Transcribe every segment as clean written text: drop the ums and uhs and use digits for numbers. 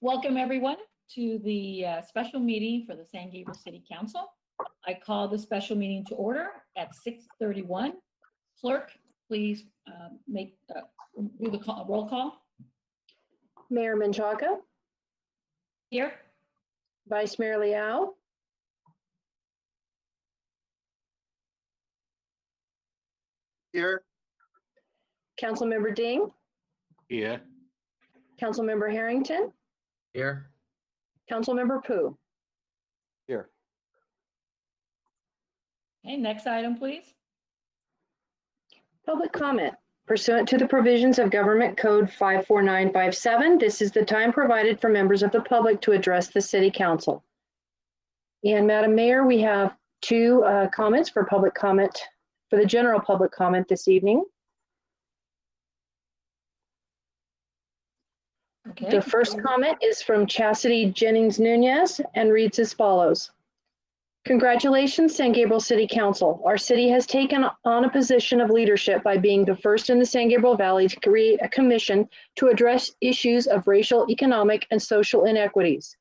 Welcome everyone to the special meeting for the San Gabriel City Council. I call the special meeting to order at 6:31. Clerk, please do the roll call. Mayor Menchaca, Here. Vice Mayor Liao, Here. Councilmember Ding, Here. Councilmember Harrington, Here. Councilmember Pu. Here. Okay, next item, please. Public comment. Pursuant to the provisions of Government Code 54957, this is the time provided for members of the public to address the City Council. And Madam Mayor, we have two comments for public comment, for the general public comment this evening. Okay. The first comment is from Chastity Jennings Nunez and reads as follows. Congratulations, San Gabriel City Council. Our city has taken on a position of leadership by being the first in the San Gabriel Valley to create a commission to address issues of racial, economic, and social inequities.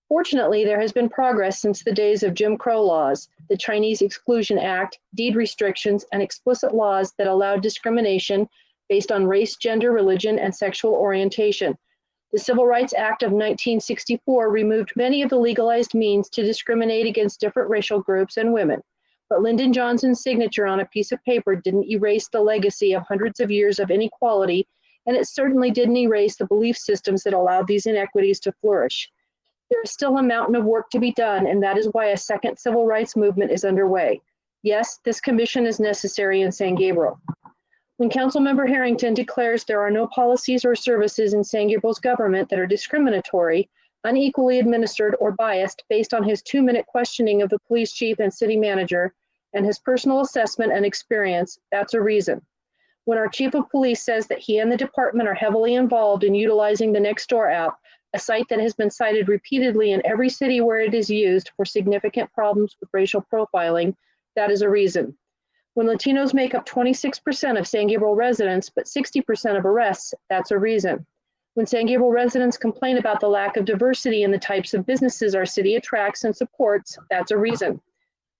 Fortunately, there has been progress since the days of Jim Crow laws, the Chinese Exclusion Act, deed restrictions, and explicit laws that allowed discrimination based on race, gender, religion, and sexual orientation. The Civil Rights Act of 1964 removed many of the legalized means to discriminate against different racial groups and women, but Lyndon Johnson's signature on a piece of paper didn't erase the legacy of hundreds of years of inequality, and it certainly didn't erase the belief systems that allowed these inequities to flourish. There is still a mountain of work to be done, and that is why a second civil rights movement is underway. Yes, this commission is necessary in San Gabriel. When Councilmember Harrington declares there are no policies or services in San Gabriel's government that are discriminatory, unequally administered, or biased based on his 2-minute questioning of the police chief and city manager and his personal assessment and experience, that's a reason. When our chief of police says that he and the department are heavily involved in utilizing the Nextdoor app, a site that has been cited repeatedly in every city where it is used for significant problems with racial profiling, that is a reason. When Latinos make up 26% of San Gabriel residents, but 60% of arrests, that's a reason. When San Gabriel residents complain about the lack of diversity in the types of businesses our city attracts and supports, that's a reason.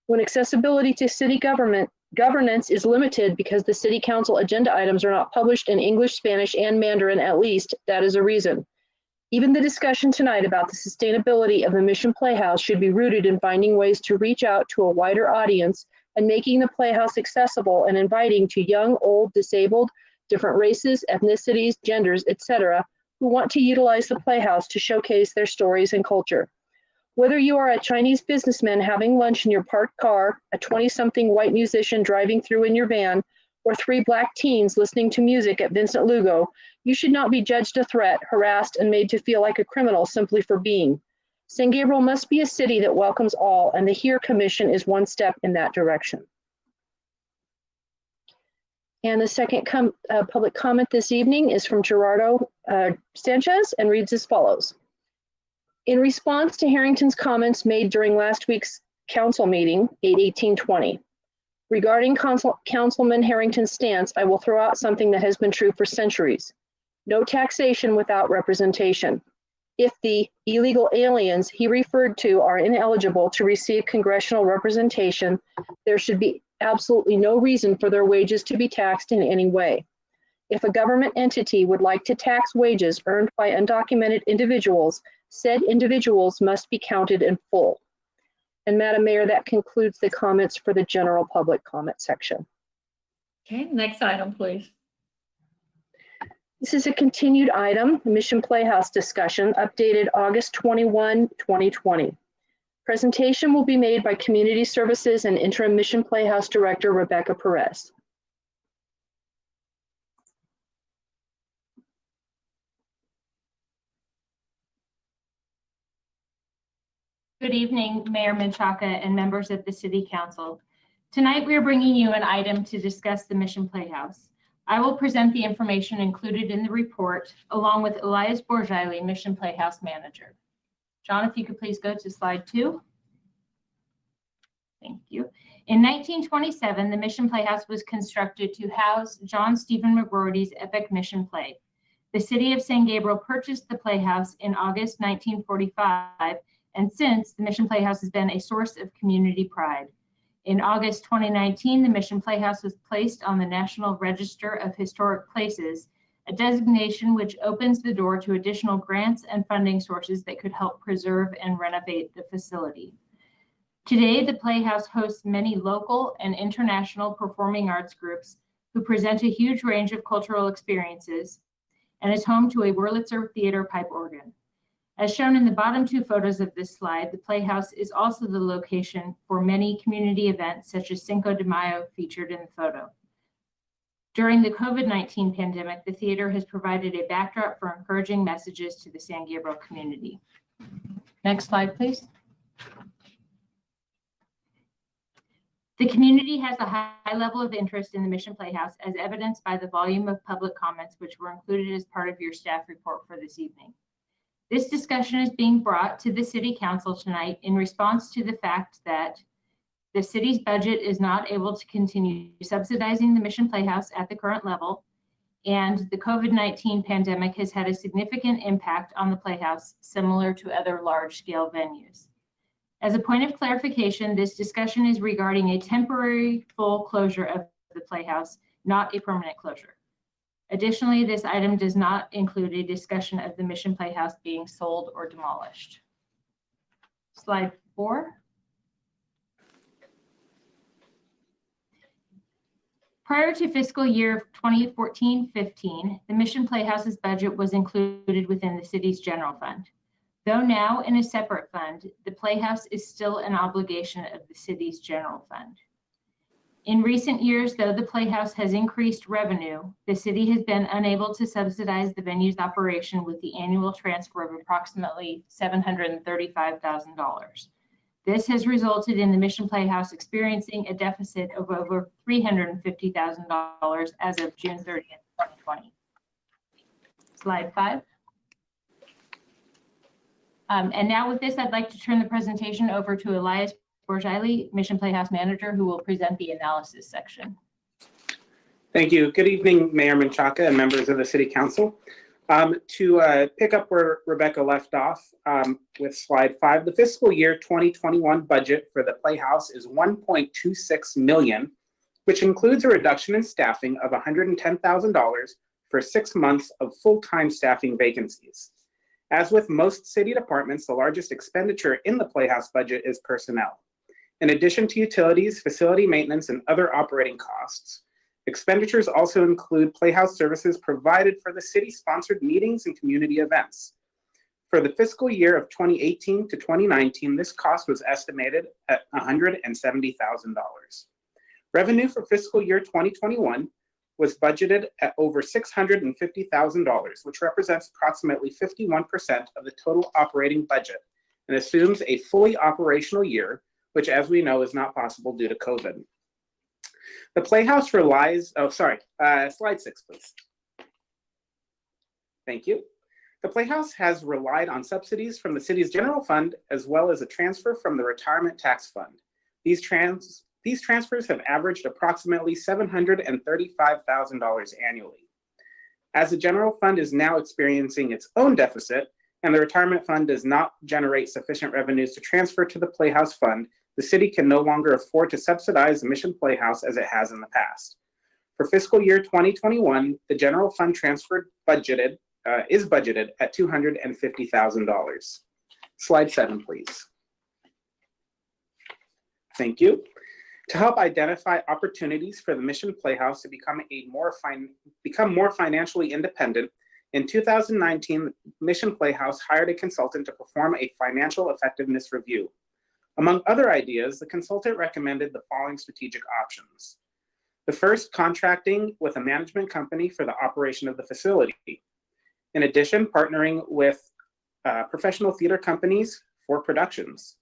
When accessibility to city governance is limited because the city council agenda items are not published in English, Spanish, and Mandarin at least, that is a reason. Even the discussion tonight about the sustainability of the Mission Playhouse should be rooted in finding ways to reach out to a wider audience and making the Playhouse accessible and inviting to young, old, disabled, different races, ethnicities, genders, etc., who want to utilize the Playhouse to showcase their stories and culture. Whether you are a Chinese businessman having lunch in your parked car, a 20-something white musician driving through in your van, or 3 Black teens listening to music at Vincent Lugo, you should not be judged a threat, harassed, and made to feel like a criminal simply for being. San Gabriel must be a city that welcomes all, and the HERE Commission is one step in that direction. And the second public comment this evening is from Gerardo Sanchez and reads as follows. In response to Harrington's comments made during last week's council meeting, 8/18/20, regarding Councilman Harrington's stance, I will throw out something that has been true for centuries. No taxation without representation. If the illegal aliens he referred to are ineligible to receive congressional representation, there should be absolutely no reason for their wages to be taxed in any way. If a government entity would like to tax wages earned by undocumented individuals, said individuals must be counted in full. And Madam Mayor, that concludes the comments for the general public comment section. Okay, next item, please. This is a continued item, Mission Playhouse discussion, updated August 21, 2020. Presentation will be made by Community Services and Interim Mission Playhouse Director Rebecca Perez. Good evening, Mayor Menchaca and members of the City Council. Tonight, we are bringing you an item to discuss the Mission Playhouse. I will present the information included in the report, along with Elias Borjaili, Mission Playhouse Manager. John, if you could please go to slide 2. Thank you. In 1927, the Mission Playhouse was constructed to house John Stephen McGroarty's epic Mission play. The city of San Gabriel purchased the Playhouse in August 1945, and since, the Mission Playhouse has been a source of community pride. In August 2019, the Mission Playhouse was placed on the National Register of Historic Places, a designation which opens the door to additional grants and funding sources that could help preserve and renovate the facility. Today, the Playhouse hosts many local and international performing arts groups who present a huge range of cultural experiences and is home to a Wurlitzer Theater pipe organ. As shown in the bottom two photos of this slide, the Playhouse is also the location for many community events such as Cinco de Mayo featured in the photo. During the COVID-19 pandemic, the theater has provided a backdrop for encouraging messages to the San Gabriel community. Next slide, please. The community has a high level of interest in the Mission Playhouse, as evidenced by the volume of public comments which were included as part of your staff report for this evening. This discussion is being brought to the City Council tonight in response to the fact that the city's budget is not able to continue subsidizing the Mission Playhouse at the current level, and the COVID-19 pandemic has had a significant impact on the Playhouse, similar to other large-scale venues. As a point of clarification, this discussion is regarding a temporary full closure of the Playhouse, not a permanent closure. Additionally, this item does not include a discussion of the Mission Playhouse being sold or demolished. Slide 4. Prior to fiscal year 2014-15, the Mission Playhouse's budget was included within the city's general fund. Though now in a separate fund, the Playhouse is still an obligation of the city's general fund. In recent years, though the Playhouse has increased revenue, the city has been unable to subsidize the venue's operation with the annual transfer of approximately $735,000. This has resulted in the Mission Playhouse experiencing a deficit of over $350,000 as of June 30th, 2020. Slide 5. And now with this, I'd like to turn the presentation over to Elias Borgili, Mission Playhouse Manager, who will present the analysis section. Thank you. Good evening, Mayor Menchaca and members of the City Council. To pick up where Rebecca left off with slide 5, the fiscal year 2021 budget for the Playhouse is $1.26 million, which includes a reduction in staffing of $110,000 for 6 months of full-time staffing vacancies. As with most city departments, the largest expenditure in the Playhouse budget is personnel. In addition to utilities, facility maintenance, and other operating costs, expenditures also include Playhouse services provided for the city-sponsored meetings and community events. For the fiscal year of 2018 to 2019, this cost was estimated at $170,000. Revenue for fiscal year 2021 was budgeted at over $650,000, which represents approximately 51% of the total operating budget and assumes a fully operational year, which, as we know, is not possible due to COVID. The Playhouse relies, slide 6, please. Thank you. The Playhouse has relied on subsidies from the city's general fund as well as a transfer from the retirement tax fund. These transfers have averaged approximately $735,000 annually. As the general fund is now experiencing its own deficit and the retirement fund does not generate sufficient revenues to transfer to the Playhouse fund, the city can no longer afford to subsidize the Mission Playhouse as it has in the past. For fiscal year 2021, the general fund transfer is budgeted at $250,000. Slide 7, please. Thank you. To help identify opportunities for the Mission Playhouse to become more financially independent, in 2019, Mission Playhouse hired a consultant to perform a financial effectiveness review. Among other ideas, the consultant recommended the following strategic options. The first, contracting with a management company for the operation of the facility. In addition, partnering with professional theater companies for productions.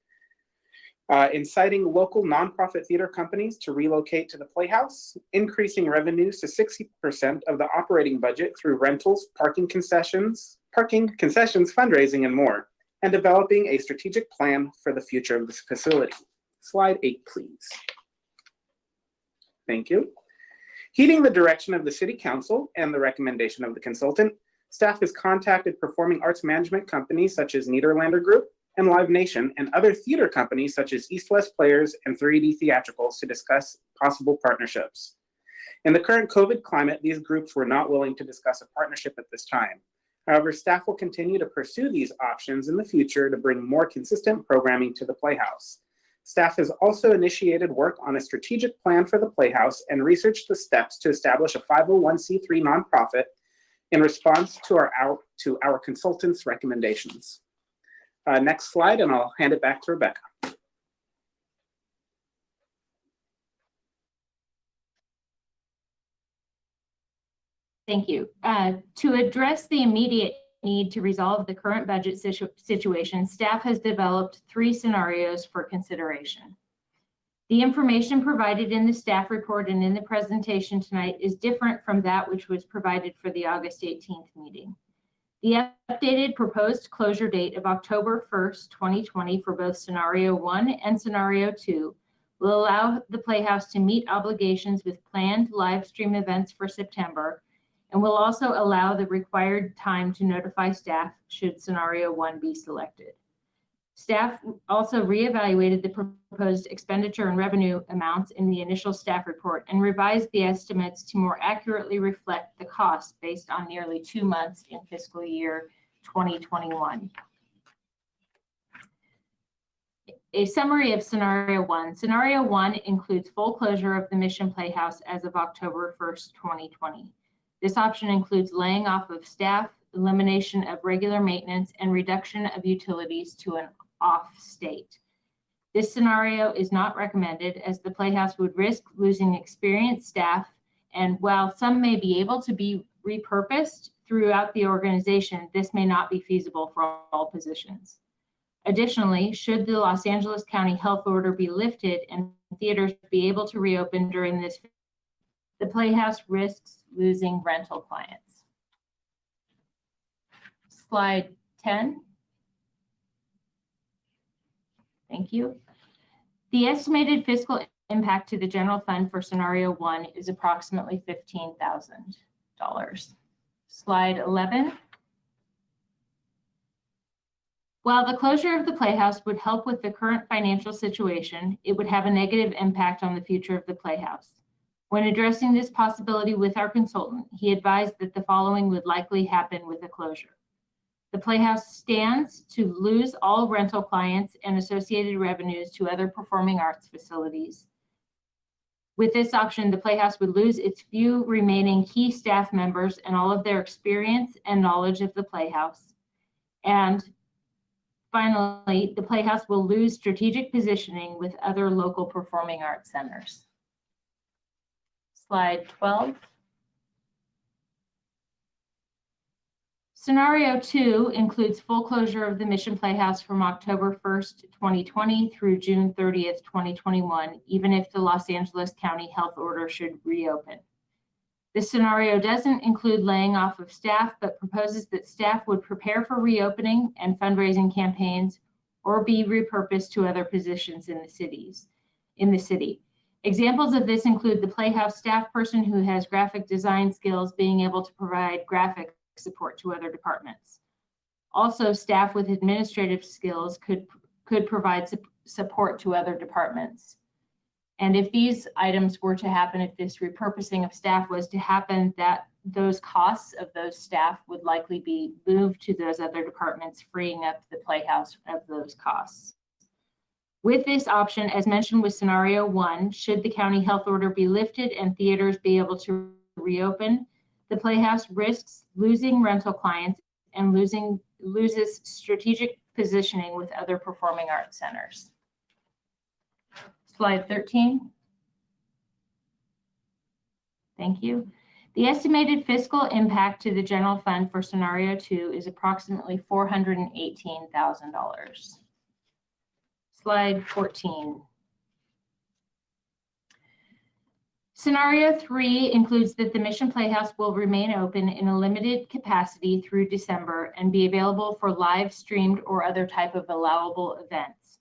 Inciting local nonprofit theater companies to relocate to the Playhouse, increasing revenues to 60% of the operating budget through rentals, parking concessions, fundraising, and more, and developing a strategic plan for the future of this facility. Slide 8, please. Thank you. Heeding the direction of the City Council and the recommendation of the consultant, Staff has contacted performing arts management companies such as Nederlander Group and Live Nation and other theater companies such as East West Players and 3D Theatricals to discuss possible partnerships. In the current COVID climate, these groups were not willing to discuss a partnership at this time. However, staff will continue to pursue these options in the future to bring more consistent programming to the Playhouse. Staff has also initiated work on a strategic plan for the Playhouse and researched the steps to establish a 501c3 nonprofit in response to our consultants' recommendations. Next slide, and I'll hand it back to Rebecca. Thank you. To address the immediate need to resolve the current budget situation, staff has developed 3 scenarios for consideration. The information provided in the staff report and in the presentation tonight is different from that which was provided for the August 18th meeting. The updated proposed closure date of October 1st, 2020 for both Scenario 1 and Scenario 2 will allow the Playhouse to meet obligations with planned live stream events for September, and will also allow the required time to notify staff should Scenario 1 be selected. Staff also reevaluated the proposed expenditure and revenue amounts in the initial staff report and revised the estimates to more accurately reflect the costs based on nearly 2 months in fiscal year 2021. A summary of Scenario 1. Scenario 1 includes full closure of the Mission Playhouse as of October 1st, 2020. This option includes laying off of staff, elimination of regular maintenance, and reduction of utilities to an off state. This scenario is not recommended as the Playhouse would risk losing experienced staff, and while some may be able to be repurposed throughout the organization, this may not be feasible for all positions. Additionally, should the Los Angeles County health order be lifted and theaters be able to reopen during this, the Playhouse risks losing rental clients. Slide 10. Thank you. The estimated fiscal impact to the general fund for Scenario 1 is approximately $15,000. Slide 11. While the closure of the Playhouse would help with the current financial situation, it would have a negative impact on the future of the Playhouse. When addressing this possibility with our consultant, he advised that the following would likely happen with a closure. The Playhouse stands to lose all rental clients and associated revenues to other performing arts facilities. With this option, the Playhouse would lose its few remaining key staff members and all of their experience and knowledge of the Playhouse. And finally, the Playhouse will lose strategic positioning with other local performing arts centers. Slide 12. Scenario 2 includes full closure of the Mission Playhouse from October 1st, 2020 through June 30th, 2021, even if the Los Angeles County health order should reopen. This scenario doesn't include laying off of staff, but proposes that staff would prepare for reopening and fundraising campaigns or be repurposed to other positions in the city. Examples of this include the Playhouse staff person who has graphic design skills being able to provide graphic support to other departments. Also, staff with administrative skills could provide support to other departments. And if these items were to happen, if this repurposing of staff was to happen, that those costs of those staff would likely be moved to those other departments, freeing up the Playhouse of those costs. With this option, as mentioned with Scenario 1, should the county health order be lifted and theaters be able to reopen, the Playhouse risks losing rental clients and loses strategic positioning with other performing arts centers. Slide 13. Thank you. The estimated fiscal impact to the general fund for Scenario 2 is approximately $418,000. Slide 14. Scenario 3 includes that the Mission Playhouse will remain open in a limited capacity through December and be available for live streamed or other type of allowable events.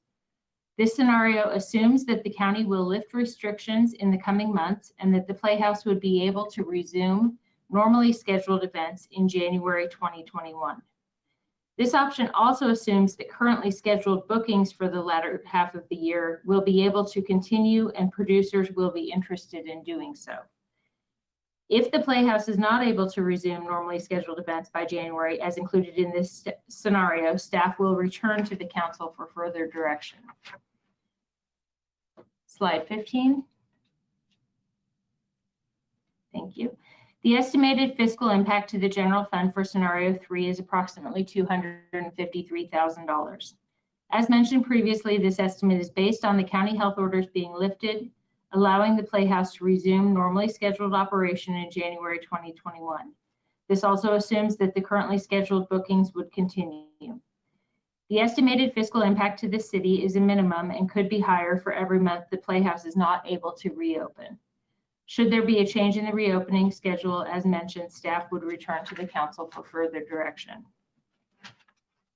This scenario assumes that the county will lift restrictions in the coming months and that the Playhouse would be able to resume normally scheduled events in January 2021. This option also assumes that currently scheduled bookings for the latter half of the year will be able to continue and producers will be interested in doing so. If the Playhouse is not able to resume normally scheduled events by January, as included in this scenario, staff will return to the council for further direction. Slide 15. Thank you. The estimated fiscal impact to the general fund for scenario 3 is approximately $253,000. As mentioned previously, this estimate is based on the county health orders being lifted, allowing the Playhouse to resume normally scheduled operation in January 2021. This also assumes that the currently scheduled bookings would continue. The estimated fiscal impact to the city is a minimum and could be higher for every month the Playhouse is not able to reopen. Should there be a change in the reopening schedule, as mentioned, staff would return to the council for further direction.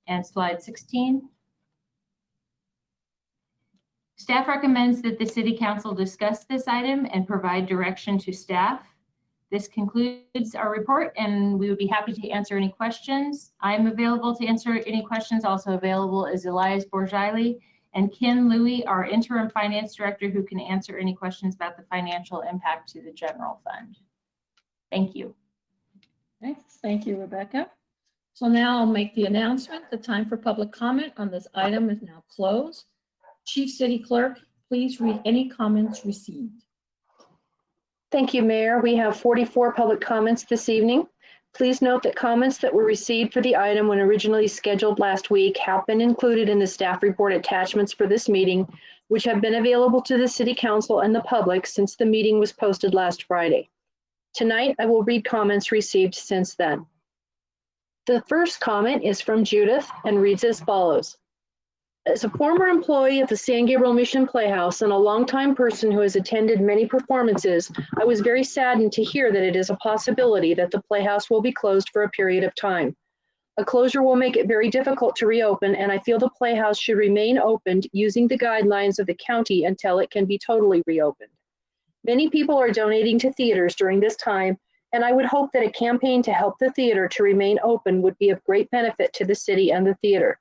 And slide 16. Staff recommends that the City Council discuss this item and provide direction to staff. This concludes our report, and we would be happy to answer any questions. I'm available to answer any questions. Also available is Elias Borjali and Ken Louie, our interim finance director, who can answer any questions about the financial impact to the general fund. Thank you. Okay, thank you, Rebecca. So now I'll make the announcement. The time for public comment on this item is now closed. Chief City Clerk, please read any comments received. Thank you, Mayor. We have 44 public comments this evening. Please note that comments that were received for the item when originally scheduled last week have been included in the staff report attachments for this meeting, which have been available to the City Council and the public since the meeting was posted last Friday. Tonight, I will read comments received since then. The first comment is from Judith and reads as follows. As a former employee of the San Gabriel Mission Playhouse and a longtime person who has attended many performances, I was very saddened to hear that it is a possibility that the Playhouse will be closed for a period of time. A closure will make it very difficult to reopen, and I feel the Playhouse should remain opened using the guidelines of the county until it can be totally reopened. Many people are donating to theaters during this time, and I would hope that a campaign to help the theater to remain open would be of great benefit to the city and the theater.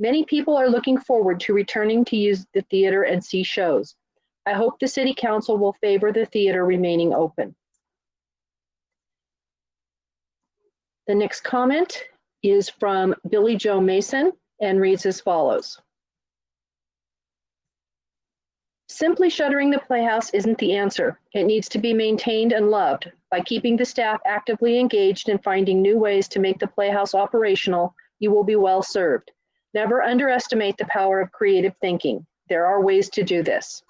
Many people are looking forward to returning to use the theater and see shows. I hope the City Council will favor the theater remaining open. The next comment is from Billy Joe Mason and reads as follows. Simply shuttering the Playhouse isn't the answer. It needs to be maintained and loved. By keeping the staff actively engaged and finding new ways to make the Playhouse operational, you will be well served. Never underestimate the power of creative thinking. There are ways to do this.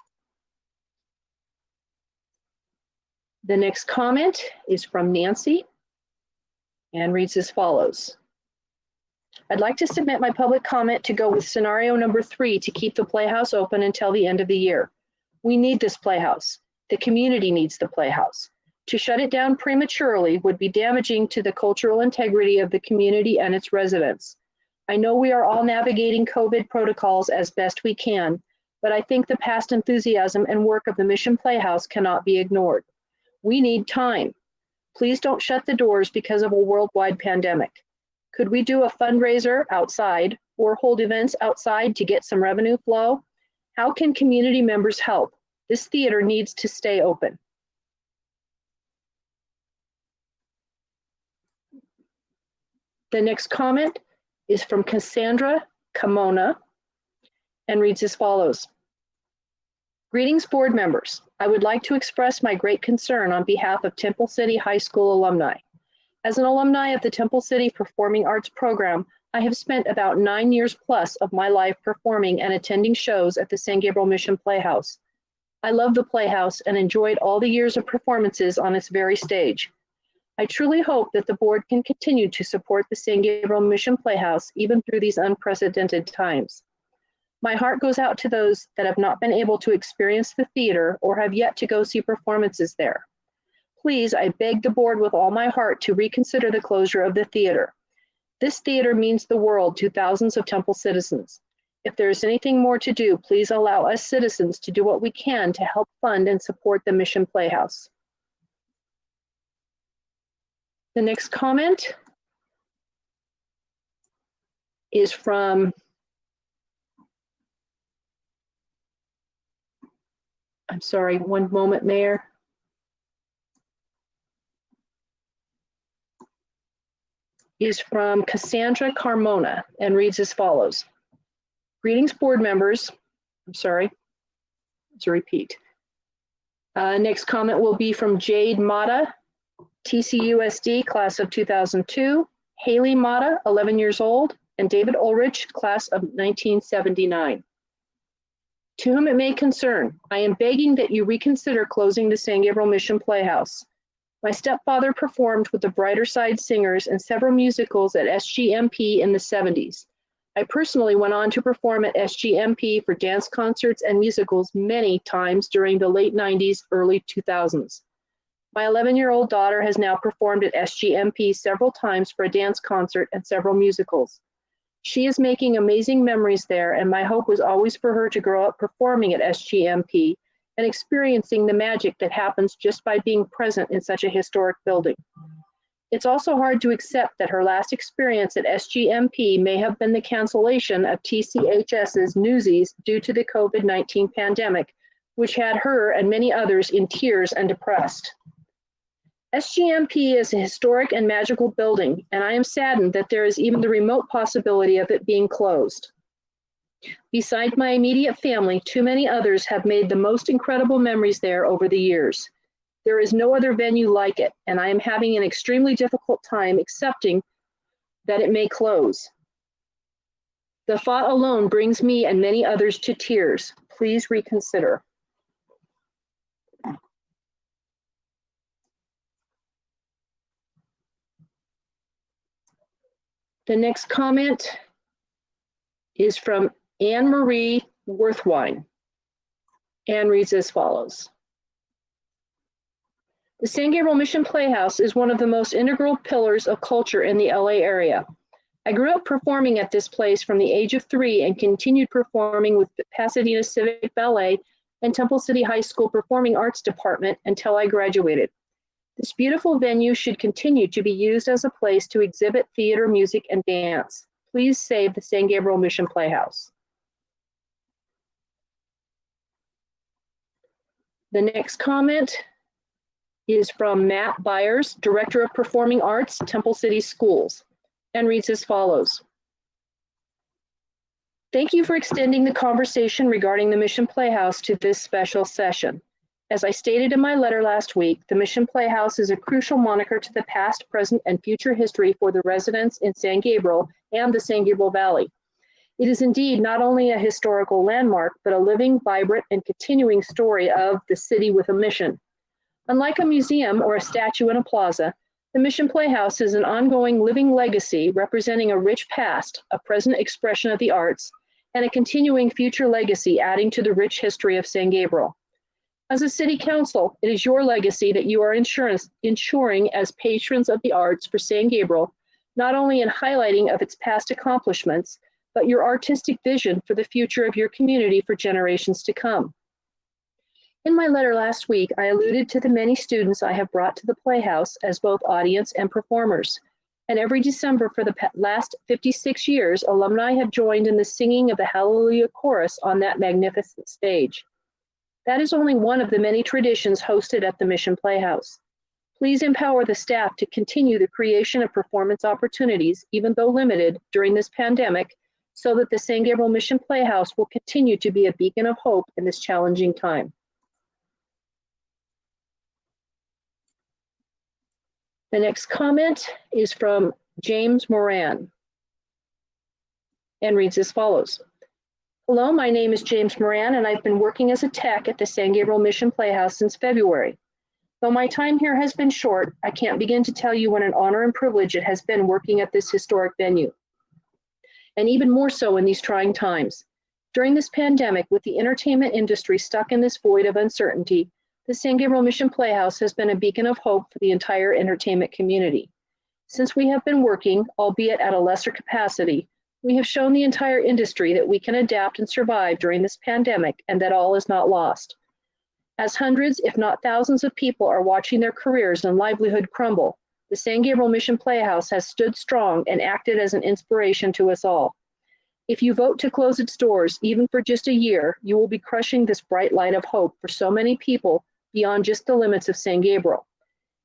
The next comment is from Nancy and reads as follows. I'd like to submit my public comment to go with scenario number 3 to keep the Playhouse open until the end of the year. We need this Playhouse. The community needs the Playhouse. To shut it down prematurely would be damaging to the cultural integrity of the community and its residents. I know we are all navigating COVID protocols as best we can, but I think the past enthusiasm and work of the Mission Playhouse cannot be ignored. We need time. Please don't shut the doors because of a worldwide pandemic. Could we do a fundraiser outside or hold events outside to get some revenue flow? How can community members help? This theater needs to stay open. The next comment is from Cassandra Camona and reads as follows. Greetings, board members. I would like to express my great concern on behalf of Temple City High School alumni. As an alumni of the Temple City Performing Arts Program, I have spent about 9 years plus of my life performing and attending shows at the San Gabriel Mission Playhouse. I love the Playhouse and enjoyed all the years of performances on its very stage. I truly hope that the board can continue to support the San Gabriel Mission Playhouse even through these unprecedented times. My heart goes out to those that have not been able to experience the theater or have yet to go see performances there. Please, I beg the board with all my heart to reconsider the closure of the theater. This theater means the world to thousands of Temple citizens. If there is anything more to do, please allow us citizens to do what we can to help fund and support the Mission Playhouse. The next comment is from, I'm sorry, one moment, Mayor. Is from Cassandra Carmona and reads as follows. Greetings, board members. I'm sorry, it's a repeat. Next comment will be from Jade Mata, TCUSD, class of 2002, Haley Mata, 11 years old, and David Ulrich, class of 1979. To whom it may concern, I am begging that you reconsider closing the San Gabriel Mission Playhouse. My stepfather performed with the Brighter Side Singers and several musicals at SGMP in the 70s. I personally went on to perform at SGMP for dance concerts and musicals many times during the late 90s, early 2000s. My 11-year-old daughter has now performed at SGMP several times for a dance concert and several musicals. She is making amazing memories there, and my hope was always for her to grow up performing at SGMP and experiencing the magic that happens just by being present in such a historic building. It's also hard to accept that her last experience at SGMP may have been the cancellation of TCHS's Newsies due to the COVID-19 pandemic, which had her and many others in tears and depressed. SGMP is a historic and magical building, and I am saddened that there is even the remote possibility of it being closed. Besides my immediate family, too many others have made the most incredible memories there over the years. There is no other venue like it, and I am having an extremely difficult time accepting that it may close. The thought alone brings me and many others to tears. Please reconsider. The next comment is from Anne Marie Worthwine. Anne reads as follows. The San Gabriel Mission Playhouse is one of the most integral pillars of culture in the LA area. I grew up performing at this place from the age of 3 and continued performing with Pasadena Civic Ballet and Temple City High School Performing Arts Department until I graduated. This beautiful venue should continue to be used as a place to exhibit theater, music, and dance. Please save the San Gabriel Mission Playhouse. The next comment is from Matt Byers, Director of Performing Arts, Temple City Schools, and reads as follows. Thank you for extending the conversation regarding the Mission Playhouse to this special session. As I stated in my letter last week, the Mission Playhouse is a crucial moniker to the past, present, and future history for the residents in San Gabriel and the San Gabriel Valley. It is indeed not only a historical landmark, but a living, vibrant, and continuing story of the city with a mission. Unlike a museum or a statue in a plaza, the Mission Playhouse is an ongoing living legacy representing a rich past, a present expression of the arts, and a continuing future legacy adding to the rich history of San Gabriel. As a city council, it is your legacy that you are ensuring as patrons of the arts for San Gabriel, not only in highlighting of its past accomplishments, but your artistic vision for the future of your community for generations to come. In my letter last week, I alluded to the many students I have brought to the Playhouse as both audience and performers. And every December for the last 56 years, alumni have joined in the singing of the Hallelujah Chorus on that magnificent stage. That is only one of the many traditions hosted at the Mission Playhouse. Please empower the staff to continue the creation of performance opportunities, even though limited, during this pandemic, so that the San Gabriel Mission Playhouse will continue to be a beacon of hope in this challenging time. The next comment is from James Moran and reads as follows. Hello, my name is James Moran, and I've been working as a tech at the San Gabriel Mission Playhouse since February. Though my time here has been short, I can't begin to tell you what an honor and privilege it has been working at this historic venue, and even more so in these trying times. During this pandemic, with the entertainment industry stuck in this void of uncertainty, the San Gabriel Mission Playhouse has been a beacon of hope for the entire entertainment community. Since we have been working, albeit at a lesser capacity, we have shown the entire industry that we can adapt and survive during this pandemic and that all is not lost. As hundreds, if not thousands of people are watching their careers and livelihood crumble, the San Gabriel Mission Playhouse has stood strong and acted as an inspiration to us all. If you vote to close its doors, even for just a year, you will be crushing this bright light of hope for so many people beyond just the limits of San Gabriel.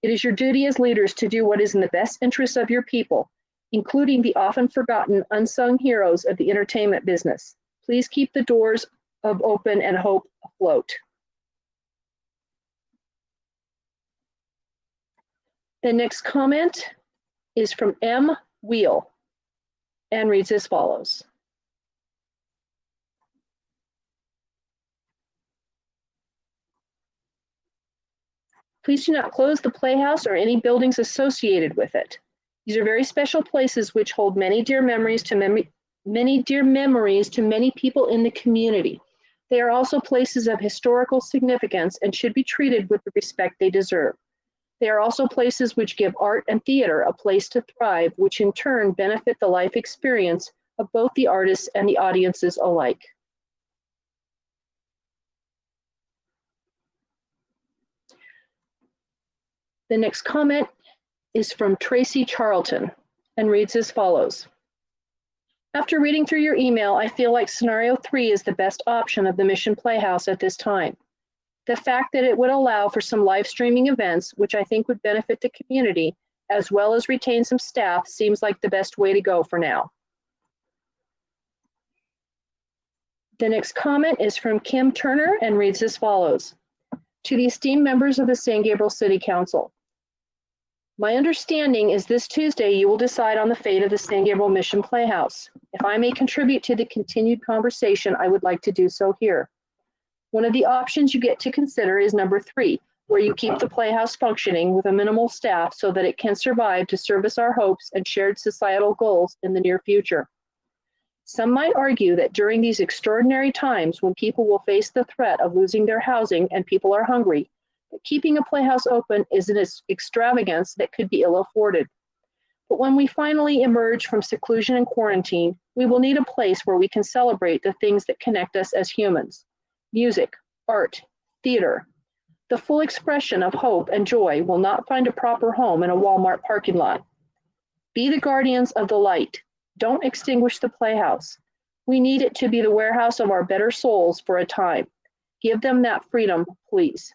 It is your duty as leaders to do what is in the best interest of your people, including the often forgotten unsung heroes of the entertainment business. Please keep the doors of open and hope afloat. The next comment is from M. Wheel and reads as follows. Please do not close the Playhouse or any buildings associated with it. These are very special places which hold many dear memories to many people in the community. They are also places of historical significance and should be treated with the respect they deserve. They are also places which give art and theater a place to thrive, which in turn benefit the life experience of both the artists and the audiences alike. The next comment is from Tracy Charlton and reads as follows. After reading through your email, I feel like scenario 3 is the best option of the Mission Playhouse at this time. The fact that it would allow for some live streaming events, which I think would benefit the community, as well as retain some staff, seems like the best way to go for now. The next comment is from Kim Turner and reads as follows. To the esteemed members of the San Gabriel City Council, my understanding is this Tuesday you will decide on the fate of the San Gabriel Mission Playhouse. If I may contribute to the continued conversation, I would like to do so here. One of the options you get to consider is number 3, where you keep the Playhouse functioning with a minimal staff so that it can survive to service our hopes and shared societal goals in the near future. Some might argue that during these extraordinary times when people will face the threat of losing their housing and people are hungry, that keeping a Playhouse open is an extravagance that could be ill afforded. But when we finally emerge from seclusion and quarantine, we will need a place where we can celebrate the things that connect us as humans. Music, art, theater. The full expression of hope and joy will not find a proper home in a Walmart parking lot. Be the guardians of the light. Don't extinguish the Playhouse. We need it to be the warehouse of our better souls for a time. Give them that freedom, please.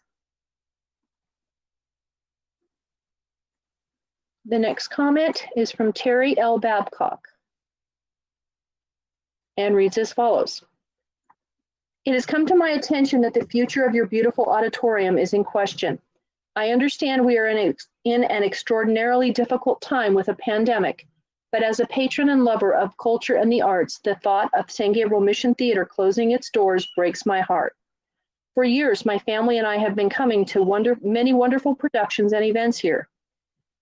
The next comment is from Terry L. Babcock and reads as follows. It has come to my attention that the future of your beautiful auditorium is in question. I understand we are in an extraordinarily difficult time with a pandemic, but as a patron and lover of culture and the arts, the thought of San Gabriel Mission Theater closing its doors breaks my heart. For years, my family and I have been coming to many wonderful productions and events here.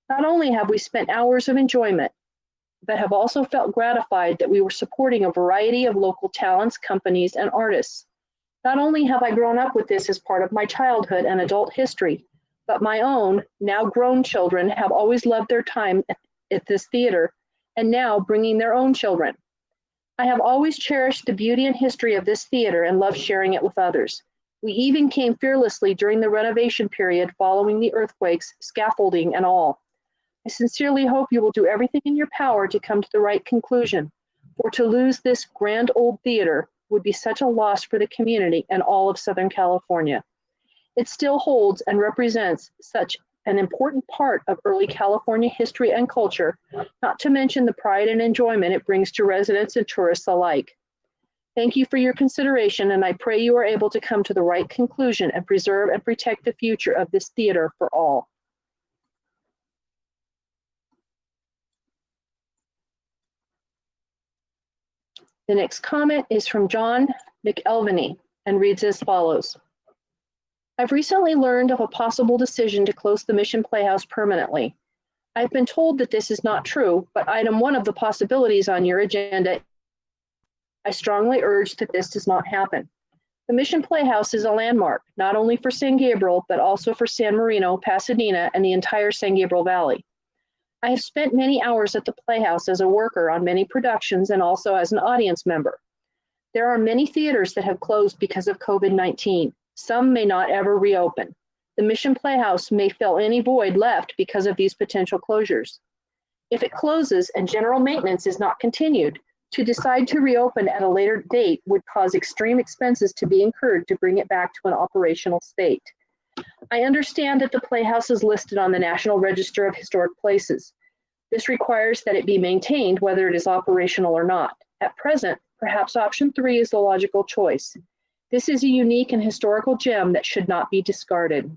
Not only have we spent hours of enjoyment, but have also felt gratified that we were supporting a variety of local talents, companies, and artists. Not only have I grown up with this as part of my childhood and adult history, but my own, now grown children have always loved their time at this theater and now bringing their own children. I have always cherished the beauty and history of this theater and love sharing it with others. We even came fearlessly during the renovation period following the earthquakes, scaffolding and all. I sincerely hope you will do everything in your power to come to the right conclusion, for to lose this grand old theater would be such a loss for the community and all of Southern California. It still holds and represents such an important part of early California history and culture, not to mention the pride and enjoyment it brings to residents and tourists alike. Thank you for your consideration, and I pray you are able to come to the right conclusion and preserve and protect the future of this theater for all. The next comment is from John McElvany and reads as follows. I've recently learned of a possible decision to close the Mission Playhouse permanently. I've been told that this is not true, but item 1 of the possibilities on your agenda, I strongly urge that this does not happen. The Mission Playhouse is a landmark, not only for San Gabriel, but also for San Marino, Pasadena, and the entire San Gabriel Valley. I have spent many hours at the Playhouse as a worker on many productions and also as an audience member. There are many theaters that have closed because of COVID-19. Some may not ever reopen. The Mission Playhouse may fill any void left because of these potential closures. If it closes and general maintenance is not continued, to decide to reopen at a later date would cause extreme expenses to be incurred to bring it back to an operational state. I understand that the Playhouse is listed on the National Register of Historic Places. This requires that it be maintained whether it is operational or not. At present, perhaps option 3 is the logical choice. This is a unique and historical gem that should not be discarded.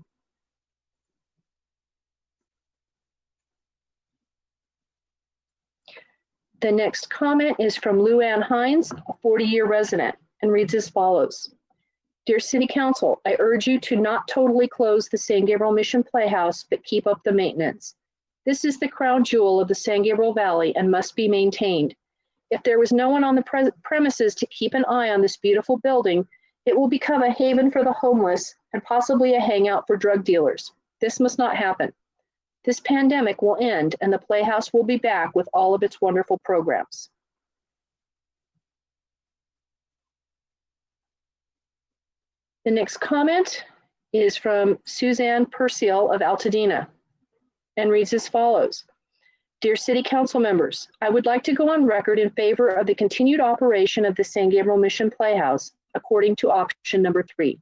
The next comment is from Lou Ann Hines, a 40-year resident, and reads as follows. Dear City Council, I urge you to not totally close the San Gabriel Mission Playhouse, but keep up the maintenance. This is the crown jewel of the San Gabriel Valley and must be maintained. If there was no one on the premises to keep an eye on this beautiful building, it will become a haven for the homeless and possibly a hangout for drug dealers. This must not happen. This pandemic will end and the Playhouse will be back with all of its wonderful programs. The next comment is from Suzanne Perciel of Altadena and reads as follows. Dear City Council members, I would like to go on record in favor of the continued operation of the San Gabriel Mission Playhouse according to option number 3.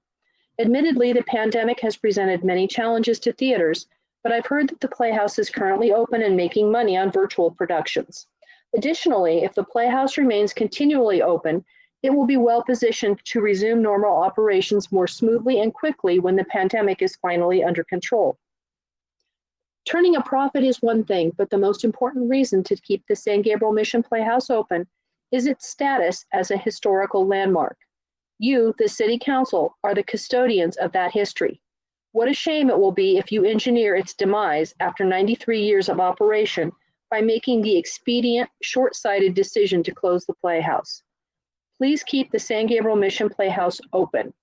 Admittedly, the pandemic has presented many challenges to theaters, but I've heard that the Playhouse is currently open and making money on virtual productions. Additionally, if the Playhouse remains continually open, it will be well positioned to resume normal operations more smoothly and quickly when the pandemic is finally under control. Turning a profit is one thing, but the most important reason to keep the San Gabriel Mission Playhouse open is its status as a historical landmark. You, the City Council, are the custodians of that history. What a shame it will be if you engineer its demise after 93 years of operation by making the expedient, short-sighted decision to close the Playhouse. Please keep the San Gabriel Mission Playhouse open.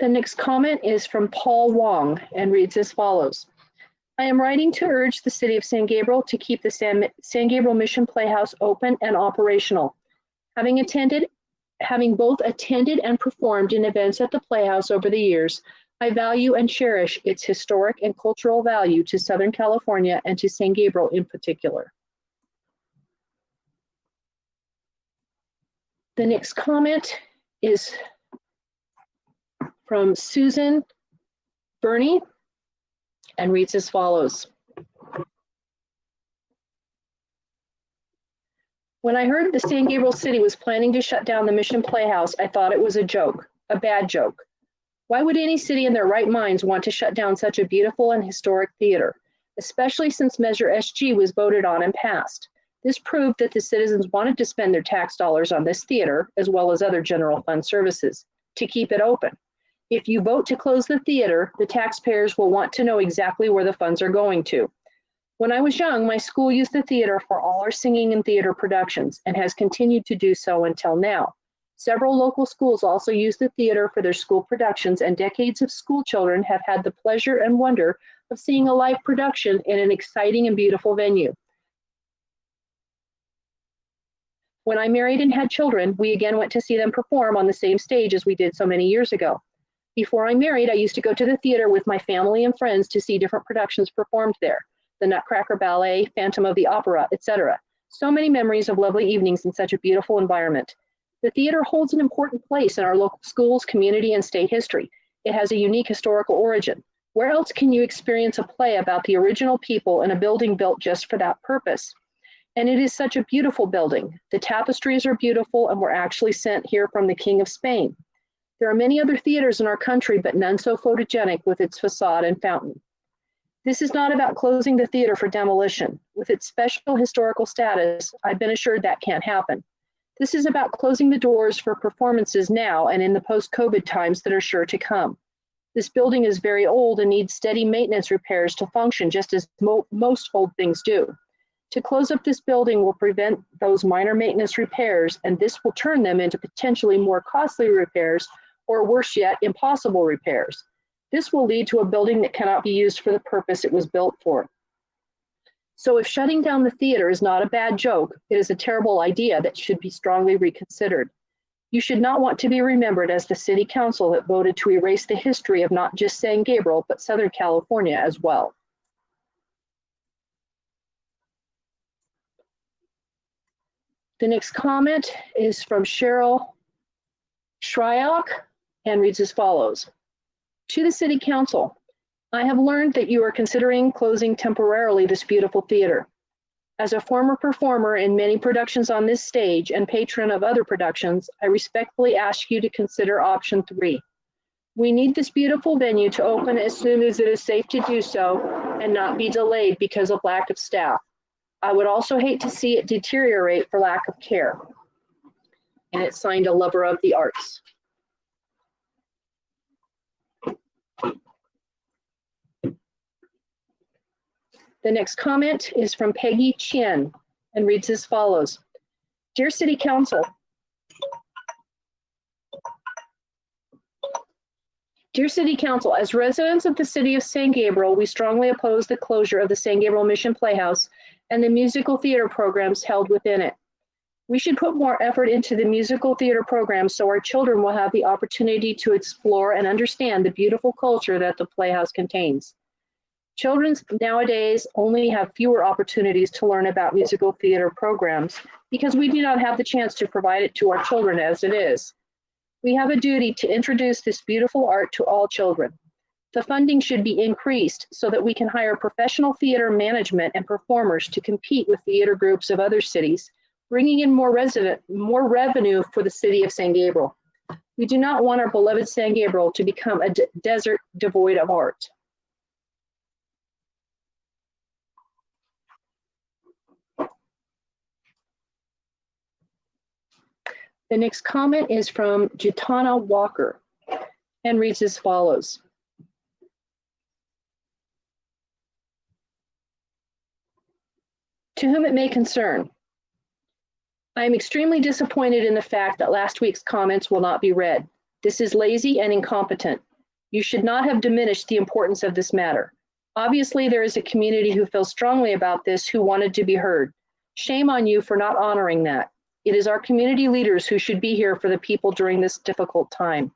The next comment is from Paul Wong and reads as follows. I am writing to urge the City of San Gabriel to keep the San Gabriel Mission Playhouse open and operational. Having both attended and performed in events at the Playhouse over the years, I value and cherish its historic and cultural value to Southern California and to San Gabriel in particular. The next comment is from Susan Burney and reads as follows. When I heard the San Gabriel City was planning to shut down the Mission Playhouse, I thought it was a joke, a bad joke. Why would any city in their right minds want to shut down such a beautiful and historic theater, especially since Measure SG was voted on and passed? This proved that the citizens wanted to spend their tax dollars on this theater, as well as other general fund services, to keep it open. If you vote to close the theater, the taxpayers will want to know exactly where the funds are going to. When I was young, my school used the theater for all our singing and theater productions and has continued to do so until now. Several local schools also use the theater for their school productions, and decades of school children have had the pleasure and wonder of seeing a live production in an exciting and beautiful venue. When I married and had children, we again went to see them perform on the same stage as we did so many years ago. Before I married, I used to go to the theater with my family and friends to see different productions performed there. The Nutcracker Ballet, Phantom of the Opera, etc. So many memories of lovely evenings in such a beautiful environment. The theater holds an important place in our local schools, community, and state history. It has a unique historical origin. Where else can you experience a play about the original people in a building built just for that purpose? And it is such a beautiful building. The tapestries are beautiful and were actually sent here from the King of Spain. There are many other theaters in our country, but none so photogenic with its facade and fountain. This is not about closing the theater for demolition. With its special historical status, I've been assured that can't happen. This is about closing the doors for performances now and in the post-COVID times that are sure to come. This building is very old and needs steady maintenance repairs to function just as most old things do. To close up this building will prevent those minor maintenance repairs, and this will turn them into potentially more costly repairs, or worse yet, impossible repairs. This will lead to a building that cannot be used for the purpose it was built for. So if shutting down the theater is not a bad joke, it is a terrible idea that should be strongly reconsidered. You should not want to be remembered as the city council that voted to erase the history of not just San Gabriel, but Southern California as well. The next comment is from Cheryl Shryock and reads as follows. To the City Council, I have learned that you are considering closing temporarily this beautiful theater. As a former performer in many productions on this stage and patron of other productions, I respectfully ask you to consider option 3. We need this beautiful venue to open as soon as it is safe to do so and not be delayed because of lack of staff. I would also hate to see it deteriorate for lack of care. And it's signed a lover of the arts. The next comment is from Peggy Chien and reads as follows. Dear City Council, as residents of the city of San Gabriel, we strongly oppose the closure of the San Gabriel Mission Playhouse and the musical theater programs held within it. We should put more effort into the musical theater programs so our children will have the opportunity to explore and understand the beautiful culture that the Playhouse contains. Children nowadays only have fewer opportunities to learn about musical theater programs because we do not have the chance to provide it to our children as it is. We have a duty to introduce this beautiful art to all children. The funding should be increased so that we can hire professional theater management and performers to compete with theater groups of other cities, bringing in more revenue for the city of San Gabriel. We do not want our beloved San Gabriel to become a desert devoid of art. The next comment is from Jitana Walker and reads as follows. To whom it may concern, I am extremely disappointed in the fact that last week's comments will not be read. This is lazy and incompetent. You should not have diminished the importance of this matter. Obviously, there is a community who feels strongly about this who wanted to be heard. Shame on you for not honoring that. It is our community leaders who should be here for the people during this difficult time.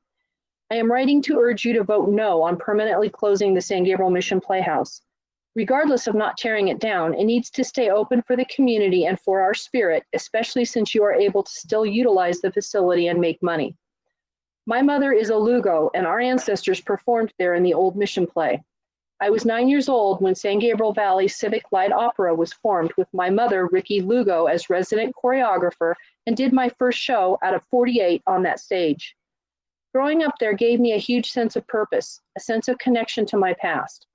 I am writing to urge you to vote no on permanently closing the San Gabriel Mission Playhouse. Regardless of not tearing it down, it needs to stay open for the community and for our spirit, especially since you are able to still utilize the facility and make money. My mother is a Lugo, and our ancestors performed there in the old mission play. I was 9 years old when San Gabriel Valley Civic Light Opera was formed with my mother, Ricky Lugo, as resident choreographer and did my first show out of 48 on that stage. Growing up there gave me a huge sense of purpose, a sense of connection to my past,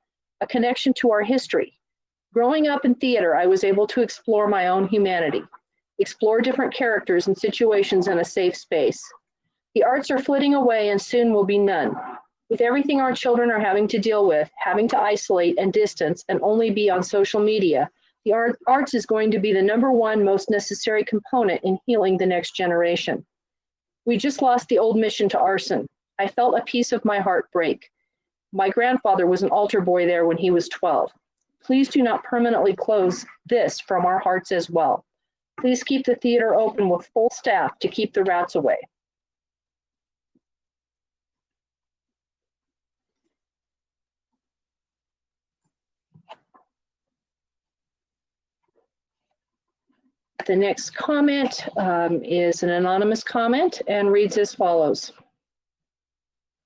a connection to our history. Growing up in theater, I was able to explore my own humanity, explore different characters and situations in a safe space. The arts are flitting away and soon will be none. With everything our children are having to deal with, having to isolate and distance and only be on social media, the arts is going to be the #1 most necessary component in healing the next generation. We just lost the old mission to arson. I felt a piece of my heart break. My grandfather was an altar boy there when he was 12. Please do not permanently close this from our hearts as well. Please keep the theater open with full staff to keep the rats away. The next comment is an anonymous comment and reads as follows.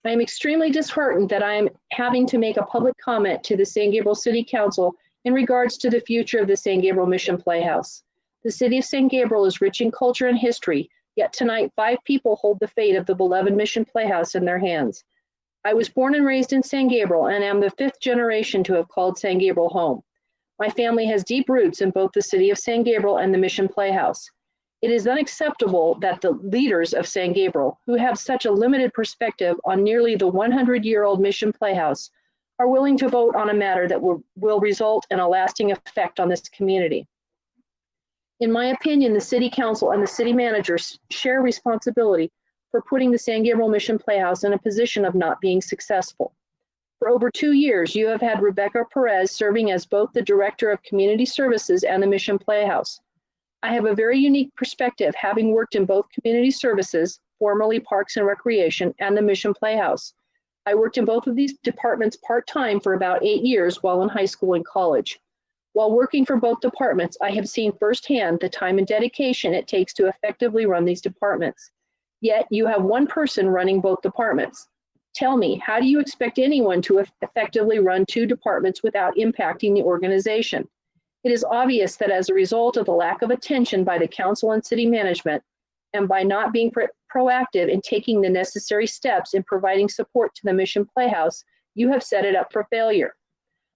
I am extremely disheartened that I am having to make a public comment to the San Gabriel City Council in regards to the future of the San Gabriel Mission Playhouse. The city of San Gabriel is rich in culture and history, yet tonight 5 people hold the fate of the beloved Mission Playhouse in their hands. I was born and raised in San Gabriel and am the 5th generation to have called San Gabriel home. My family has deep roots in both the city of San Gabriel and the Mission Playhouse. It is unacceptable that the leaders of San Gabriel, who have such a limited perspective on nearly the 100-year-old Mission Playhouse, are willing to vote on a matter that will result in a lasting effect on this community. In my opinion, the City Council and the City Managers share responsibility for putting the San Gabriel Mission Playhouse in a position of not being successful. For over 2 years, you have had Rebecca Perez serving as both the Director of Community Services and the Mission Playhouse. I have a very unique perspective, having worked in both community services, formerly Parks and Recreation, and the Mission Playhouse. I worked in both of these departments part-time for about 8 years while in high school and college. While working for both departments, I have seen firsthand the time and dedication it takes to effectively run these departments. Yet you have one person running both departments. Tell me, how do you expect anyone to effectively run 2 departments without impacting the organization? It is obvious that as a result of the lack of attention by the council and city management, and by not being proactive in taking the necessary steps in providing support to the Mission Playhouse, you have set it up for failure.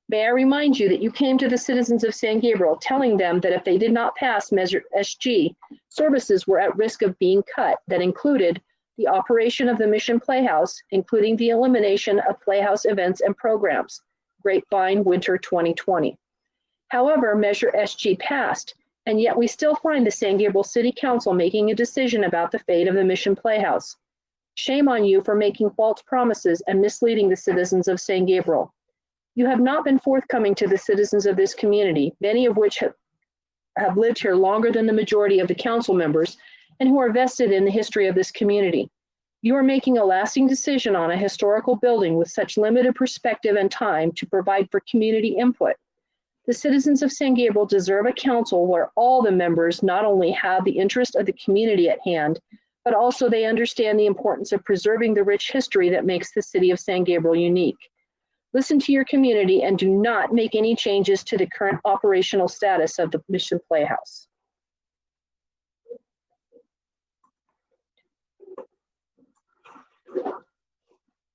May I remind you that you came to the citizens of San Gabriel telling them that if they did not pass Measure SG, services were at risk of being cut that included the operation of the Mission Playhouse, including the elimination of Playhouse events and programs, Grapevine Winter 2020. However, Measure SG passed, and yet we still find the San Gabriel City Council making a decision about the fate of the Mission Playhouse. Shame on you for making false promises and misleading the citizens of San Gabriel. You have not been forthcoming to the citizens of this community, many of which have lived here longer than the majority of the council members and who are vested in the history of this community. You are making a lasting decision on a historical building with such limited perspective and time to provide for community input. The citizens of San Gabriel deserve a council where all the members not only have the interest of the community at hand, but also they understand the importance of preserving the rich history that makes the city of San Gabriel unique. Listen to your community and do not make any changes to the current operational status of the Mission Playhouse.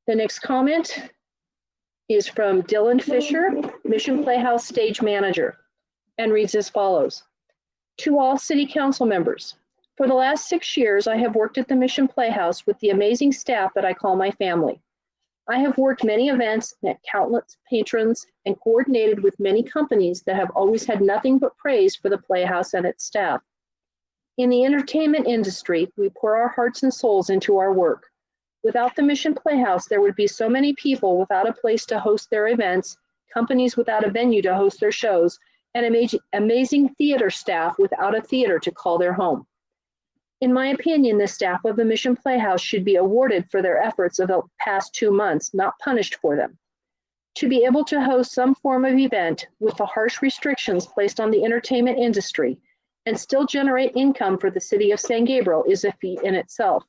The next comment is from Dylan Fisher, Mission Playhouse Stage Manager, and reads as follows. To all City Council members, for the last 6 years, I have worked at the Mission Playhouse with the amazing staff that I call my family. I have worked many events, met countless patrons, and coordinated with many companies that have always had nothing but praise for the Playhouse and its staff. In the entertainment industry, we pour our hearts and souls into our work. Without the Mission Playhouse, there would be so many people without a place to host their events, companies without a venue to host their shows, and amazing theater staff without a theater to call their home. In my opinion, the staff of the Mission Playhouse should be awarded for their efforts of the past 2 months, not punished for them. To be able to host some form of event with the harsh restrictions placed on the entertainment industry and still generate income for the city of San Gabriel is a feat in itself.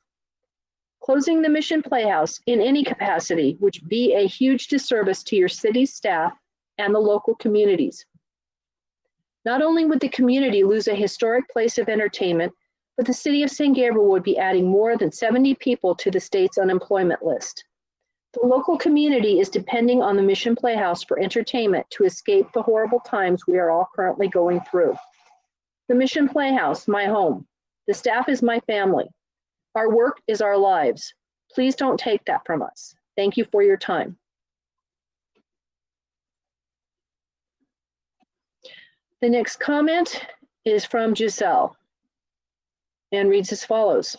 Closing the Mission Playhouse in any capacity would be a huge disservice to your city's staff and the local communities. Not only would the community lose a historic place of entertainment, but the city of San Gabriel would be adding more than 70 people to the state's unemployment list. The local community is depending on the Mission Playhouse for entertainment to escape the horrible times we are all currently going through. The Mission Playhouse, my home. The staff is my family. Our work is our lives. Please don't take that from us. Thank you for your time. The next comment is from Giselle and reads as follows.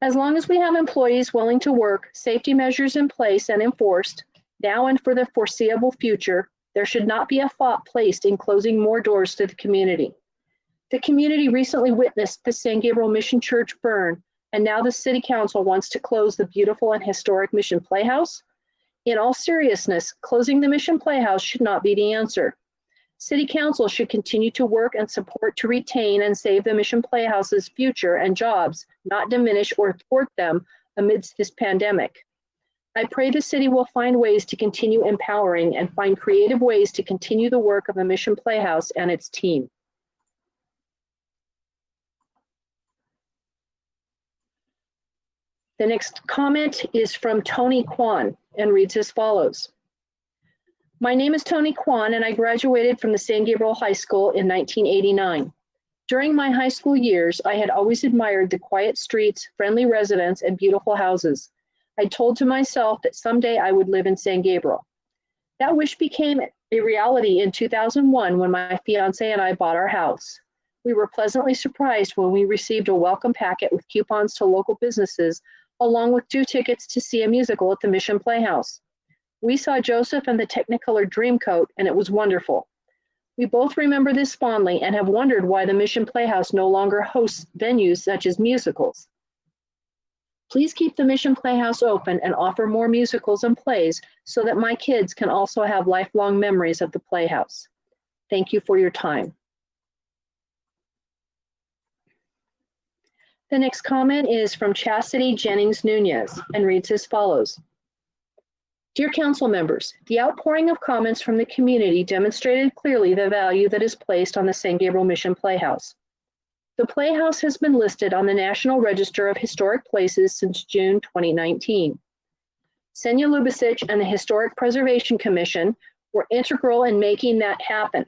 As long as we have employees willing to work, safety measures in place and enforced, now and for the foreseeable future, there should not be a thought placed in closing more doors to the community. The community recently witnessed the San Gabriel Mission Church burn, and now the City Council wants to close the beautiful and historic Mission Playhouse. In all seriousness, closing the Mission Playhouse should not be the answer. City Council should continue to work and support to retain and save the Mission Playhouse's future and jobs, not diminish or thwart them amidst this pandemic. I pray the city will find ways to continue empowering and find creative ways to continue the work of the Mission Playhouse and its team. The next comment is from Tony Kwan and reads as follows. My name is Tony Kwan and I graduated from the San Gabriel High School in 1989. During my high school years, I had always admired the quiet streets, friendly residents, and beautiful houses. I told to myself that someday I would live in San Gabriel. That wish became a reality in 2001 when my fiance and I bought our house. We were pleasantly surprised when we received a welcome packet with coupons to local businesses, along with 2 tickets to see a musical at the Mission Playhouse. We saw Joseph and the Technicolor Dreamcoat, and it was wonderful. We both remember this fondly and have wondered why the Mission Playhouse no longer hosts venues such as musicals. Please keep the Mission Playhouse open and offer more musicals and plays so that my kids can also have lifelong memories of the Playhouse. Thank you for your time. The next comment is from Chastity Jennings Nunez and reads as follows. Dear council members, the outpouring of comments from the community demonstrated clearly the value that is placed on the San Gabriel Mission Playhouse. The Playhouse has been listed on the National Register of Historic Places since June 2019. Senya Lubicic and the Historic Preservation Commission were integral in making that happen.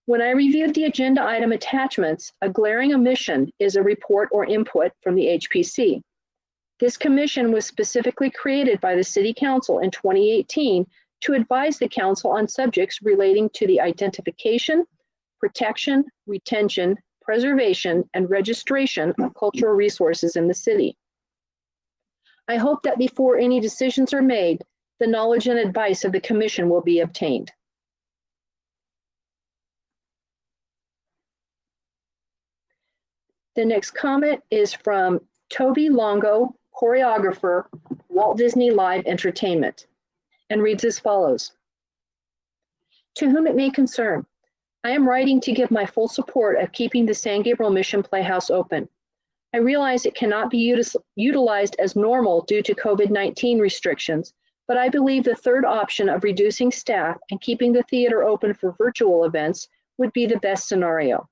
When I reviewed the agenda item attachments, a glaring omission is a report or input from the HPC. This commission was specifically created by the City Council in 2018 to advise the Council on subjects relating to the identification, protection, retention, preservation, and registration of cultural resources in the city. I hope that before any decisions are made, the knowledge and advice of the commission will be obtained. The next comment is from Toby Longo, choreographer, Walt Disney Live Entertainment, and reads as follows. To whom it may concern, I am writing to give my full support of keeping the San Gabriel Mission Playhouse open. I realize it cannot be utilized as normal due to COVID-19 restrictions, but I believe the third option of reducing staff and keeping the theater open for virtual events would be the best scenario.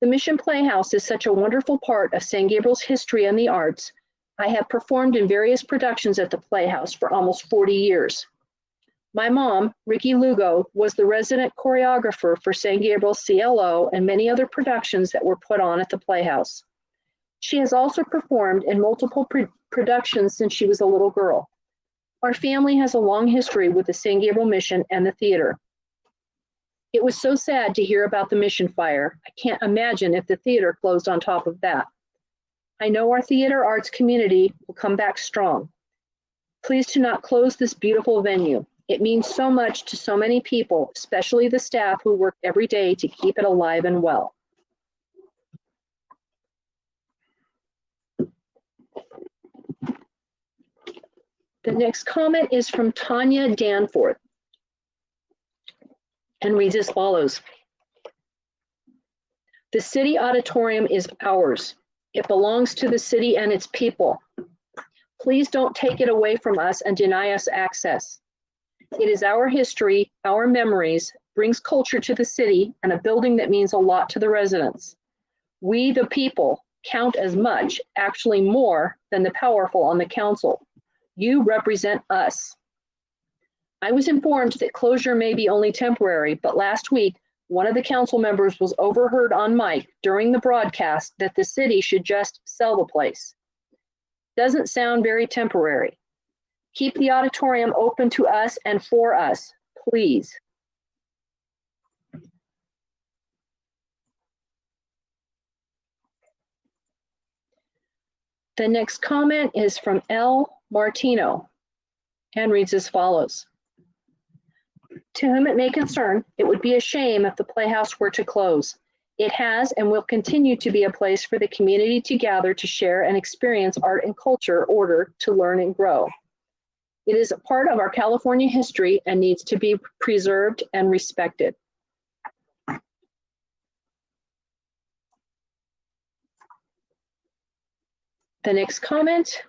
The Mission Playhouse is such a wonderful part of San Gabriel's history and the arts. I have performed in various productions at the Playhouse for almost 40 years. My mom, Ricky Lugo, was the resident choreographer for San Gabriel CLO and many other productions that were put on at the Playhouse. She has also performed in multiple productions since she was a little girl. Our family has a long history with the San Gabriel Mission and the theater. It was so sad to hear about the Mission fire. I can't imagine if the theater closed on top of that. I know our theater arts community will come back strong. Please do not close this beautiful venue. It means so much to so many people, especially the staff who work every day to keep it alive and well. The next comment is from Tanya Danforth and reads as follows. The city auditorium is ours. It belongs to the city and its people. Please don't take it away from us and deny us access. It is our history, our memories, brings culture to the city, and a building that means a lot to the residents. We, the people, count as much, actually more, than the powerful on the council. You represent us. I was informed that closure may be only temporary, but last week, one of the council members was overheard on mic during the broadcast that the city should just sell the place. Doesn't sound very temporary. Keep the auditorium open to us and for us, please. The next comment is from L. Martino and reads as follows. To whom it may concern, it would be a shame if the Playhouse were to close. It has and will continue to be a place for the community to gather to share and experience art and culture in order to learn and grow. It is a part of our California history and needs to be preserved and respected. The next comment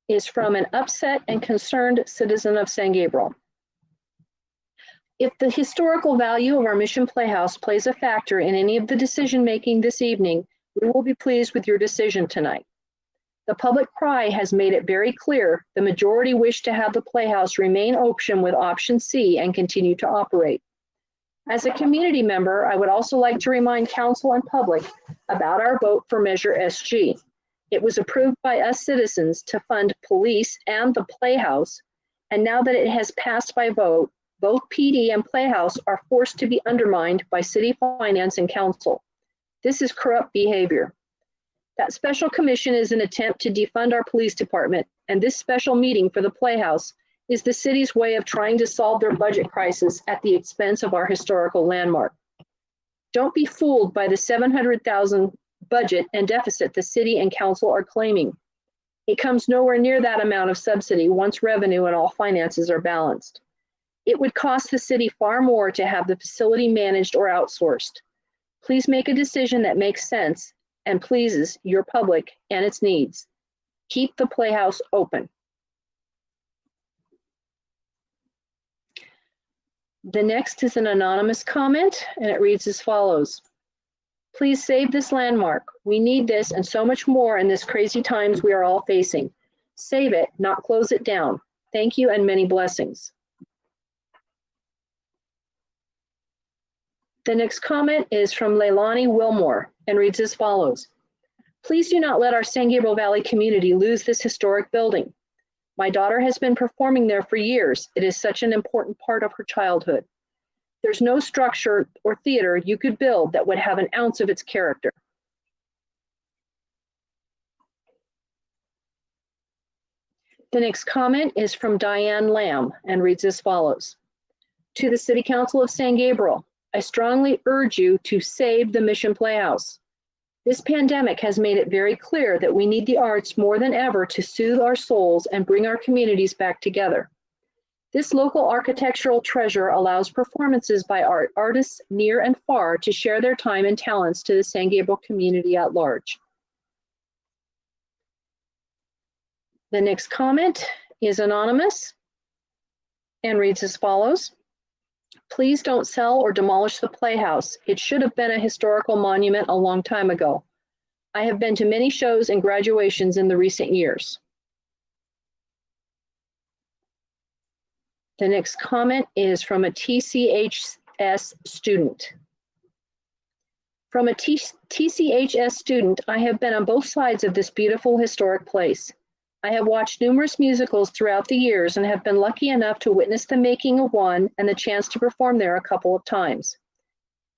is from an upset and concerned citizen of San Gabriel. If the historical value of our Mission Playhouse plays a factor in any of the decision-making this evening, we will be pleased with your decision tonight. The public cry has made it very clear the majority wish to have the Playhouse remain open with option C and continue to operate. As a community member, I would also like to remind council and public about our vote for Measure SG. It was approved by us citizens to fund police and the Playhouse, and now that it has passed by vote, both PD and Playhouse are forced to be undermined by city finance and council. This is corrupt behavior. That special commission is an attempt to defund our police department, and this special meeting for the Playhouse is the city's way of trying to solve their budget crisis at the expense of our historical landmark. Don't be fooled by the $700,000 budget and deficit the city and council are claiming. It comes nowhere near that amount of subsidy once revenue and all finances are balanced. It would cost the city far more to have the facility managed or outsourced. Please make a decision that makes sense and pleases your public and its needs. Keep the Playhouse open. The next is an anonymous comment, and it reads as follows. Please save this landmark. We need this and so much more in this crazy times we are all facing. Save it, not close it down. Thank you and many blessings. The next comment is from Leilani Wilmore and reads as follows. Please do not let our San Gabriel Valley community lose this historic building. My daughter has been performing there for years. It is such an important part of her childhood. There's no structure or theater you could build that would have an ounce of its character. The next comment is from Diane Lamb and reads as follows. To the City Council of San Gabriel, I strongly urge you to save the Mission Playhouse. This pandemic has made it very clear that we need the arts more than ever to soothe our souls and bring our communities back together. This local architectural treasure allows performances by artists near and far to share their time and talents to the San Gabriel community at large. The next comment is anonymous and reads as follows. Please don't sell or demolish the Playhouse. It should have been a historical monument a long time ago. I have been to many shows and graduations in the recent years. The next comment is from a TCHS student. From a TCHS student, I have been on both sides of this beautiful historic place. I have watched numerous musicals throughout the years and have been lucky enough to witness the making of one and the chance to perform there a couple of times.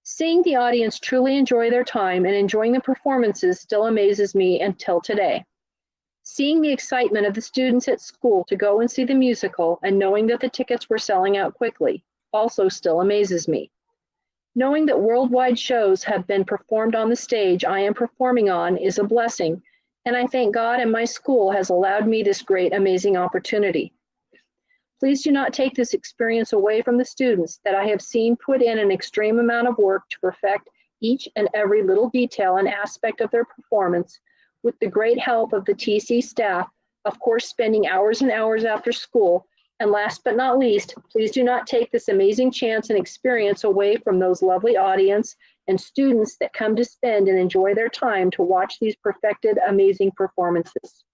Seeing the audience truly enjoy their time and enjoying the performances still amazes me until today. Seeing the excitement of the students at school to go and see the musical and knowing that the tickets were selling out quickly also still amazes me. Knowing that worldwide shows have been performed on the stage I am performing on is a blessing, and I thank God and my school has allowed me this great, amazing opportunity. Please do not take this experience away from the students that I have seen put in an extreme amount of work to perfect each and every little detail and aspect of their performance with the great help of the TC staff, of course, spending hours and hours after school. And last but not least, please do not take this amazing chance and experience away from those lovely audience and students that come to spend and enjoy their time to watch these perfected, amazing performances.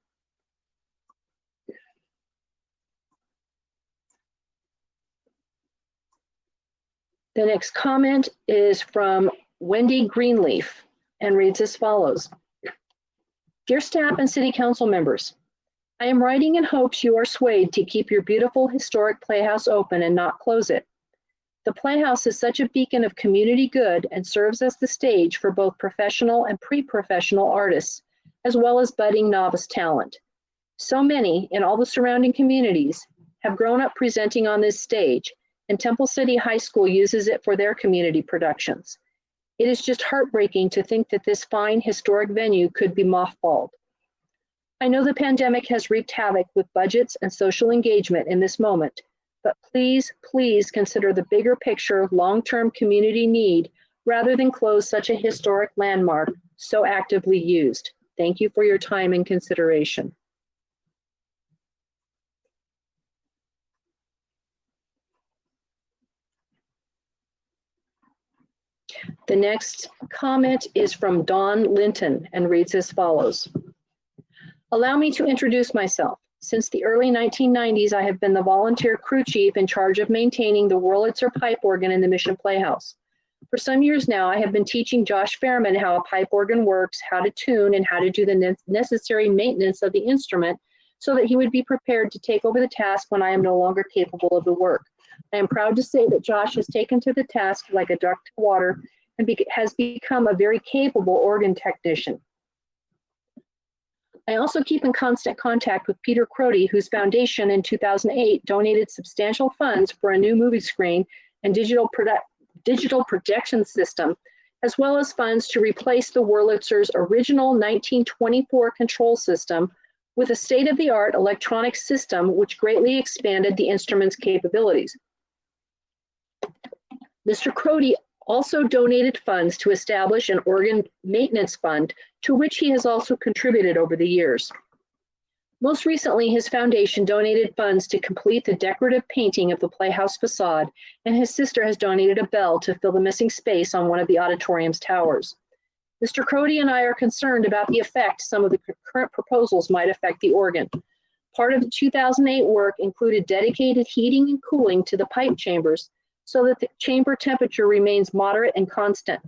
The next comment is from Wendy Greenleaf and reads as follows. Dear staff and city council members, I am writing in hopes you are swayed to keep your beautiful historic Playhouse open and not close it. The Playhouse is such a beacon of community good and serves as the stage for both professional and pre-professional artists, as well as budding novice talent. So many in all the surrounding communities have grown up presenting on this stage, and Temple City High School uses it for their community productions. It is just heartbreaking to think that this fine historic venue could be mothballed. I know the pandemic has wreaked havoc with budgets and social engagement in this moment, but please, please consider the bigger picture long-term community need rather than close such a historic landmark so actively used. Thank you for your time and consideration. The next comment is from Dawn Linton and reads as follows. Allow me to introduce myself. Since the early 1990s, I have been the volunteer crew chief in charge of maintaining the Wurlitzer pipe organ in the Mission Playhouse. For some years now, I have been teaching Josh Fairman how a pipe organ works, how to tune, and how to do the necessary maintenance of the instrument so that he would be prepared to take over the task when I am no longer capable of the work. I am proud to say that Josh has taken to the task like a duck to water and has become a very capable organ technician. I also keep in constant contact with Peter Crody, whose foundation in 2008 donated substantial funds for a new movie screen and digital projection system, as well as funds to replace the Wurlitzer's original 1924 control system with a state-of-the-art electronic system which greatly expanded the instrument's capabilities. Mr. Crody also donated funds to establish an organ maintenance fund, to which he has also contributed over the years. Most recently, his foundation donated funds to complete the decorative painting of the Playhouse facade, and his sister has donated a bell to fill the missing space on one of the auditorium's towers. Mr. Crody and I are concerned about the effect some of the current proposals might affect the organ. Part of the 2008 work included dedicated heating and cooling to the pipe chambers so that the chamber temperature remains moderate and constant.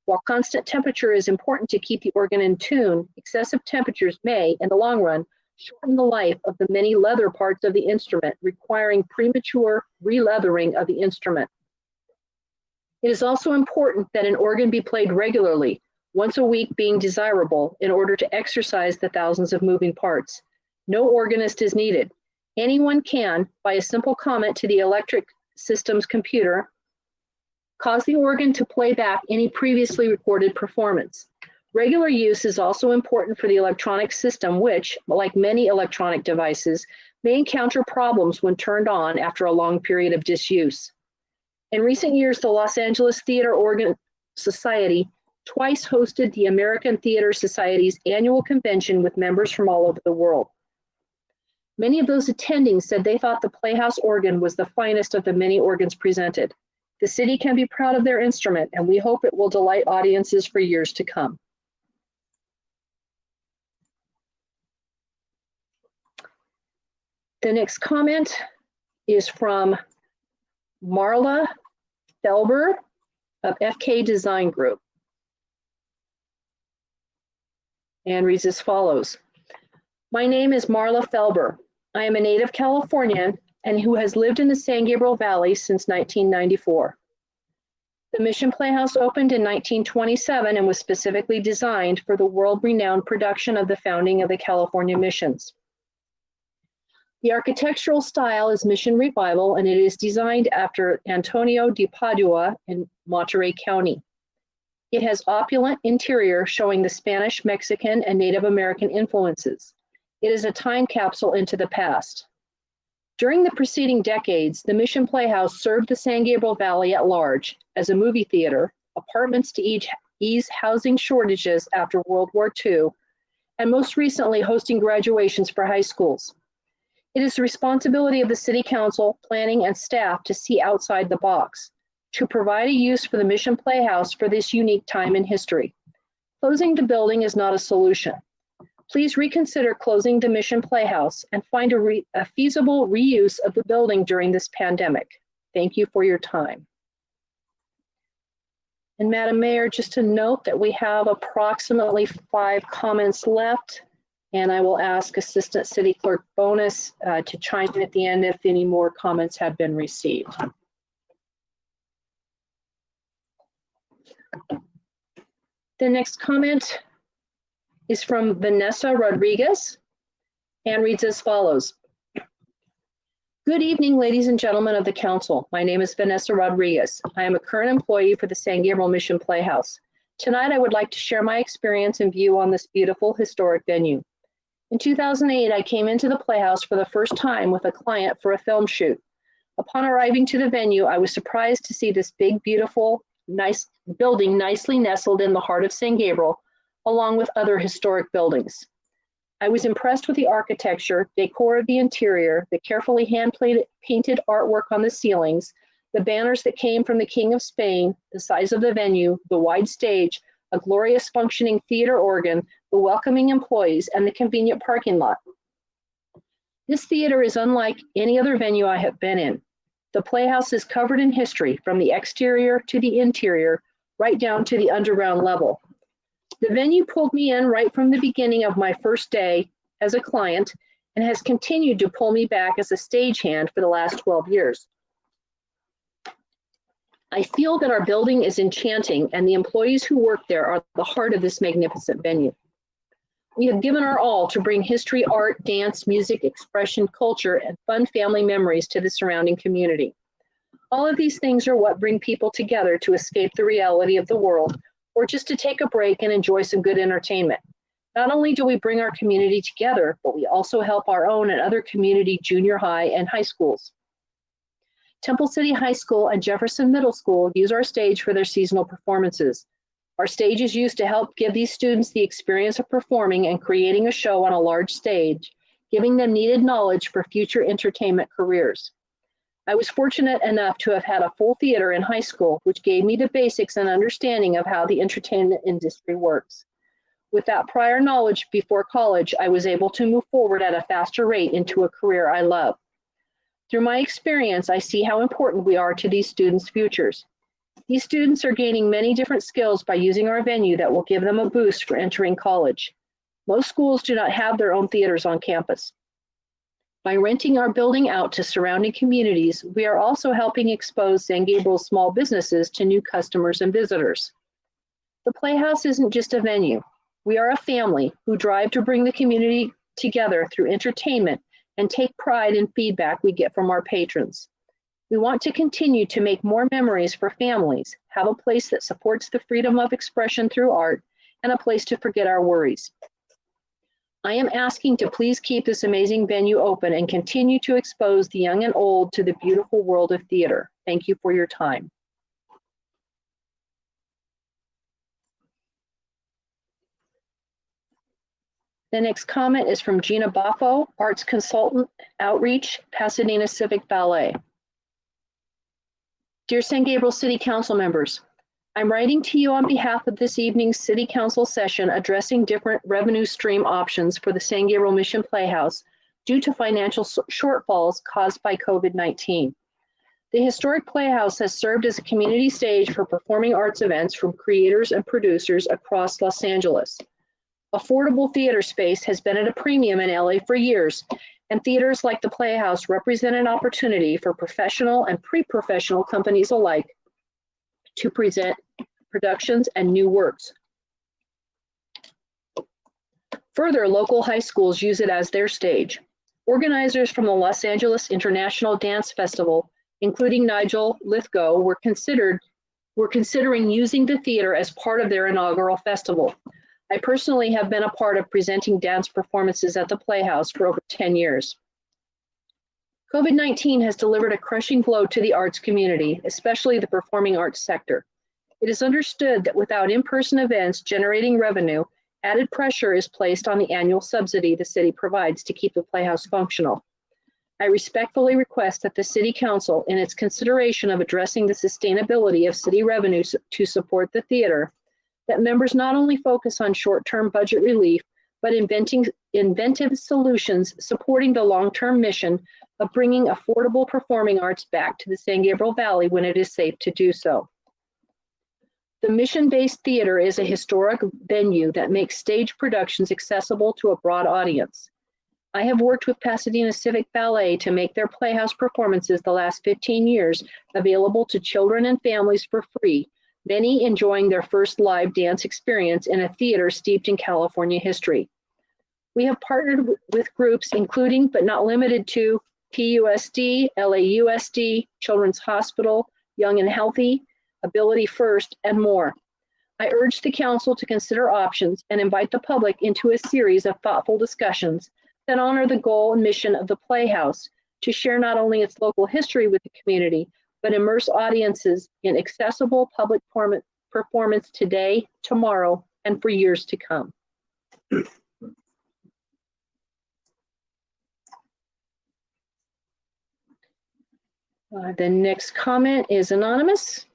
While constant temperature is important to keep the organ in tune, excessive temperatures may, in the long run, shorten the life of the many leather parts of the instrument, requiring premature re-leathering of the instrument. It is also important that an organ be played regularly, once a week being desirable, in order to exercise the thousands of moving parts. No organist is needed. Anyone can, by a simple comment to the electric system's computer, cause the organ to play back any previously recorded performance. Regular use is also important for the electronic system, which, like many electronic devices, may encounter problems when turned on after a long period of disuse. In recent years, the Los Angeles Theater Organ Society twice hosted the American Theater Society's annual convention with members from all over the world. Many of those attending said they thought the Playhouse organ was the finest of the many organs presented. The city can be proud of their instrument, and we hope it will delight audiences for years to come. The next comment is from Marla Felber of FK Design Group, and reads as follows. My name is Marla Felber. I am a native Californian and who has lived in the San Gabriel Valley since 1994. The Mission Playhouse opened in 1927 and was specifically designed for the world-renowned production of the founding of the California Missions. The architectural style is Mission Revival, and it is designed after Antonio de Padua in Monterey County. It has opulent interior showing the Spanish, Mexican, and Native American influences. It is a time capsule into the past. During the preceding decades, the Mission Playhouse served the San Gabriel Valley at large as a movie theater, apartments to ease housing shortages after World War II, and most recently hosting graduations for high schools. It is the responsibility of the City Council, planning, and staff to see outside the box, to provide a use for the Mission Playhouse for this unique time in history. Closing the building is not a solution. Please reconsider closing the Mission Playhouse and find a feasible reuse of the building during this pandemic. Thank you for your time. And Madam Mayor, just to note that we have approximately 5 comments left, and I will ask Assistant City Clerk Bonus to chime in at the end if any more comments have been received. The next comment is from Vanessa Rodriguez and reads as follows. Good evening, ladies and gentlemen of the council. My name is Vanessa Rodriguez. I am a current employee for the San Gabriel Mission Playhouse. Tonight, I would like to share my experience and view on this beautiful historic venue. In 2008, I came into the Playhouse for the first time with a client for a film shoot. Upon arriving to the venue, I was surprised to see this big, beautiful, nice building nicely nestled in the heart of San Gabriel, along with other historic buildings. I was impressed with the architecture, decor of the interior, the carefully hand-painted artwork on the ceilings, the banners that came from the King of Spain, the size of the venue, the wide stage, a glorious functioning theater organ, the welcoming employees, and the convenient parking lot. This theater is unlike any other venue I have been in. The Playhouse is covered in history from the exterior to the interior, right down to the underground level. The venue pulled me in right from the beginning of my first day as a client and has continued to pull me back as a stagehand for the last 12 years. I feel that our building is enchanting and the employees who work there are the heart of this magnificent venue. We have given our all to bring history, art, dance, music, expression, culture, and fun family memories to the surrounding community. All of these things are what bring people together to escape the reality of the world or just to take a break and enjoy some good entertainment. Not only do we bring our community together, but we also help our own and other community junior high and high schools. Temple City High School and Jefferson Middle School use our stage for their seasonal performances. Our stage is used to help give these students the experience of performing and creating a show on a large stage, giving them needed knowledge for future entertainment careers. I was fortunate enough to have had a full theater in high school, which gave me the basics and understanding of how the entertainment industry works. With that prior knowledge before college, I was able to move forward at a faster rate into a career I love. Through my experience, I see how important we are to these students' futures. These students are gaining many different skills by using our venue that will give them a boost for entering college. Most schools do not have their own theaters on campus. By renting our building out to surrounding communities, we are also helping expose San Gabriel's small businesses to new customers and visitors. The Playhouse isn't just a venue. We are a family who drive to bring the community together through entertainment and take pride in feedback we get from our patrons. We want to continue to make more memories for families, have a place that supports the freedom of expression through art, and a place to forget our worries. I am asking to please keep this amazing venue open and continue to expose the young and old to the beautiful world of theater. Thank you for your time. The next comment is from Gina Boffo, Arts Consultant, Outreach, Pasadena Civic Ballet. Dear San Gabriel City Council members, I'm writing to you on behalf of this evening's City Council session addressing different revenue stream options for the San Gabriel Mission Playhouse due to financial shortfalls caused by COVID-19. The historic Playhouse has served as a community stage for performing arts events from creators and producers across Los Angeles. Affordable theater space has been at a premium in LA for years, and theaters like the Playhouse represent an opportunity for professional and pre-professional companies alike to present productions and new works. Further, local high schools use it as their stage. Organizers from the Los Angeles International Dance Festival, including Nigel Lithgow, were considering using the theater as part of their inaugural festival. I personally have been a part of presenting dance performances at the Playhouse for over 10 years. COVID-19 has delivered a crushing blow to the arts community, especially the performing arts sector. It is understood that without in-person events generating revenue, added pressure is placed on the annual subsidy the city provides to keep the Playhouse functional. I respectfully request that the City Council, in its consideration of addressing the sustainability of city revenues to support the theater, that members not only focus on short-term budget relief, but inventive solutions supporting the long-term mission of bringing affordable performing arts back to the San Gabriel Valley when it is safe to do so. The mission-based theater is a historic venue that makes stage productions accessible to a broad audience. I have worked with Pasadena Civic Ballet to make their Playhouse performances the last 15 years available to children and families for free, many enjoying their first live dance experience in a theater steeped in California history. We have partnered with groups including, but not limited to, PUSD, LAUSD, Children's Hospital, Young and Healthy, Ability First, and more. I urge the Council to consider options and invite the public into a series of thoughtful discussions that honor the goal and mission of the Playhouse to share not only its local history with the community, but immerse audiences in accessible public performance today, tomorrow, and for years to come. The next comment is anonymous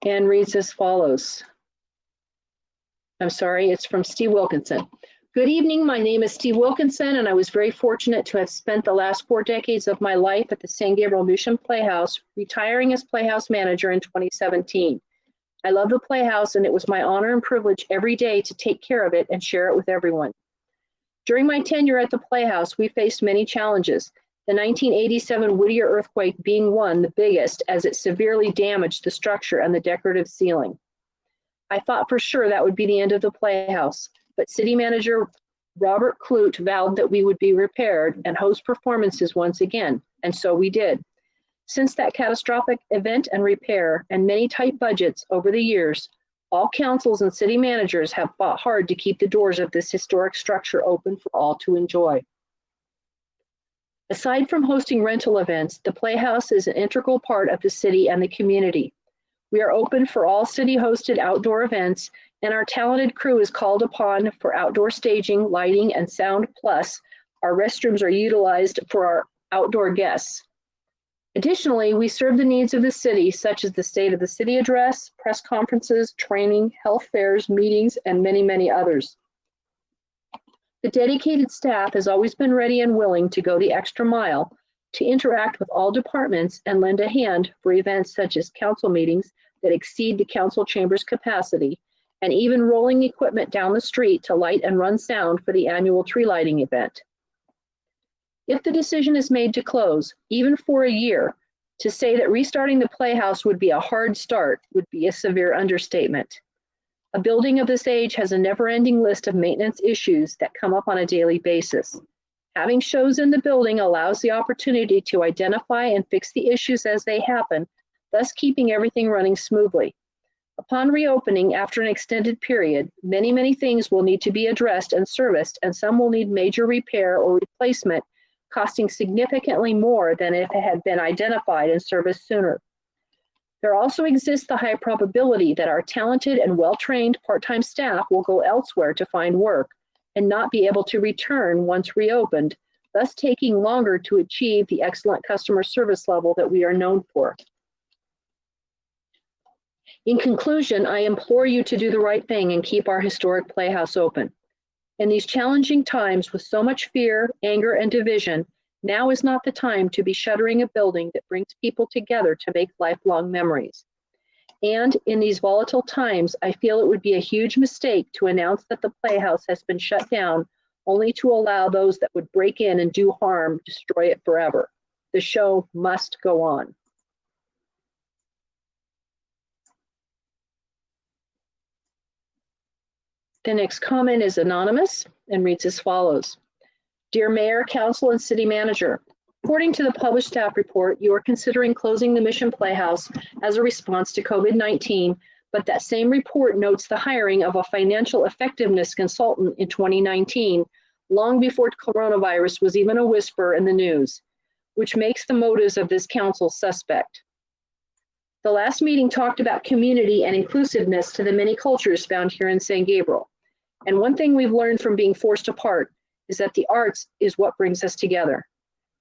and reads as follows. I'm sorry, it's from Steve Wilkinson. Good evening, my name is Steve Wilkinson, and I was very fortunate to have spent the last 4 decades of my life at the San Gabriel Mission Playhouse, retiring as Playhouse manager in 2017. I love the Playhouse, and it was my honor and privilege every day to take care of it and share it with everyone. During my tenure at the Playhouse, we faced many challenges, the 1987 Whittier earthquake being one, the biggest, as it severely damaged the structure and the decorative ceiling. I thought for sure that would be the end of the Playhouse, but City Manager Robert Clute vowed that we would be repaired and host performances once again, and so we did. Since that catastrophic event and repair and many tight budgets over the years, All councils and city managers have fought hard to keep the doors of this historic structure open for all to enjoy. Aside from hosting rental events, the Playhouse is an integral part of the city and the community. We are open for all city-hosted outdoor events, and our talented crew is called upon for outdoor staging, lighting, and sound. Plus, our restrooms are utilized for our outdoor guests. Additionally, we serve the needs of the city, such as the State of the City address, press conferences, training, health fairs, meetings, and many, many others. The dedicated staff has always been ready and willing to go the extra mile to interact with all departments and lend a hand for events such as council meetings that exceed the council chamber's capacity, and even rolling equipment down the street to light and run sound for the annual tree lighting event. If the decision is made to close, even for a year, to say that restarting the Playhouse would be a hard start would be a severe understatement. A building of this age has a never-ending list of maintenance issues that come up on a daily basis. Having shows in the building allows the opportunity to identify and fix the issues as they happen, thus keeping everything running smoothly. Upon reopening after an extended period, many, many things will need to be addressed and serviced, and some will need major repair or replacement, costing significantly more than if it had been identified and serviced sooner. There also exists the high probability that our talented and well-trained part-time staff will go elsewhere to find work and not be able to return once reopened, thus taking longer to achieve the excellent customer service level that we are known for. In conclusion, I implore you to do the right thing and keep our historic Playhouse open. In these challenging times with so much fear, anger, and division, now is not the time to be shuttering a building that brings people together to make lifelong memories. And in these volatile times, I feel it would be a huge mistake to announce that the Playhouse has been shut down, only to allow those that would break in and do harm destroy it forever. The show must go on. The next comment is anonymous and reads as follows. Dear Mayor, Council, and City Manager, according to the published staff report, you are considering closing the Mission Playhouse as a response to COVID-19, but that same report notes the hiring of a financial effectiveness consultant in 2019, long before coronavirus was even a whisper in the news, which makes the motives of this council suspect. The last meeting talked about community and inclusiveness to the many cultures found here in San Gabriel. And one thing we've learned from being forced apart is that the arts is what brings us together.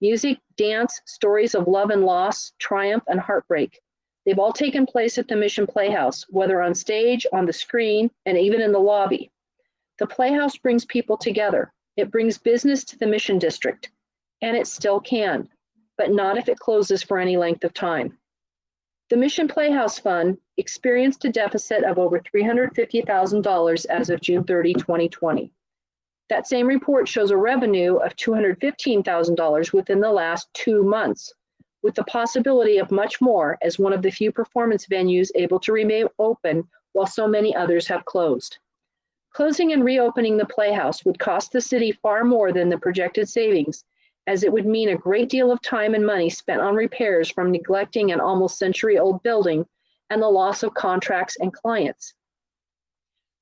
Music, dance, stories of love and loss, triumph and heartbreak. They've all taken place at the Mission Playhouse, whether on stage, on the screen, and even in the lobby. The Playhouse brings people together. It brings business to the Mission District, and it still can, but not if it closes for any length of time. The Mission Playhouse Fund experienced a deficit of over $350,000 as of June 30, 2020. That same report shows a revenue of $215,000 within the last 2 months, with the possibility of much more as one of the few performance venues able to remain open while so many others have closed. Closing and reopening the Playhouse would cost the city far more than the projected savings, as it would mean a great deal of time and money spent on repairs from neglecting an almost century-old building and the loss of contracts and clients.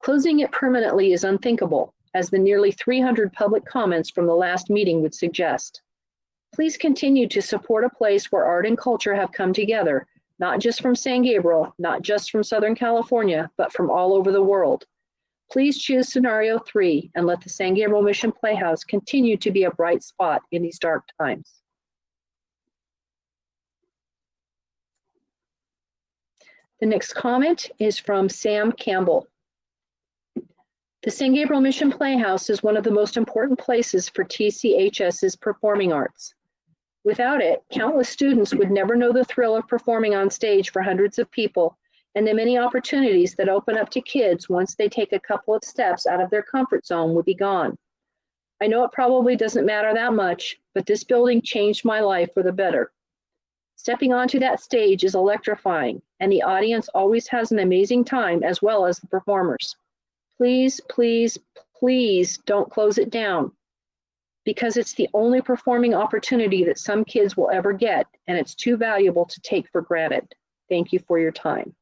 Closing it permanently is unthinkable, as the nearly 300 public comments from the last meeting would suggest. Please continue to support a place where art and culture have come together, not just from San Gabriel, not just from Southern California, but from all over the world. Please choose scenario 3 and let the San Gabriel Mission Playhouse continue to be a bright spot in these dark times. The next comment is from Sam Campbell. The San Gabriel Mission Playhouse is one of the most important places for TCHS's performing arts. Without it, countless students would never know the thrill of performing on stage for hundreds of people and the many opportunities that open up to kids once they take a couple of steps out of their comfort zone would be gone. I know it probably doesn't matter that much, but this building changed my life for the better. Stepping onto that stage is electrifying, and the audience always has an amazing time as well as the performers. Please, please, please don't close it down, because it's the only performing opportunity that some kids will ever get, and it's too valuable to take for granted. Thank you for your time.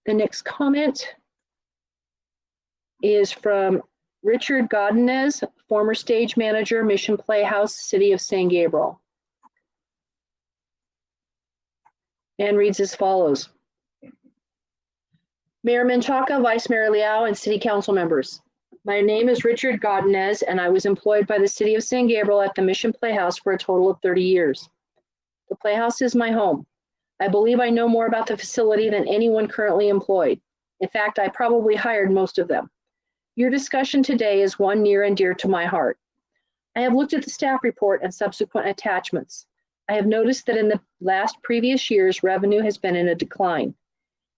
The next comment is from Richard Godinez, former stage manager, Mission Playhouse, City of San Gabriel. And reads as follows. Mayor Menchaca, Vice Mayor Liao, and City Council members. My name is Richard Godinez, and I was employed by the City of San Gabriel at the Mission Playhouse for a total of 30 years. The Playhouse is my home. I believe I know more about the facility than anyone currently employed. In fact, I probably hired most of them. Your discussion today is one near and dear to my heart. I have looked at the staff report and subsequent attachments. I have noticed that in the previous years, revenue has been in a decline.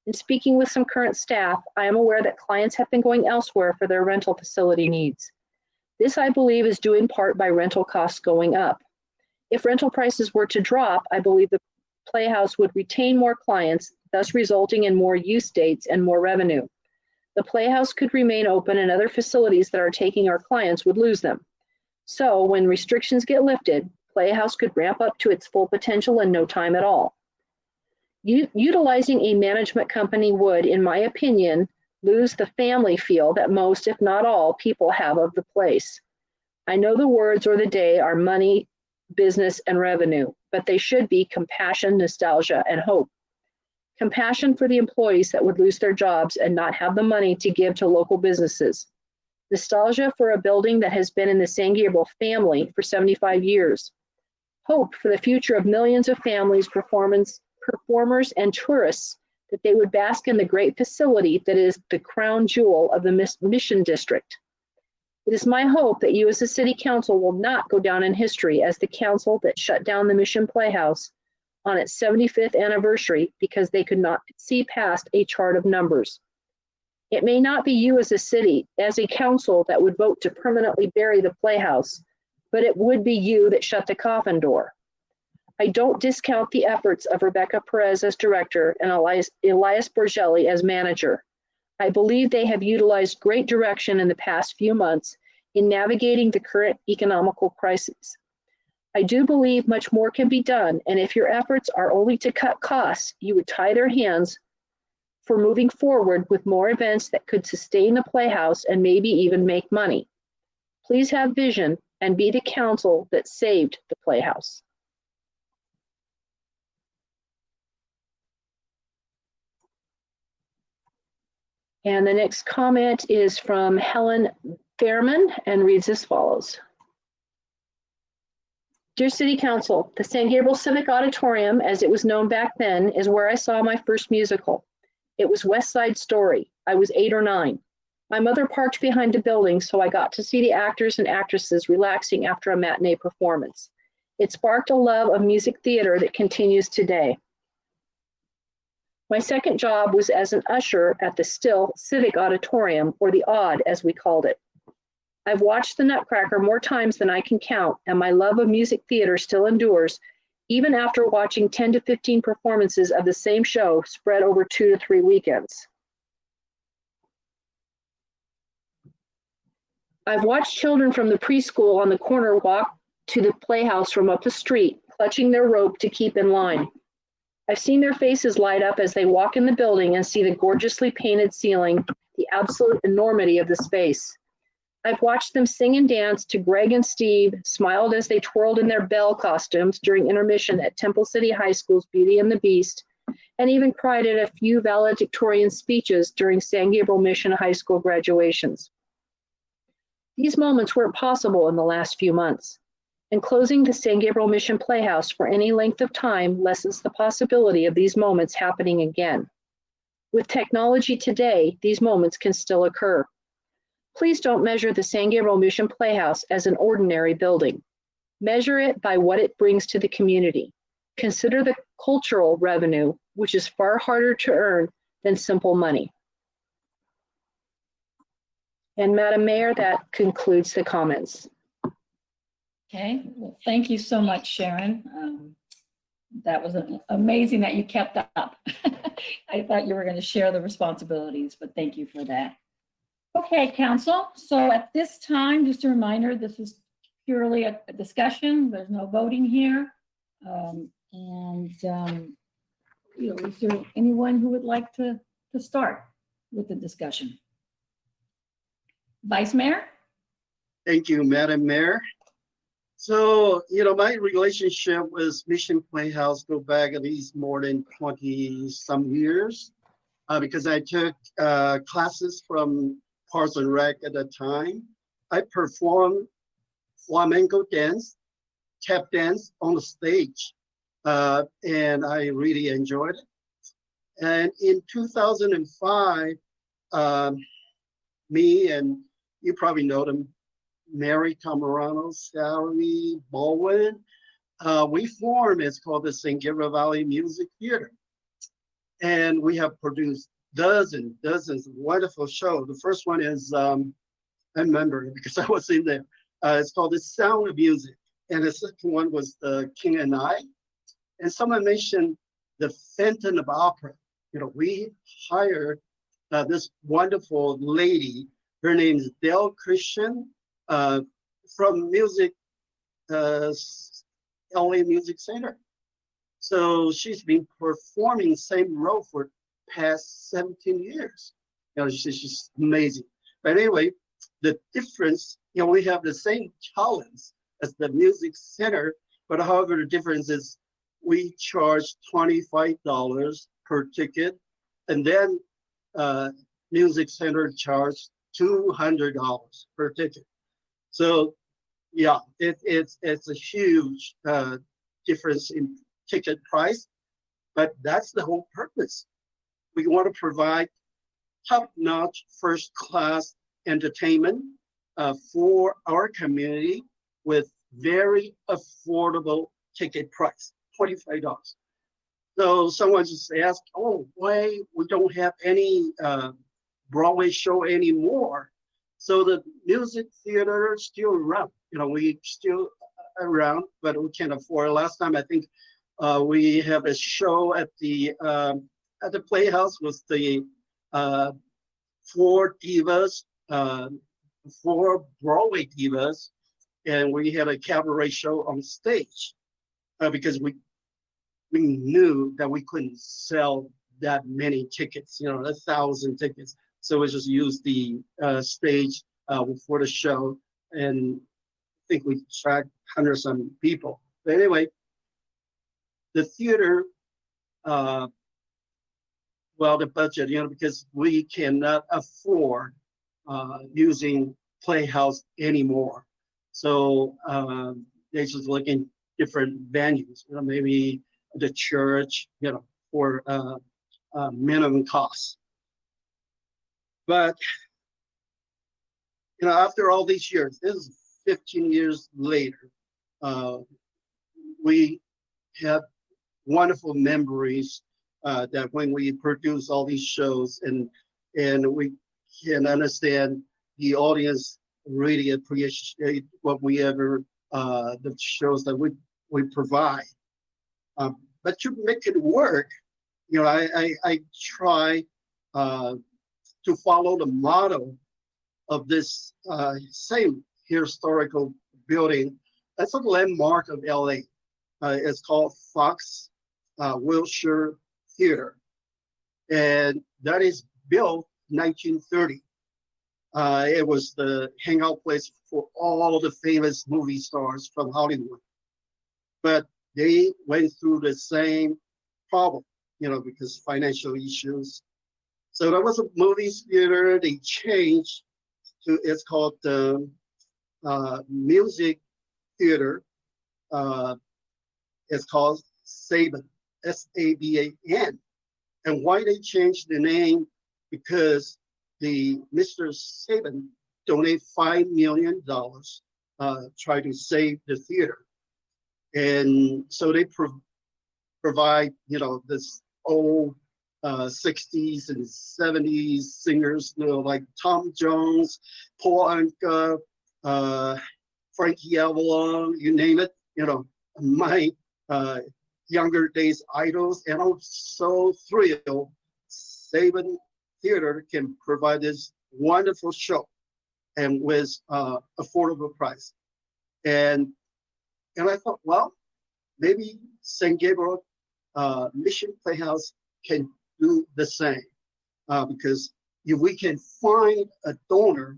In speaking with some current staff, I am aware that clients have been going elsewhere for their rental facility needs. This, I believe, is due in part by rental costs going up. If rental prices were to drop, I believe the Playhouse would retain more clients, thus resulting in more use dates and more revenue. The Playhouse could remain open and other facilities that are taking our clients would lose them. So when restrictions get lifted, Playhouse could ramp up to its full potential in no time at all. Utilizing a management company would, in my opinion, lose the family feel that most, if not all, people have of the place. I know the words or the day are money, business, and revenue, but they should be compassion, nostalgia, and hope. Compassion for the employees that would lose their jobs and not have the money to give to local businesses. Nostalgia for a building that has been in the San Gabriel family for 75 years. Hope for the future of millions of families, performers, and tourists, that they would bask in the great facility that is the crown jewel of the Mission District. It is my hope that you as a City Council will not go down in history as the council that shut down the Mission Playhouse on its 75th anniversary because they could not see past a chart of numbers. It may not be you as a city, as a council, that would vote to permanently bury the Playhouse, but it would be you that shut the coffin door. I don't discount the efforts of Rebecca Perez as director and Elias Borgelli as manager. I believe they have utilized great direction in the past few months in navigating the current economical crisis. I do believe much more can be done, and if your efforts are only to cut costs, you would tie their hands for moving forward with more events that could sustain the Playhouse and maybe even make money. Please have vision and be the council that saved the Playhouse. And the next comment is from Helen Fairman and reads as follows. Dear City Council, the San Gabriel Civic Auditorium, as it was known back then, is where I saw my first musical. It was West Side Story. I was 8 or 9. My mother parked behind the building, so I got to see the actors and actresses relaxing after a matinee performance. It sparked a love of music theater that continues today. My second job was as an usher at the Still Civic Auditorium, or the Odd as we called it. I've watched the Nutcracker more times than I can count, and my love of music theater still endures, even after watching 10 to 15 performances of the same show spread over 2 to 3 weekends. I've watched children from the preschool on the corner walk to the Playhouse from up the street, clutching their rope to keep in line. I've seen their faces light up as they walk in the building and see the gorgeously painted ceiling, the absolute enormity of the space. I've watched them sing and dance to Greg and Steve, smiled as they twirled in their Belle costumes during intermission at Temple City High School's Beauty and the Beast, and even cried at a few valedictorian speeches during San Gabriel Mission High School graduations. These moments weren't possible in the last few months, and closing the San Gabriel Mission Playhouse for any length of time lessens the possibility of these moments happening again. With technology today, these moments can still occur. Please don't measure the San Gabriel Mission Playhouse as an ordinary building. Measure it by what it brings to the community. Consider the cultural revenue, which is far harder to earn than simple money. And Madam Mayor, that concludes the comments. Okay, well, thank you so much, Sharon. That was amazing that you kept up. I thought you were going to share the responsibilities, but thank you for that. Okay, Council, so at this time, just a reminder, this is purely a discussion. There's no voting here. You know, is there anyone who would like to to start with the discussion. Vice Mayor? Thank you, Madam Mayor. So, my relationship with Mission Playhouse go back at least more than 20 some years, because I took classes from Parks and Rec at the time. I performed flamenco dance, tap dance on the stage, and I really enjoyed it. And in 2005, me and you probably know them, Mary Camarano, Sally Baldwin, we formed, it's called the St. Gabriel Valley Music Theater. And we have produced dozens of wonderful shows. The first one is, I remember it because I was in there. It's called The Sound of Music. And the second one was The King and I. And someone mentioned The Phantom of Opera. We hired this wonderful lady. Her name is Dale Christian, from LA Music Center. So she's been performing same role for past 17 years. She's amazing. But anyway, the difference, we have the same talents as the Music Center, but however, the difference is we charge $25 per ticket, and then Music Center charge $200 per ticket. So yeah, it's a huge difference in ticket price, but that's the whole purpose. We want to provide top-notch, first-class entertainment for our community with very affordable ticket price, $25. So someone just asked, oh, why we don't have any Broadway show anymore? So the music theater is still around. We still around, but we can't afford it. Last time I think we have a show at the Playhouse with the 4 divas, 4 Broadway divas, and we had a cabaret show on stage because we knew that we couldn't sell that many tickets, 1,000 tickets. So we just used the stage for the show, and I think we attract hundreds of people. But anyway, the theater, the budget, because we cannot afford using Playhouse anymore. So they just looking different venues, maybe the church, for minimum costs. But, after all these years, this is 15 years later, we have wonderful memories that when we produce all these shows and we can understand the audience really appreciate what we ever, the shows that we provide. But to make it work, I try to follow the model of this same historical building. That's a landmark of LA. It's called Fox Wilshire Theater. And that is built 1930. It was the hangout place for all the famous movie stars from Hollywood. But they went through the same problem, because financial issues. So there was a movie theater, they changed to, it's called the Music Theater. It's called Saban, S-A-B-A-N. And why they changed the name? Because the Mr. Saban donated $5 million, try to save the theater. And so they provide, this old 60s and 70s singers, like Tom Jones, Paul Anka, Frankie Avalon, you name it, my younger days idols. And I'm so thrilled Saban Theater can provide this wonderful show and with affordable price. And I thought, well, maybe St. Gabriel Mission Playhouse can do the same. because if we can find a donor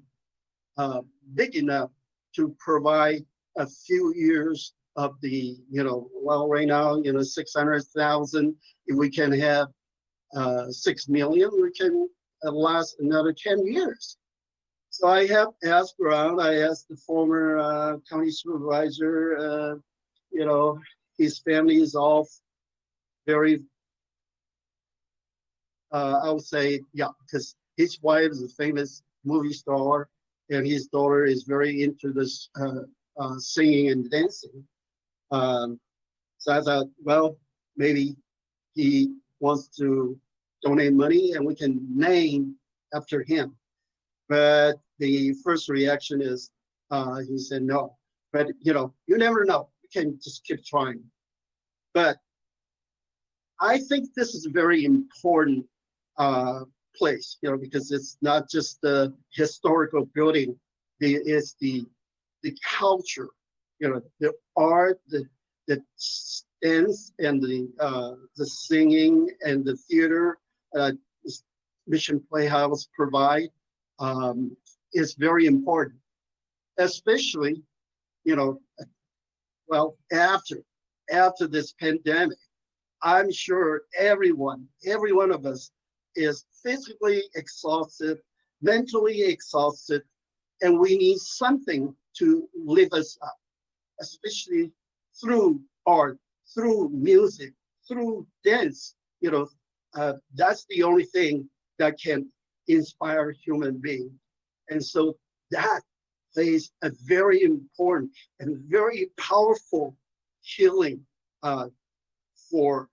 big enough to provide a few years of the, well, right now, 600,000, if we can have 6 million, we can last another 10 years. So I have asked around, I asked the former county supervisor, his family is all very, I would say, yeah, because his wife is a famous movie star and his daughter is very into this singing and dancing. So I thought, well, maybe he wants to donate money and we can name after him. But the first reaction is he said no. But you never know. You can just keep trying. But I think this is a very important place, because it's not just the historical building. It's the culture, the art, the dance and the singing and the theater Mission Playhouse provide is very important, especially, well, after this pandemic. I'm sure every one of us is physically exhausted, mentally exhausted, and we need something to lift us up, especially through art, through music, through dance. That's the only thing that can inspire human being. And so that plays a very important and very powerful healing for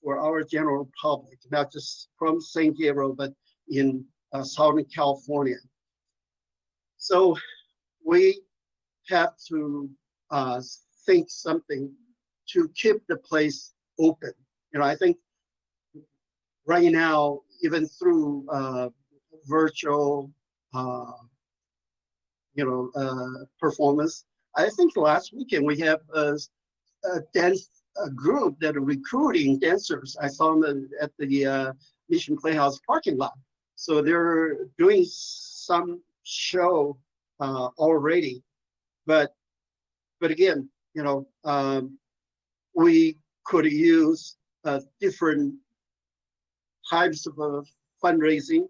our general public, not just from St. Gabriel, but in Southern California. So we have to think something to keep the place open. I think right now, even through virtual, performance, I think last weekend we have a dance group that are recruiting dancers. I saw them at the Mission Playhouse parking lot. So they're doing some show already, but again, we could use different types of fundraising.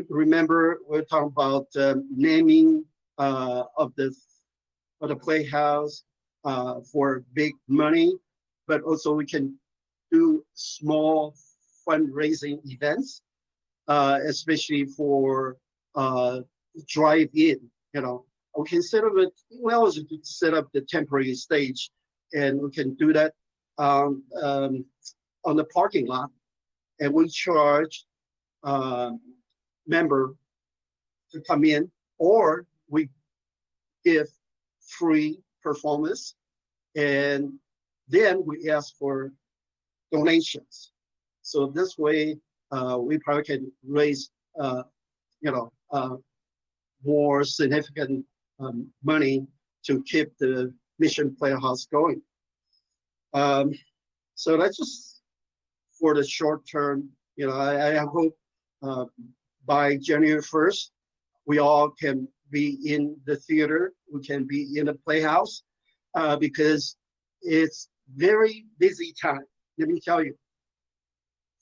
Remember, we're talking about naming of the Playhouse for big money, but also we can do small fundraising events, especially for drive-in. We can set up set up the temporary stage, and we can do that on the parking lot, and we charge member to come in, or we give free performance, and then we ask for donations. So this way, we probably can raise, more significant money to keep the Mission Playhouse going. So that's just for the short term. I hope by January 1st, we all can be in the theater, we can be in the Playhouse, because it's very busy time. Let me tell you,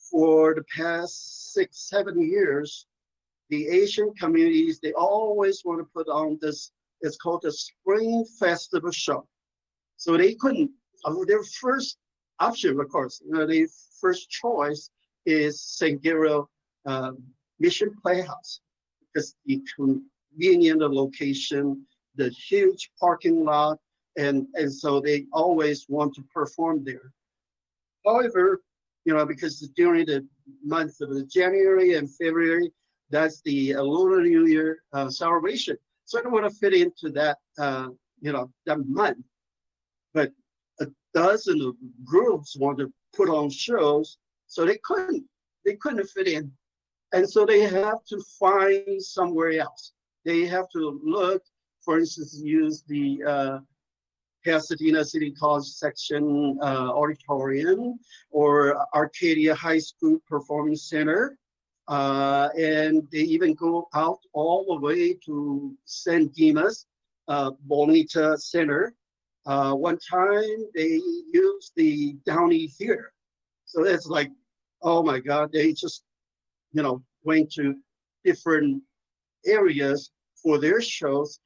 for the past 6-7 years, the Asian communities, they always want to put on this, it's called the Spring Festival Show. So they couldn't, their first option, of course, their first choice is St. Gabriel Mission Playhouse, because the convenient location, the huge parking lot, and so they always want to perform there. However, because during the month of January and February, that's the Lunar New Year celebration. So I don't want to fit into that, that month. But a dozen of groups want to put on shows, so they couldn't fit in. And so they have to find somewhere else. They have to look, for instance, use the Pasadena City College section auditorium, or Arcadia High School Performance Center. And they even go out all the way to San Dimas Bonita Center. One time they used the Downey Theater. So it's like, oh my God, they just, went to different areas for their shows.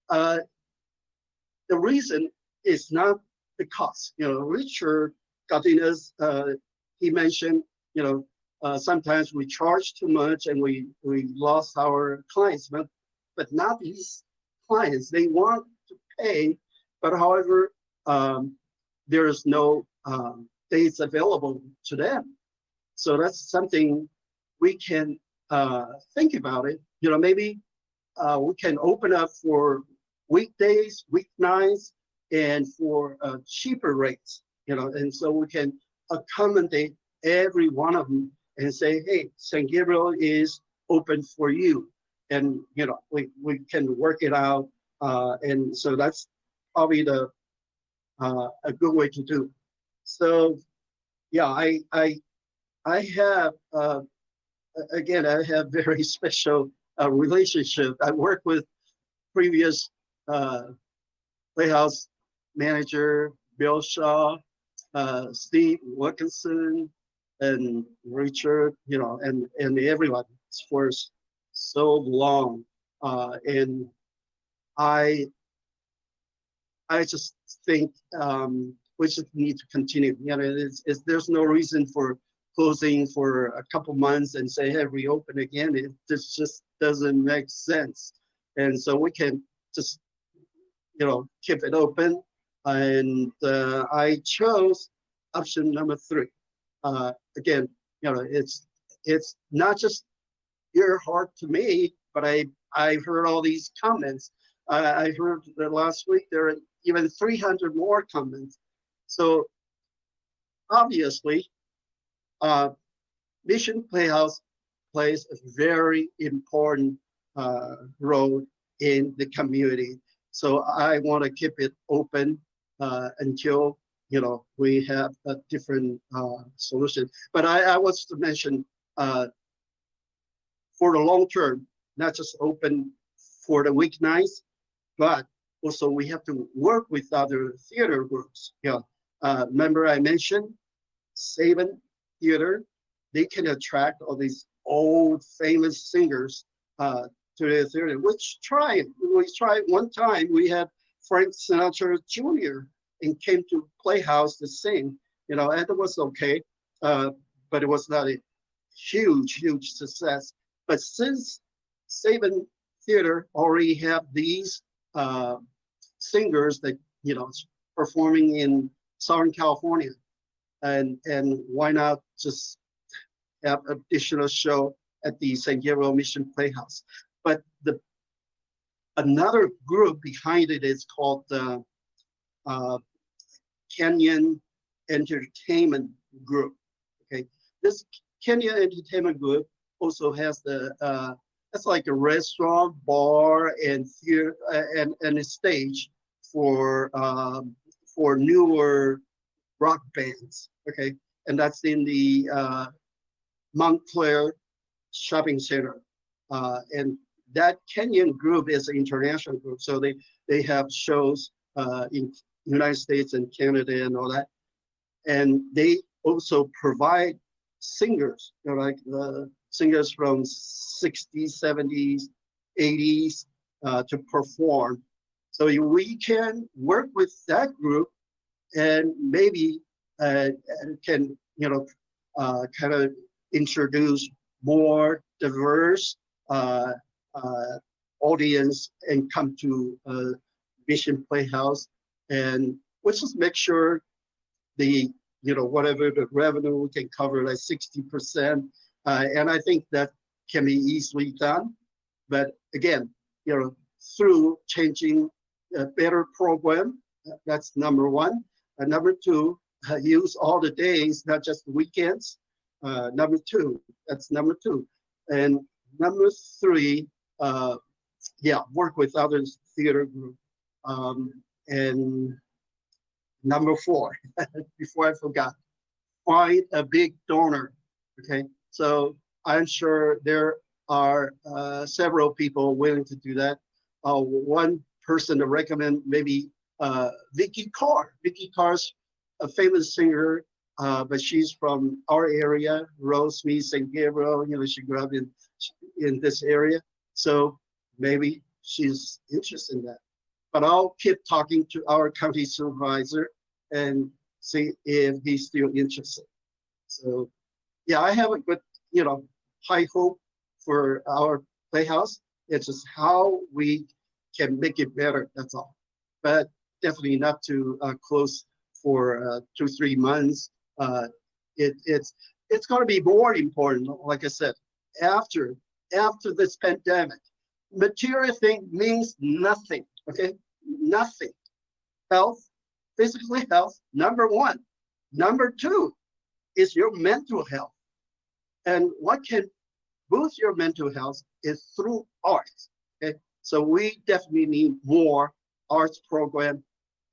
The reason is not the cost. Richard Cardenas, he mentioned, sometimes we charge too much and we lost our clients, but not these clients. They want to pay, but however, there is no dates available to them. So that's something we can think about it. Maybe we can open up for weekdays, weeknights, and for cheaper rates, and so we can accommodate every one of them and say, hey, San Gabriel is open for you. And, we can work it out. And so that's probably a good way to do. So, yeah, I have, again, I have very special relationship. I worked with previous Playhouse manager, Bill Shaw, Steve Wilkinson, and Richard, and everyone for so long. And I just think we just need to continue. There's no reason for closing for a couple months and say, hey, reopen again. It just doesn't make sense. And so we can just, keep it open. And I chose option number 3. Again, it's not just ear heart to me, but I heard all these comments. I heard that last week there are even 300 more comments. So obviously, Mission Playhouse plays a very important role in the community. So I want to keep it open until we have a different solution. But I was to mention for the long term, not just open for the weeknights, but also we have to work with other theater groups. Remember I mentioned Saban Theater, they can attract all these old famous singers to their theater. We tried one time. We had Frank Sinatra Jr. and came to Playhouse to sing, and it was okay, but it was not a huge success. But since Saban Theater already have these singers that performing in Southern California, and why not just have additional show at the San Gabriel Mission Playhouse? But another group behind it is called the Canyon Entertainment Group. Okay, this Canyon Entertainment Group also has it's like a restaurant, bar, and theater, and a stage for newer rock bands. Okay, and that's in the Montclair Shopping Center, and that Kenyan group is an international group, so they have shows in United States and Canada and all that, and they also provide singers, like singers from 60s, 70s, 80s to perform. So we can work with that group and maybe can kind of introduce more diverse audience and come to Mission Playhouse, and we'll just make sure the whatever the revenue we can cover, like 60%, and I think that can be easily done. But again, through changing a better program, that's number one. Number two, use all the days, not just the weekends. Number two, and number three, work with other theater group, and Number 4, before I forgot, find a big donor. Okay, so I'm sure there are several people willing to do that. One person to recommend maybe Vicky Carr. Vicky Carr's a famous singer, but she's from our area, Rosemead, St. Gabriel. You know, she grew up in this area, so maybe she's interested in that. But I'll keep talking to our county supervisor and see if he's still interested. So, yeah, I have a good, high hope for our Playhouse. It's just how we can make it better. That's all. But definitely not to close for 2-3 months. It's going to be more important. Like I said, after this pandemic, material thing means nothing. Okay, nothing. Health, physically health, number 1. Number 2 is your mental health. And what can boost your mental health is through art. Okay, so we definitely need more arts program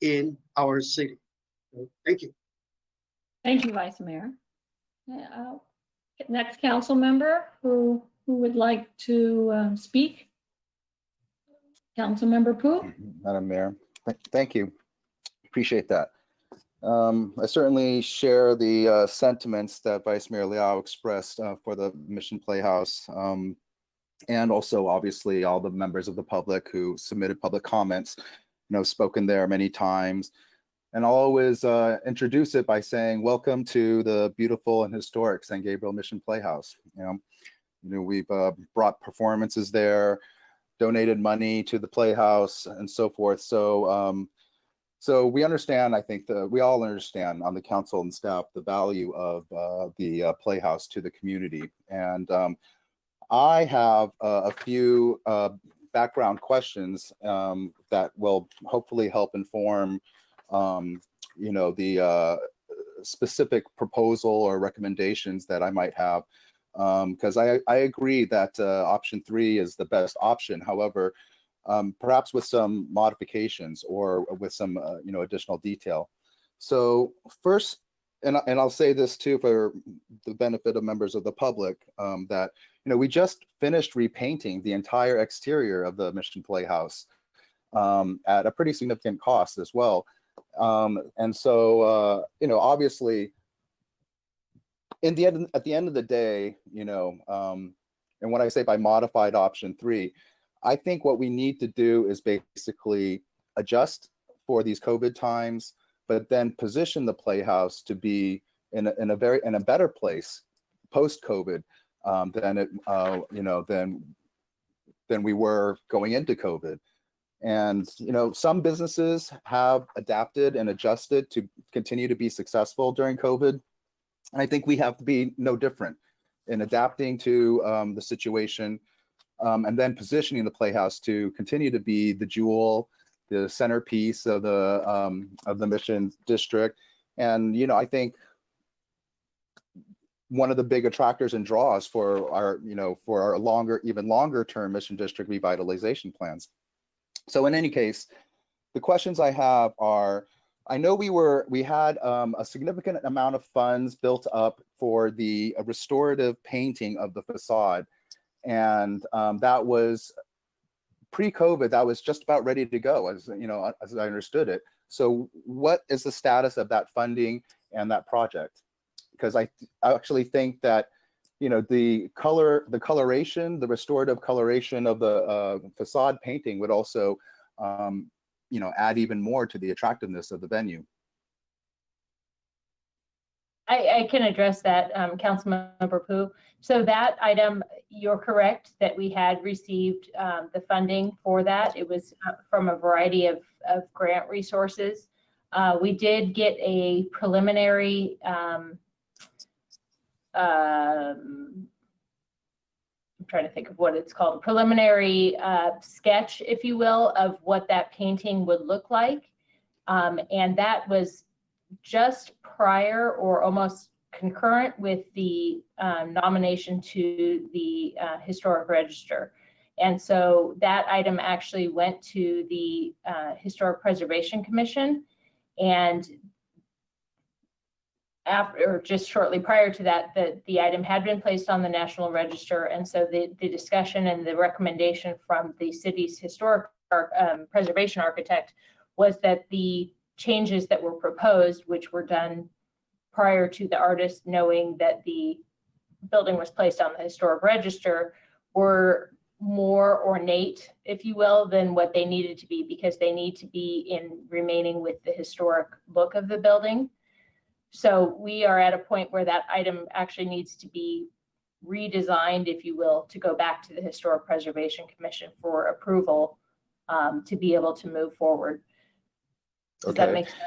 in our city. So, thank you. Thank you, Vice Mayor. Next council member who would like to speak? Councilmember Pu? Madam Mayor, thank you. Appreciate that. I certainly share the sentiments that Vice Mayor Liao expressed for the Mission Playhouse, and also obviously all the members of the public who submitted public comments, spoken there many times. And I'll always introduce it by saying, welcome to the beautiful and historic San Gabriel Mission Playhouse. We've brought performances there, donated money to the Playhouse, and so forth. So we understand, I think we all understand on the council and staff, the value of the Playhouse to the community. And I have a few background questions that will hopefully help inform the specific proposal or recommendations that I might have. Because I agree that option 3 is the best option. However, perhaps with some modifications or with some additional detail. So first, and I'll say this too for the benefit of members of the public, that we just finished repainting the entire exterior of the Mission Playhouse at a pretty significant cost as well. And so obviously, at the end of the day, and when I say by modified option 3, I think what we need to do is basically adjust for these COVID times, but then position the Playhouse to be in a better place post-COVID than we were going into COVID. And some businesses have adapted and adjusted to continue to be successful during COVID. And I think we have to be no different in adapting to the situation, and then positioning the Playhouse to continue to be the jewel, the centerpiece of the Mission District. And I think one of the big attractors and draws for our even longer term Mission District revitalization plans. So in any case, the questions I have are, I know we had a significant amount of funds built up for the restorative painting of the facade. And that was pre-COVID, that was just about ready to go, as I understood it. So what is the status of that funding and that project? Because I actually think that the coloration, the restorative coloration of the facade painting would also add even more to the attractiveness of the venue. I can address that, Councilmember Pu. So that item, you're correct that we had received the funding for that. It was from a variety of grant resources. We did get a preliminary I'm trying to think of what it's called, a preliminary sketch, if you will, of what that painting would look like. And that was just prior or almost concurrent with the nomination to the Historic Register. And so that item actually went to the Historic Preservation Commission. And after, or just shortly prior to that, the item had been placed on the National Register. And so the discussion and the recommendation from the city's historic preservation architect was that the changes that were proposed, which were done prior to the artist knowing that the building was placed on the historic register, were more ornate, if you will, than what they needed to be, because they need to be in remaining with the historic look of the building. So we are at a point where that item actually needs to be redesigned, if you will, to go back to the Historic Preservation Commission for approval, to be able to move forward. Does that make sense?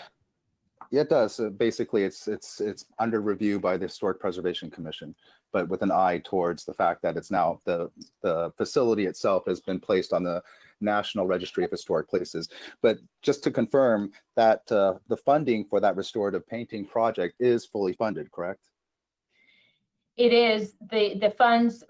Yeah, it does. Basically, it's under review by the Historic Preservation Commission, but with an eye towards the fact that it's now the facility itself has been placed on the National Registry of Historic Places. But just to confirm that the funding for that restorative painting project is fully funded, correct? It is. The funds,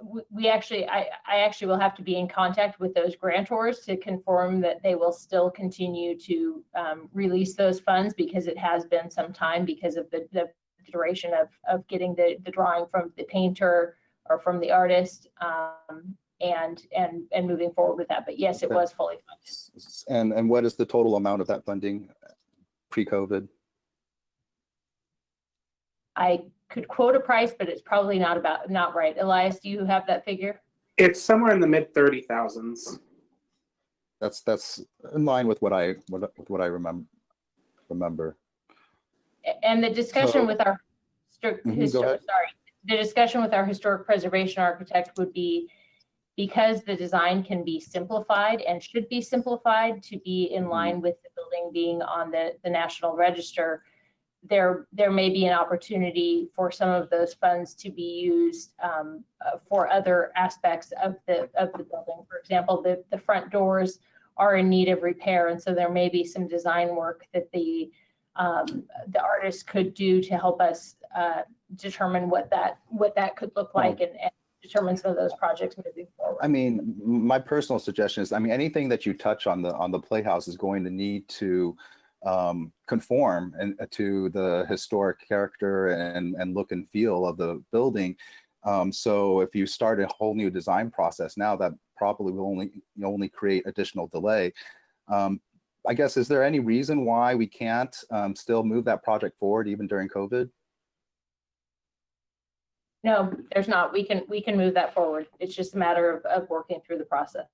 I actually will have to be in contact with those grantors to confirm that they will still continue to release those funds, because it has been some time because of the duration of getting the drawing from the painter or from the artist, and moving forward with that. But yes, it was fully funded. And what is the total amount of that funding pre-COVID? I could quote a price, but it's probably not right. Elias, do you have that figure? It's somewhere in the mid 30,000s. That's in line with what I remember. And the discussion with our the discussion with our historic preservation architect would be, because the design can be simplified and should be simplified to be in line with the building being on the National Register, there may be an opportunity for some of those funds to be used for other aspects of the building. For example, the front doors are in need of repair, and so there may be some design work that the artist could do to help us determine what that could look like, and determine some of those projects moving forward. I mean, my personal suggestion is, I mean, anything that you touch on the Playhouse is going to need to conform to the historic character and look and feel of the building. So if you start a whole new design process now, that probably will only create additional delay. I guess, is there any reason why we can't still move that project forward even during COVID? No, there's not. We can move that forward. It's just a matter of working through the process.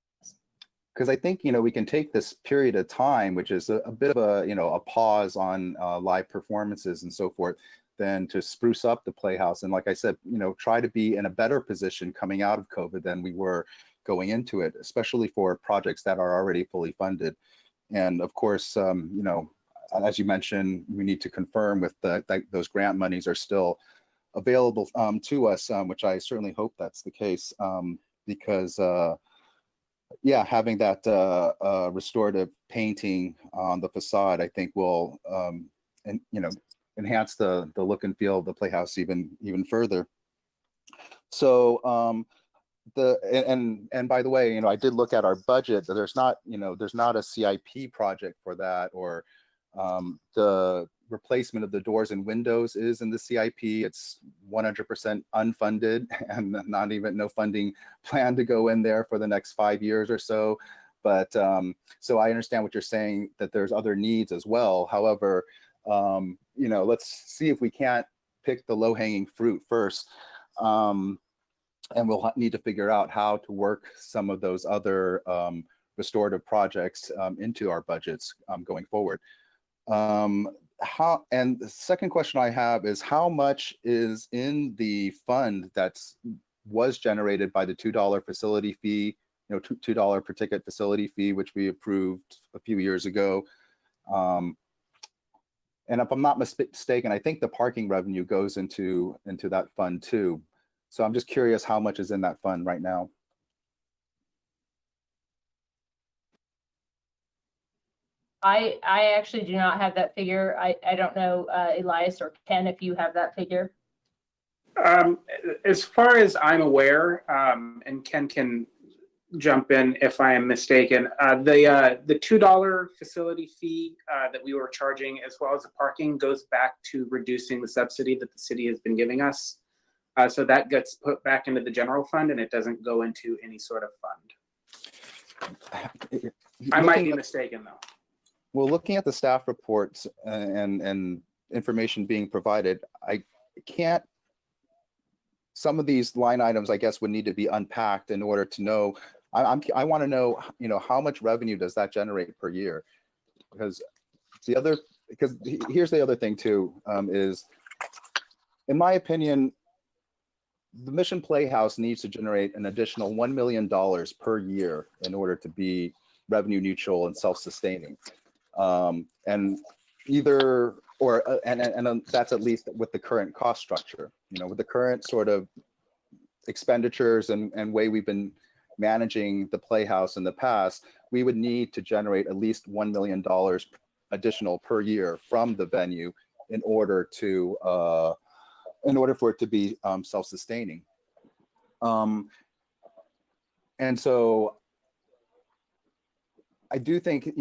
Because I think, we can take this period of time, which is a bit of a pause on live performances and so forth, then to spruce up the Playhouse. And like I said, try to be in a better position coming out of COVID than we were going into it, especially for projects that are already fully funded. And of course, as you mentioned, we need to confirm with that those grant monies are still available to us, which I certainly hope that's the case, because having that restorative painting on the facade, I think will enhance the look and feel of the Playhouse even further. So and by the way, I did look at our budget. There's not a CIP project for that, or the replacement of the doors and windows is in the CIP. It's 100% unfunded, and no funding plan to go in there for the next 5 years or so. But so I understand what you're saying, that there's other needs as well. However, let's see if we can't pick the low-hanging fruit first. And we'll need to figure out how to work some of those other restorative projects into our budgets going forward. And the second question I have is, how much is in the fund that was generated by the $2 facility fee, $2 per ticket facility fee, which we approved a few years ago? And if I'm not mistaken, I think the parking revenue goes into that fund too. So I'm just curious how much is in that fund right now. I actually do not have that figure. I don't know, Elias or Ken, if you have that figure. As far as I'm aware, and Ken can jump in if I am mistaken. The $2 facility fee that we were charging, as well as the parking, goes back to reducing the subsidy that the city has been giving us. So that gets put back into the general fund, and it doesn't go into any sort of fund. I might be mistaken, though. Well, looking at the staff reports and information being provided, I can't, some of these line items, I guess, would need to be unpacked in order to know. I want to know, how much revenue does that generate per year? Because here's the other thing too, is, in my opinion, the Mission Playhouse needs to generate an additional $1 million per year in order to be revenue neutral and self-sustaining. And that's at least with the current cost structure, with the current sort of expenditures and way we've been managing the Playhouse in the past, we would need to generate at least $1 million additional per year from the venue in order for it to be self-sustaining. And so I do think,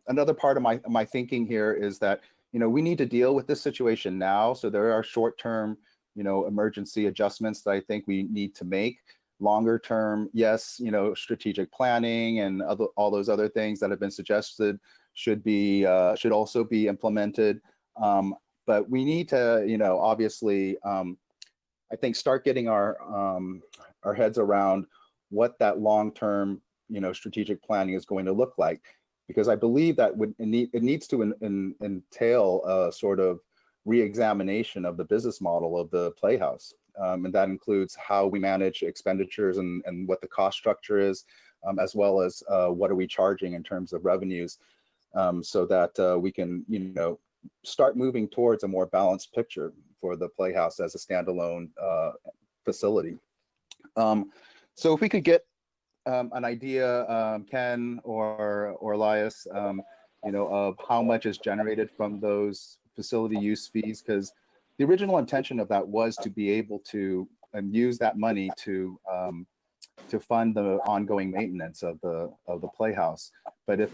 another part of my thinking here is that, we need to deal with this situation now. So there are short-term, emergency adjustments that I think we need to make. Longer term, yes, strategic planning and all those other things that have been suggested should also be implemented. But we need to, obviously, I think start getting our heads around what that long-term, strategic planning is going to look like, because I believe that it needs to entail a sort of re-examination of the business model of the Playhouse. And that includes how we manage expenditures and what the cost structure is, as well as what are we charging in terms of revenues, so that we can, start moving towards a more balanced picture for the Playhouse as a standalone facility. So if we could get an idea, Ken or Elias, of how much is generated from those facility use fees, because the original intention of that was to be able to use that money to fund the ongoing maintenance of the Playhouse. But if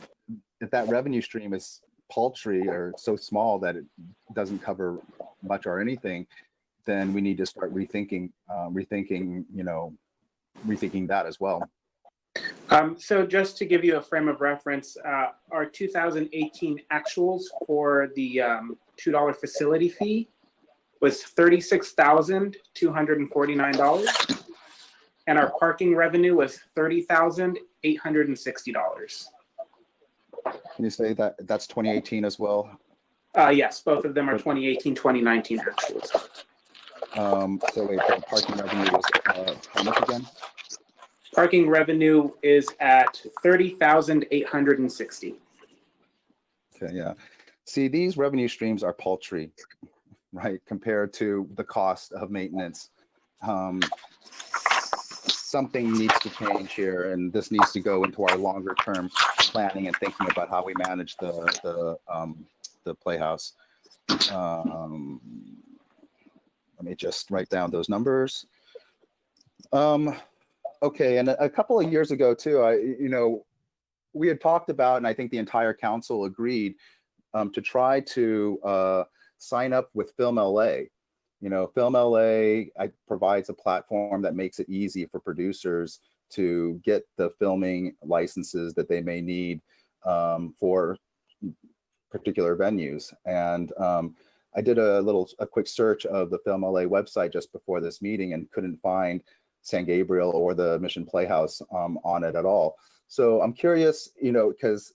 that revenue stream is paltry or so small that it doesn't cover much or anything, then we need to start rethinking that as well. So just to give you a frame of reference, our 2018 actuals for the $2 facility fee was $36,249, and our parking revenue was $30,860. Can you say that that's 2018 as well? Yes, both of them are 2018, 2019 actuals. So wait, the parking revenue was how much again? Parking revenue is at $30,860. Okay, yeah. See, these revenue streams are paltry, right, compared to the cost of maintenance. Something needs to change here, and this needs to go into our longer term planning and thinking about how we manage the Playhouse. Let me just write down those numbers. Okay, and a couple of years ago too, we had talked about, and I think the entire council agreed, to try to sign up with Film LA. Film LA provides a platform that makes it easy for producers to get the filming licenses that they may need for particular venues. And I did a quick search of the Film LA website just before this meeting and couldn't find San Gabriel or the Mission Playhouse on it at all. So I'm curious, because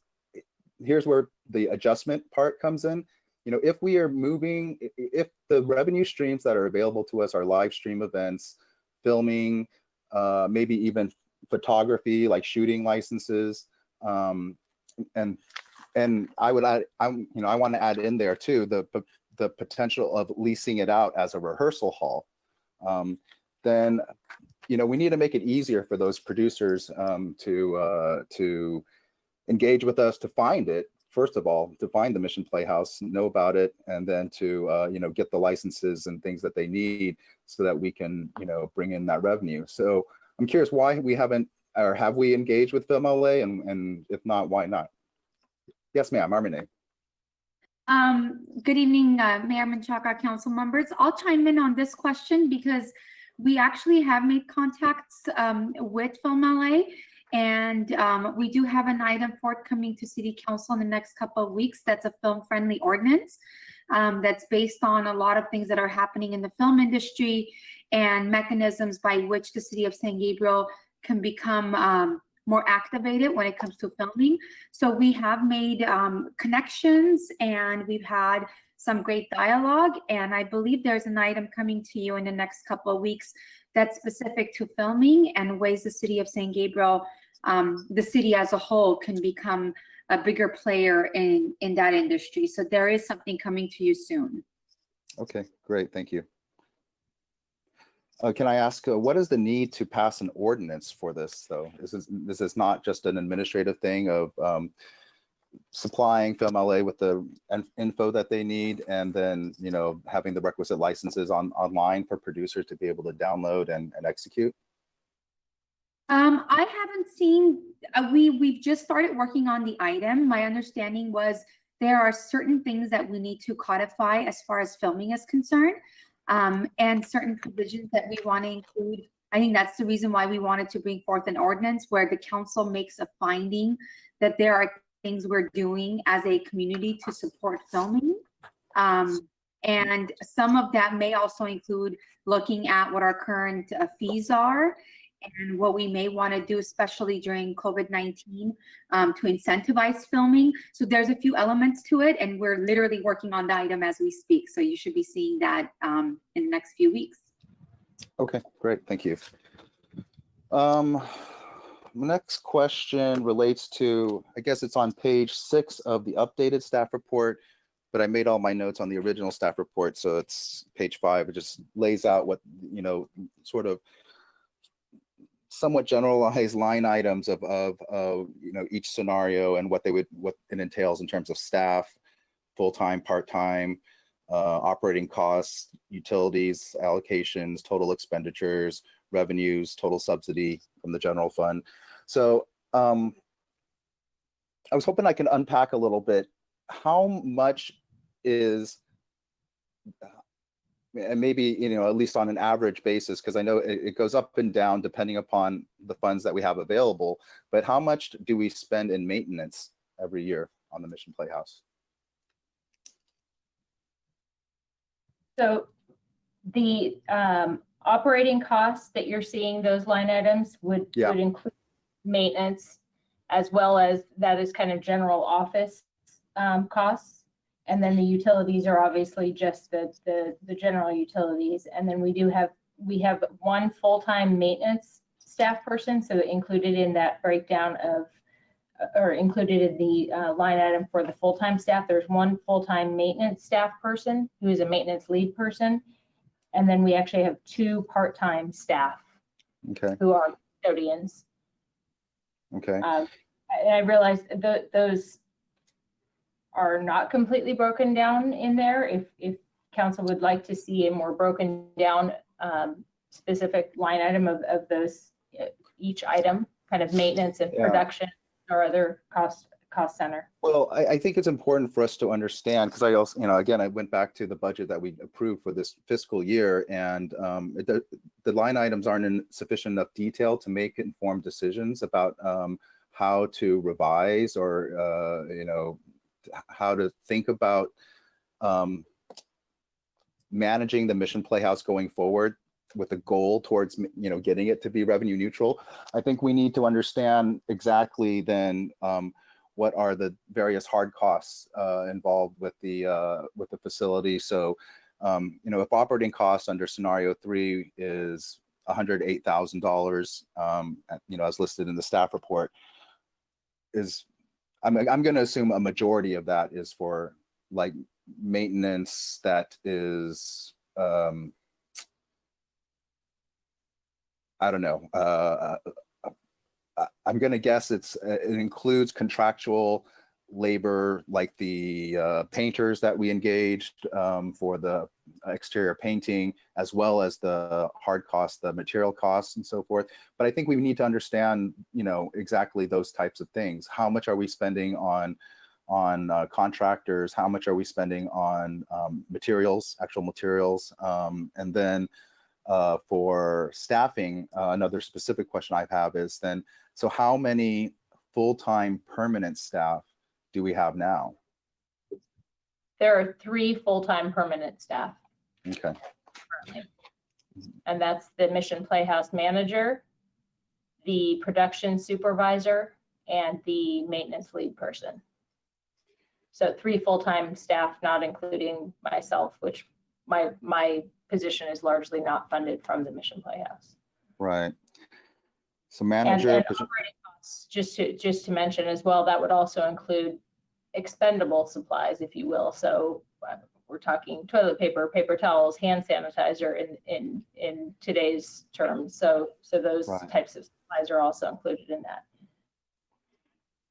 here's where the adjustment part comes in. If we are moving, if the revenue streams that are available to us are live stream events, filming, maybe even photography, like shooting licenses, and I would add, I want to add in there too the potential of leasing it out as a rehearsal hall. Then we need to make it easier for those producers to engage with us, to find it, first of all, to find the Mission Playhouse, know about it, and then to, get the licenses and things that they need so that we can, bring in that revenue. So I'm curious why we haven't, or have we engaged with Film LA, and if not, why not? Yes, ma'am, Armine. Good evening, Mayor Menchaca, council members. I'll chime in on this question because we actually have made contacts with Film LA, and we do have an item forthcoming to City Council in the next couple of weeks. That's a film-friendly ordinance that's based on a lot of things that are happening in the film industry and mechanisms by which the City of San Gabriel can become more activated when it comes to filming. So we have made connections, and we've had some great dialogue, and I believe there's an item coming to you in the next couple of weeks that's specific to filming and ways the City of San Gabriel, the city as a whole, can become a bigger player in that industry. So there is something coming to you soon. Okay, great, thank you. Can I ask, what is the need to pass an ordinance for this, though? This is not just an administrative thing of supplying Film LA with the info that they need, and then having the requisite licenses online for producers to be able to download and execute? I haven't seen. We've just started working on the item. My understanding was there are certain things that we need to codify as far as filming is concerned. And certain provisions that we want to include. I think that's the reason why we wanted to bring forth an ordinance where the council makes a finding that there are things we're doing as a community to support filming. And some of that may also include looking at what our current fees are and what we may want to do, especially during COVID-19, to incentivize filming. So there's a few elements to it, and we're literally working on the item as we speak. So you should be seeing that in the next few weeks. Okay, great, thank you. Next question relates to, I guess it's on page 6 of the updated staff report, but I made all my notes on the original staff report, so it's page 5. It just lays out what, sort of somewhat generalized line items of each scenario and what it entails in terms of staff, full-time, part-time, operating costs, utilities, allocations, total expenditures, revenues, total subsidy from the general fund. So I was hoping I can unpack a little bit how much is, and maybe, at least on an average basis, because I know it goes up and down depending upon the funds that we have available, but how much do we spend in maintenance every year on the Mission Playhouse? So the operating costs that you're seeing, those line items would include maintenance, as well as that is kind of general office costs. And then the utilities are obviously just the general utilities. And then we have one full-time maintenance staff person. So included in that breakdown or included in the line item for the full-time staff, there's one full-time maintenance staff person who is a maintenance lead person. And then we actually have 2 part-time staff who are custodians. Okay. I realize those are not completely broken down in there. If council would like to see a more broken down specific line item of those, each item, kind of maintenance and production or other cost center. Well, I think it's important for us to understand, because I also, again, I went back to the budget that we approved for this fiscal year, and the line items aren't in sufficient enough detail to make informed decisions about how to revise or, how to think about managing the Mission Playhouse going forward with a goal towards, getting it to be revenue neutral. I think we need to understand exactly then what are the various hard costs involved with the facility. So, if operating costs under scenario 3 is $108,000, as listed in the staff report, I'm going to assume a majority of that is for like maintenance that is, I don't know. I'm going to guess it includes contractual labor, like the painters that we engaged for the exterior painting, as well as the hard costs, the material costs and so forth. But I think we need to understand, exactly those types of things. How much are we spending on contractors? How much are we spending on materials, actual materials? And then for staffing, another specific question I have is then, so how many full-time permanent staff do we have now? There are 3 full-time permanent staff Okay. currently. And that's the Mission Playhouse manager, the production supervisor, and the maintenance lead person. So 3 full-time staff, not including myself, which my position is largely not funded from the Mission Playhouse. Right. So And manager. operating costs, just to mention as well, that would also include expendable supplies, if you will. So we're talking toilet paper, paper towels, hand sanitizer in today's terms. So those Right. types of supplies are also included in that.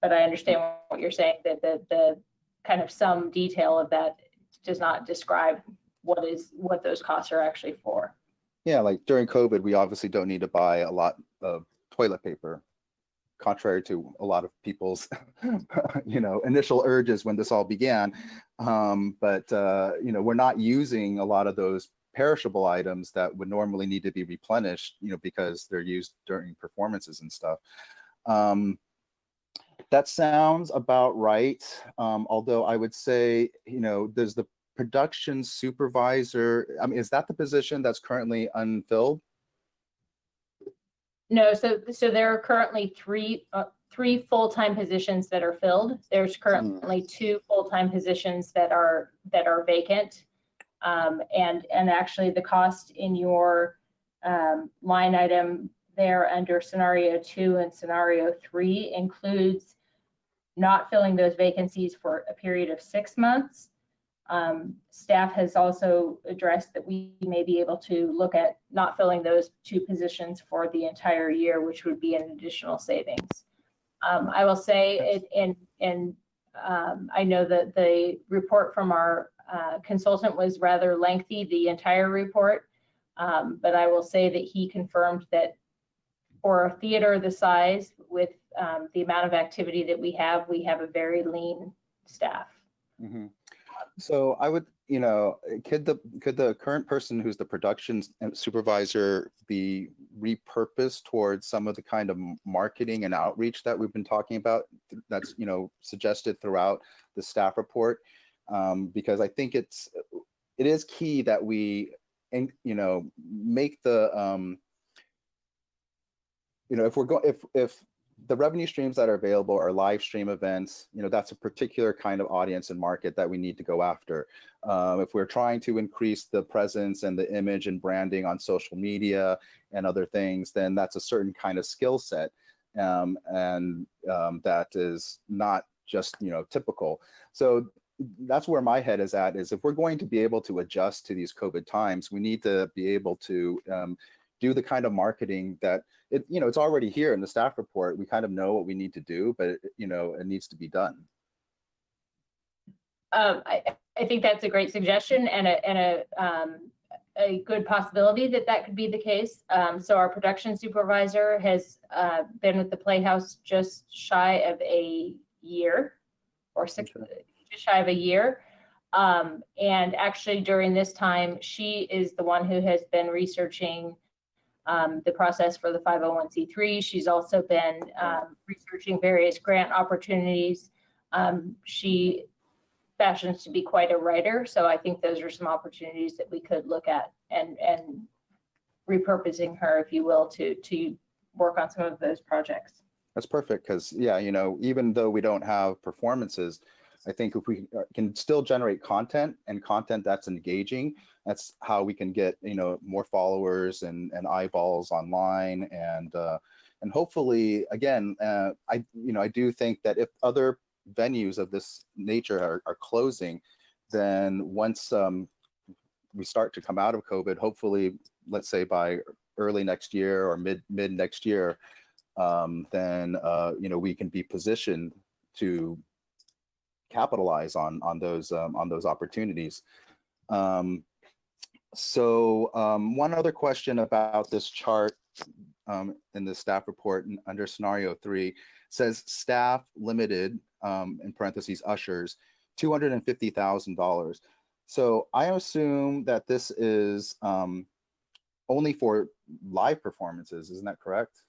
But I understand what you're saying, that the kind of some detail of that does not describe what those costs are actually for. Yeah, like during COVID, we obviously don't need to buy a lot of toilet paper, contrary to a lot of people's, initial urges when this all began. But we're not using a lot of those perishable items that would normally need to be replenished, because they're used during performances and stuff. That sounds about right. Although I would say, there's the production supervisor. I mean, is that the position that's currently unfilled? No, so there are currently three full-time positions that are filled. There's currently 2 full-time positions that are vacant. And actually the cost in your line item there under scenario 2 and scenario 3 includes not filling those vacancies for a period of 6 months. Staff has also addressed that we may be able to look at not filling those 2 positions for the entire year, which would be an additional savings. I will say I know that the report from our consultant was rather lengthy, the entire report, but I will say that he confirmed that for a theater the size with the amount of activity that we have a very lean staff. Mm-hmm. So I would, could the current person who's the production supervisor be repurposed towards some of the kind of marketing and outreach that we've been talking about that's, suggested throughout the staff report? Because I think it is key that we, make the, if the revenue streams that are available are live stream events, that's a particular kind of audience and market that we need to go after. If we're trying to increase the presence and the image and branding on social media and other things, then that's a certain kind of skill set. That is not just, typical. So that's where my head is at, is if we're going to be able to adjust to these COVID times, we need to be able to do the kind of marketing that it's already here in the staff report. We kind of know what we need to do, but it needs to be done. I think that's a great suggestion and a good possibility that could be the case. So our production supervisor has been with the Playhouse just shy of a year, or just shy of a year. And actually during this time, she is the one who has been researching the process for the 501c3. She's also been researching various grant opportunities. She fashions to be quite a writer, so I think those are some opportunities that we could look at and repurposing her, if you will, to work on some of those projects. That's perfect, because even though we don't have performances, I think if we can still generate content and content that's engaging, that's how we can get more followers and eyeballs online, and hopefully again I do think that if other venues of this nature are closing, then once we start to come out of COVID, hopefully let's say by early next year or mid next year, then we can be positioned to capitalize on those opportunities. One other question about this chart in the staff report under scenario 3 says staff limited, in parentheses ushers, $250,000. So I assume that this is only for live performances, isn't that correct?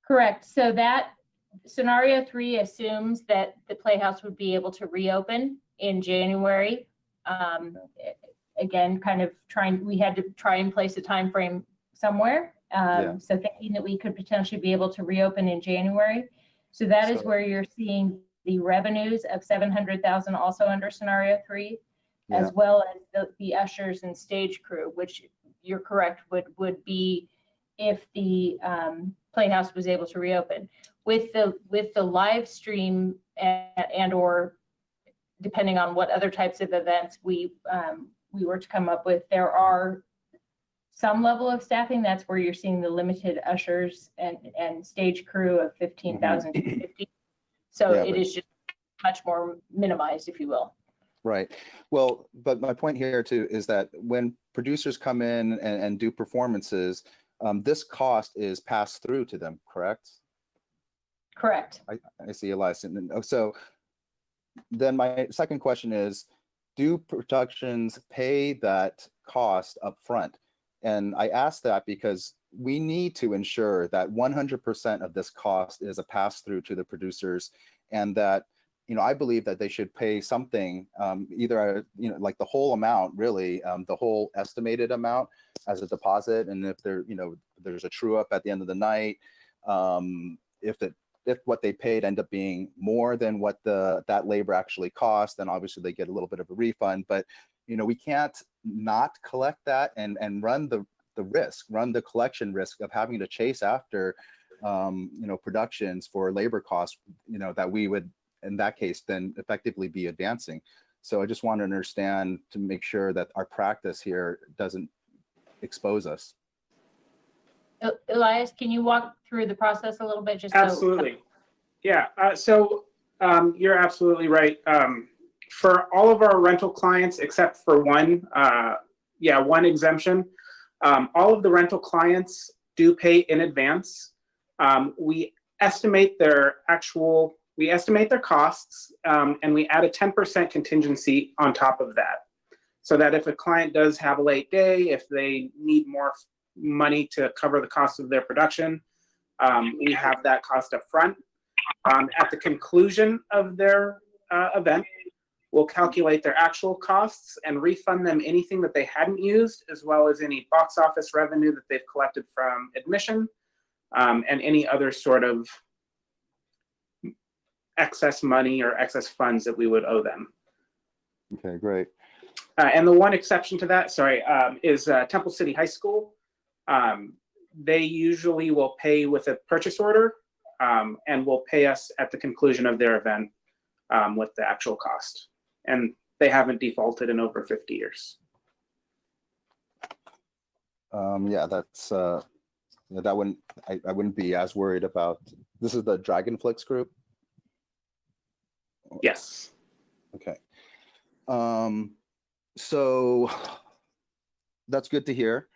Correct. So that scenario 3 assumes that the Playhouse would be able to reopen in January. Again, we had to try and place a time frame somewhere. So thinking that we could potentially be able to reopen in January. So that is where you're seeing the revenues of 700,000 also under scenario 3, as well as the ushers and stage crew, which you're correct would be if the Playhouse was able to reopen. With the live stream and or depending on what other types of events we were to come up with, there are some level of staffing. That's where you're seeing the limited ushers and stage crew of 15,250. So it is just much more minimized, if you will. Right. Well, but my point here too is that when producers come in and do performances, this cost is passed through to them, correct? Correct. I see, Elias. So then my second question is, do productions pay that cost up front? And I ask that because we need to ensure that 100% of this cost is a pass through to the producers, and that, I believe that they should pay something, either, like the whole amount, really, the whole estimated amount as a deposit. And if there's a true up at the end of the night, if what they paid end up being more than what that labor actually cost, then obviously they get a little bit of a refund. But we can't not collect that and run the collection risk of having to chase after productions for labor costs that we would in that case then effectively be advancing. So I just want to understand to make sure that our practice here doesn't expose us. Elias, can you walk through the process a little bit? Absolutely. Yeah. So you're absolutely right. For all of our rental clients, except for one exemption, all of the rental clients do pay in advance. We estimate their costs, and we add a 10% contingency on top of that. So that if a client does have a late day, if they need more money to cover the cost of their production, we have that cost up front. At the conclusion of their event, we'll calculate their actual costs and refund them anything that they hadn't used, as well as any box office revenue that they've collected from admission, and any other sort of excess money or excess funds that we would owe them. Okay, great. And the one exception to that, is Temple City High School. They usually will pay with a purchase order, and will pay us at the conclusion of their event with the actual cost. And they haven't defaulted in over 50 years. That's that wouldn't I wouldn't be as worried about. This is the Dragonflix group. Yes. Okay. So that's good to hear.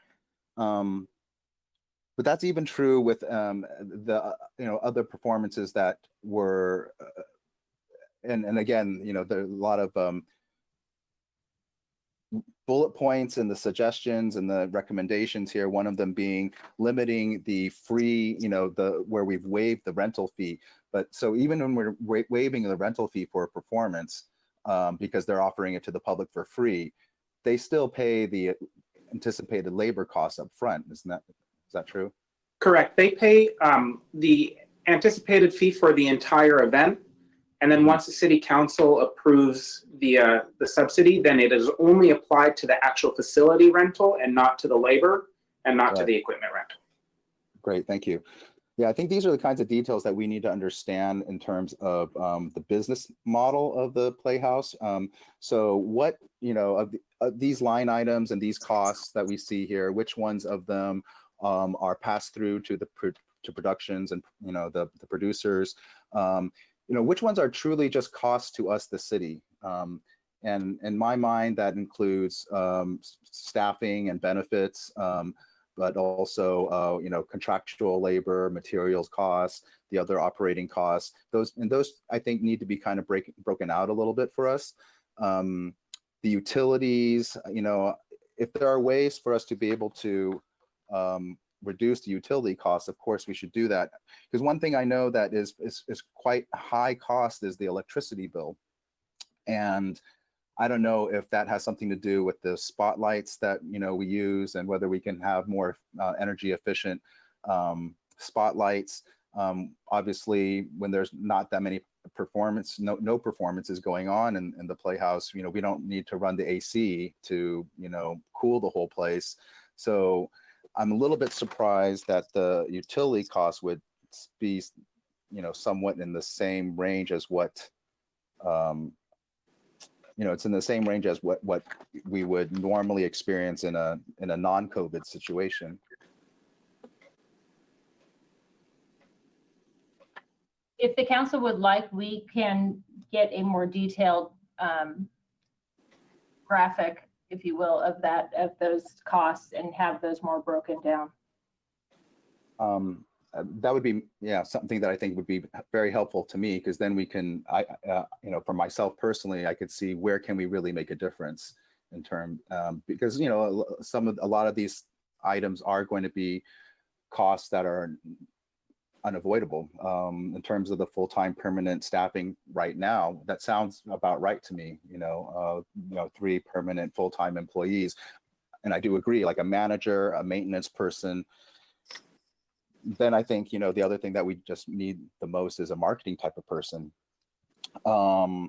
But that's even true with the other performances that were, and again, there are a lot of bullet points and the suggestions and the recommendations here. One of them being limiting the free, where we've waived the rental fee. But so even when we're waiving the rental fee for a performance, because they're offering it to the public for free, they still pay the anticipated labor costs up front. Is that true? Correct. They pay the anticipated fee for the entire event. And then once the city council approves the subsidy, then it is only applied to the actual facility rental and not to the labor and not to the equipment rental. Great, thank you. Yeah, I think these are the kinds of details that we need to understand in terms of the business model of the Playhouse. So what, of these line items and these costs that we see here, which ones of them are passed through to productions and the producers? which ones are truly just costs to us, the city. And in my mind, that includes staffing and benefits, but also, contractual labor, materials costs, the other operating costs. Those I think need to be kind of broken out a little bit for us. The utilities, if there are ways for us to be able to reduce the utility costs, of course we should do that. Because one thing I know that is quite high cost is the electricity bill. And I don't know if that has something to do with the spotlights that we use, and whether we can have more energy efficient spotlights. Obviously, when there's not that many no performances going on in the Playhouse, we don't need to run the AC to cool the whole place. So I'm a little bit surprised that the utility costs would be somewhat in the same range as what it's in the same range as what we would normally experience in a non-COVID situation. If the council would like, we can get a more detailed graphic, if you will, of those costs and have those more broken down. That would be, something that I think would be very helpful to me, because then we can, for myself personally, I could see where can we really make a difference in terms, because a lot of these items are going to be costs that are unavoidable. In terms of the full-time permanent staffing right now, that sounds about right to me. 3 permanent full-time employees, and I do agree, like a manager, a maintenance person. Then I think, the other thing that we just need the most is a marketing type of person. I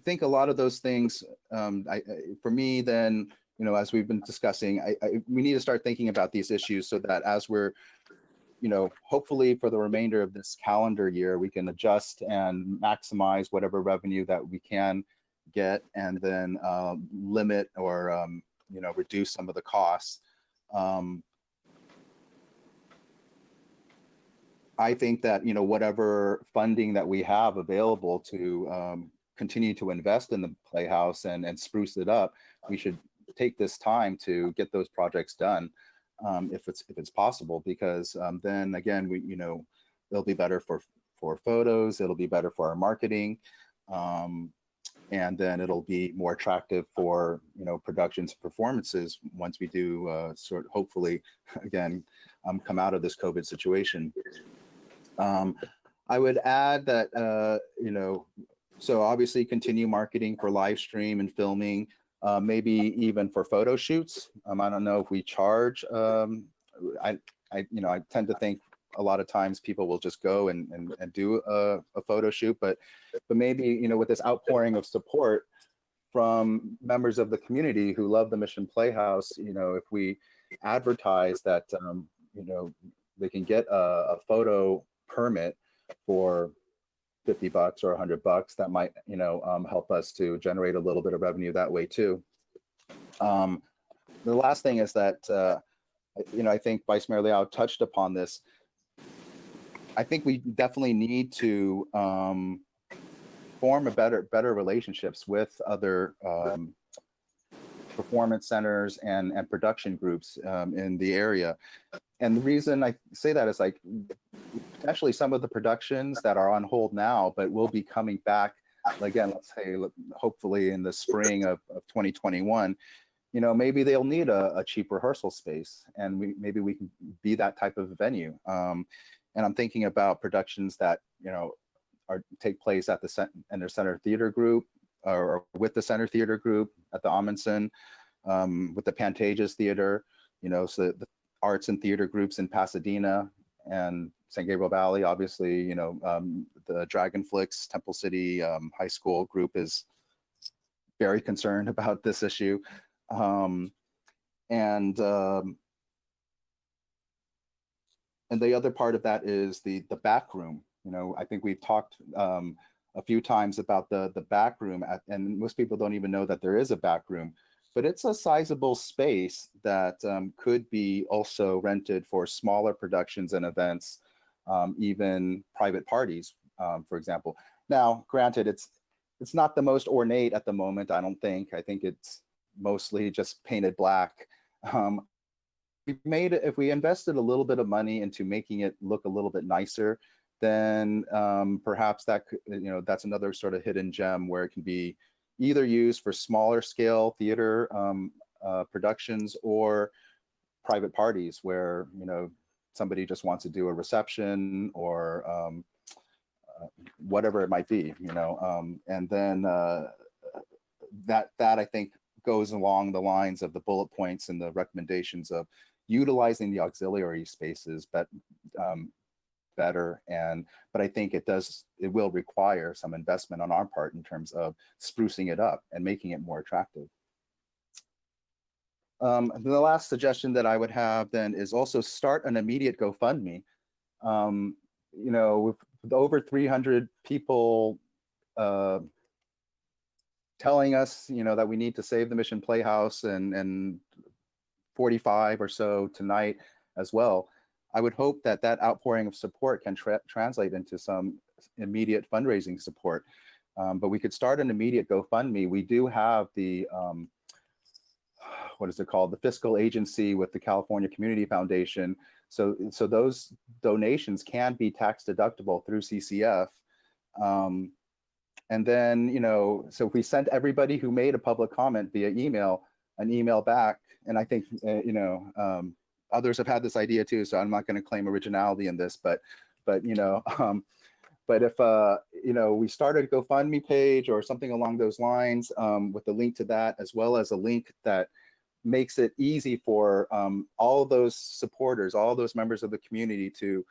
think a lot of those things, for me, then, as we've been discussing, we need to start thinking about these issues so that as we're, hopefully for the remainder of this calendar year, we can adjust and maximize whatever revenue that we can get, and then limit or reduce some of the costs. I think that, whatever funding that we have available to continue to invest in the Playhouse and spruce it up, we should take this time to get those projects done, if it's possible, because then again, it'll be better for photos, it'll be better for our marketing. And then it'll be more attractive for productions and performances once we do hopefully again come out of this COVID situation. I would add that so obviously continue marketing for live stream and filming, maybe even for photo shoots. I don't know if we charge. I tend to think a lot of times people will just go and do a photo shoot, but maybe, with this outpouring of support from members of the community who love the Mission Playhouse, if we advertise that, they can get a photo permit for $50 or $100, that might, help us to generate a little bit of revenue that way too. The last thing is that, I think Vice Mayor Liao touched upon this. I think we definitely need to form a better relationships with other performance centers and production groups in the area. And the reason I say that is potentially some of the productions that are on hold now, but will be coming back again, let's say, hopefully in the spring of 2021, maybe they'll need a cheap rehearsal space, and maybe we can be that type of venue. And I'm thinking about productions that, take place at the Center Theater Group, or with the Center Theater Group at the Amundsen, with the Pantages Theater, so the arts and theater groups in Pasadena and San Gabriel Valley. Obviously, the Dragonflix Temple City High School group is very concerned about this issue. And the other part of that is the back room. I think we've talked a few times about the back room, and most people don't even know that there is a back room. but it's a sizable space that could be also rented for smaller productions and events, even private parties, for example. Now, granted, it's not the most ornate at the moment, I don't think. I think it's mostly just painted black. If we invested a little bit of money into making it look a little bit nicer, then perhaps that could, that's another sort of hidden gem where it can be either used for smaller scale theater productions or private parties where, somebody just wants to do a reception or whatever it might be, and then that I think goes along the lines of the bullet points and the recommendations of utilizing the auxiliary spaces, but better. But I think it will require some investment on our part in terms of sprucing it up and making it more attractive. The last suggestion that I would have then is also start an immediate GoFundMe. With over 300 people telling us, that we need to save the Mission Playhouse and 45 or so tonight as well, I would hope that outpouring of support can translate into some immediate fundraising support. But we could start an immediate GoFundMe. We do have the, what is it called? The fiscal agency with the California Community Foundation. So those donations can be tax deductible through CCF. And then, so if we sent everybody who made a public comment via email, an email back, and I think, others have had this idea too, so I'm not going to claim originality in this, but if, we started a GoFundMe page or something along those lines with a link to that, as well as a link that makes it easy for all of those supporters, all of those members of the community to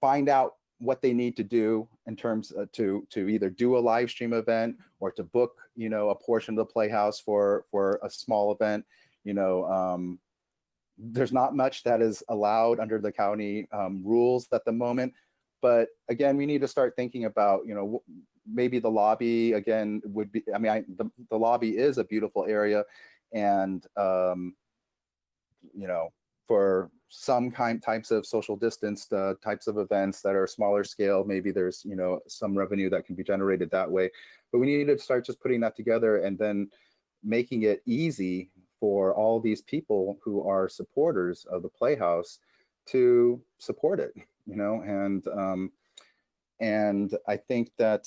find out what they need to do in terms of to either do a live stream event or to book, a portion of the Playhouse for a small event. There's not much that is allowed under the county rules at the moment, but again, we need to start thinking about, maybe the lobby again would be, the lobby is a beautiful area, and for some types of social distanced types of events that are smaller scale, maybe there's some revenue that can be generated that way. But we need to start just putting that together and then making it easy for all these people who are supporters of the Playhouse to support it, and I think that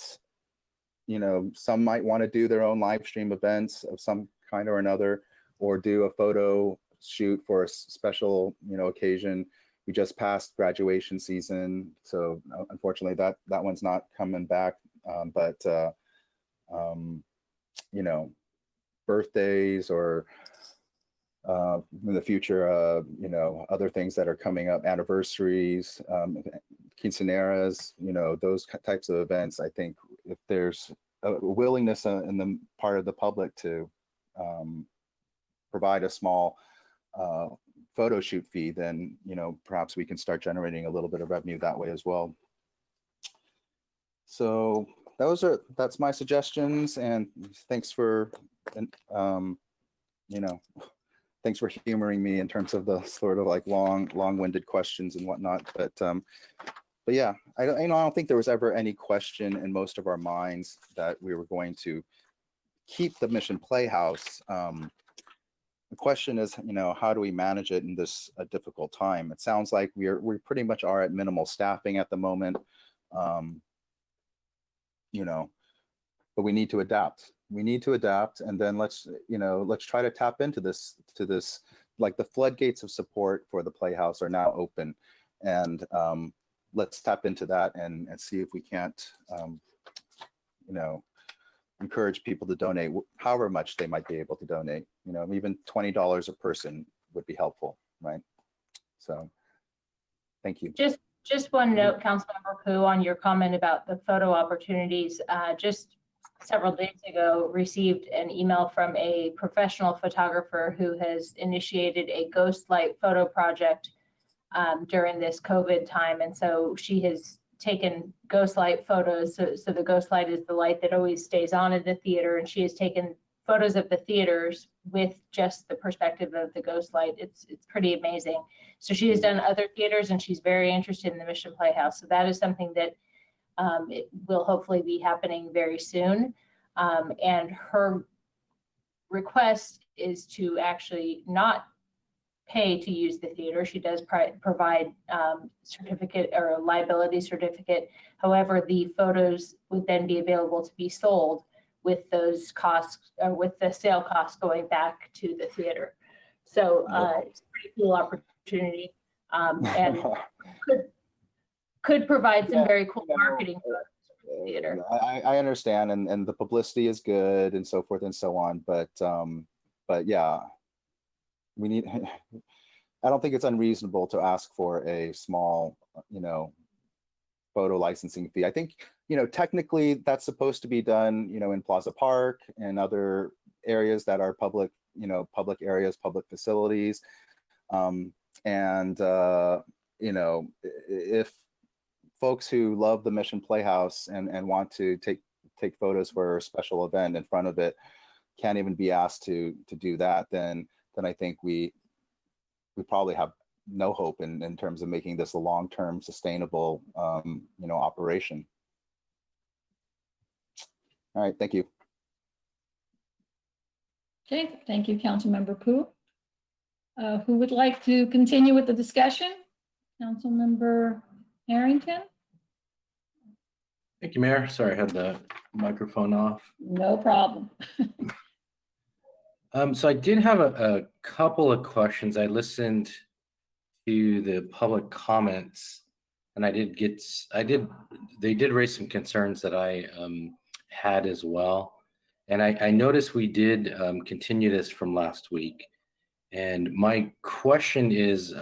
some might want to do their own live stream events of some kind or another, or do a photo shoot for a special occasion. We just passed graduation season, so unfortunately that one's not coming back, but birthdays or in the future, other things that are coming up, anniversaries, quinceañeras, those types of events. I think if there's a willingness in the part of the public to provide a small photo shoot fee, then perhaps we can start generating a little bit of revenue that way as well. So that's my suggestions, and thanks for thanks for humoring me in terms of the sort of like long-winded questions and whatnot. But yeah, I don't think there was ever any question in most of our minds that we were going to keep the Mission Playhouse. The question is, how do we manage it in this difficult time? It sounds like we pretty much are at minimal staffing at the moment, but we need to adapt. We need to adapt, and then let's try to tap into this, like the floodgates of support for the Playhouse are now open, and let's tap into that and see if we can't, encourage people to donate however much they might be able to donate. Even $20 a person would be helpful, right? So, thank you. Just one note, Councilmember Pu, on your comment about the photo opportunities. Just several days ago, received an email from a professional photographer who has initiated a ghost light photo project during this COVID time. And so she has taken ghost light photos. So the ghost light is the light that always stays on in the theater. And she has taken photos of the theaters with just the perspective of the ghost light. It's pretty amazing. So she has done other theaters, and she's very interested in the Mission Playhouse. So that is something that it will hopefully be happening very soon. And her request is to actually not pay to use the theater. She does provide certificate or a liability certificate. However, the photos would then be available to be sold with those costs, or with the sale costs going back to the theater. So it's a pretty cool opportunity, and could provide some very cool marketing for the theater. I understand, and the publicity is good and so forth and so on, but yeah, we need, I don't think it's unreasonable to ask for a small, photo licensing fee. I think, technically that's supposed to be done, in Plaza Park and other areas that are public, public areas, public facilities. If folks who love the Mission Playhouse and want to take photos for a special event in front of it can't even be asked to do that, then I think we probably have no hope in terms of making this a long-term sustainable operation. All right, thank you. Okay, thank you, Councilmember Pu. Who would like to continue with the discussion? Councilmember Harrington? Thank you, Mayor. Sorry, I had the microphone off. No problem. So I did have a couple of questions. I listened to the public comments, and they did raise some concerns that I had as well. And I noticed we did continue this from last week. And my question is,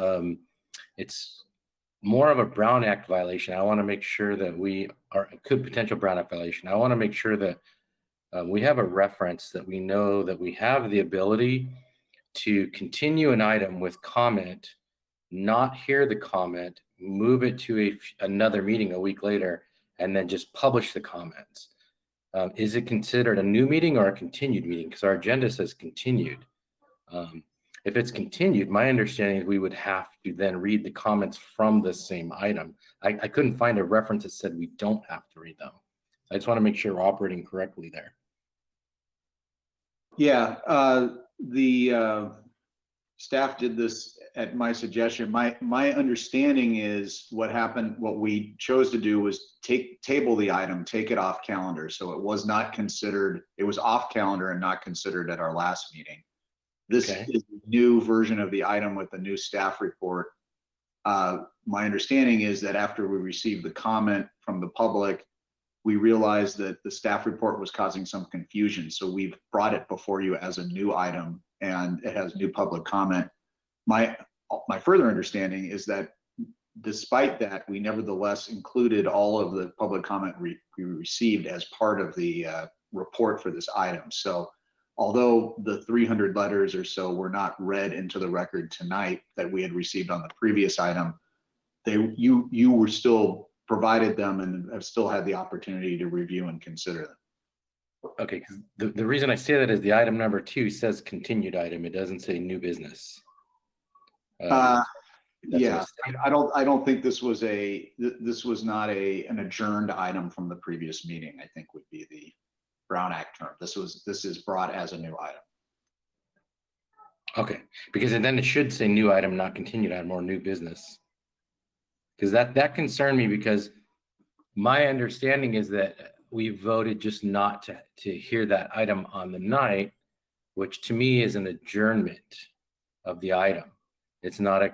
it's more of a Brown Act violation. I want to make sure that potential Brown Act violation. I want to make sure that we have a reference that we know that we have the ability to continue an item with comment, not hear the comment, move it to another meeting a week later, and then just publish the comments. Is it considered a new meeting or a continued meeting? Because our agenda says continued. If it's continued, my understanding is we would have to then read the comments from the same item. I couldn't find a reference that said we don't have to read them. I just want to make sure we're operating correctly there. Yeah, the staff did this at my suggestion. My understanding is what happened, what we chose to do was table the item, take it off calendar. So it was not considered, it was off calendar and not considered at our last meeting. This is a new version of the item with the new staff report. My understanding is that after we received the comment from the public, we realized that the staff report was causing some confusion. So we've brought it before you as a new item, and it has new public comment. My further understanding is that despite that, we nevertheless included all of the public comment we received as part of the report for this item. So although the 300 letters or so were not read into the record tonight that we had received on the previous item, you were still provided them and have still had the opportunity to review and consider them. Okay, because the reason I say that is the item number 2 says continued item. It doesn't say new business. Yeah, I don't think this was not an adjourned item from the previous meeting, I think would be the Brown Act term. This is brought as a new item. Okay, because then it should say new item, not continued item, or new business. Because that concerned me, because my understanding is that we voted just not to hear that item on the night, which to me is an adjournment of the item. It's not a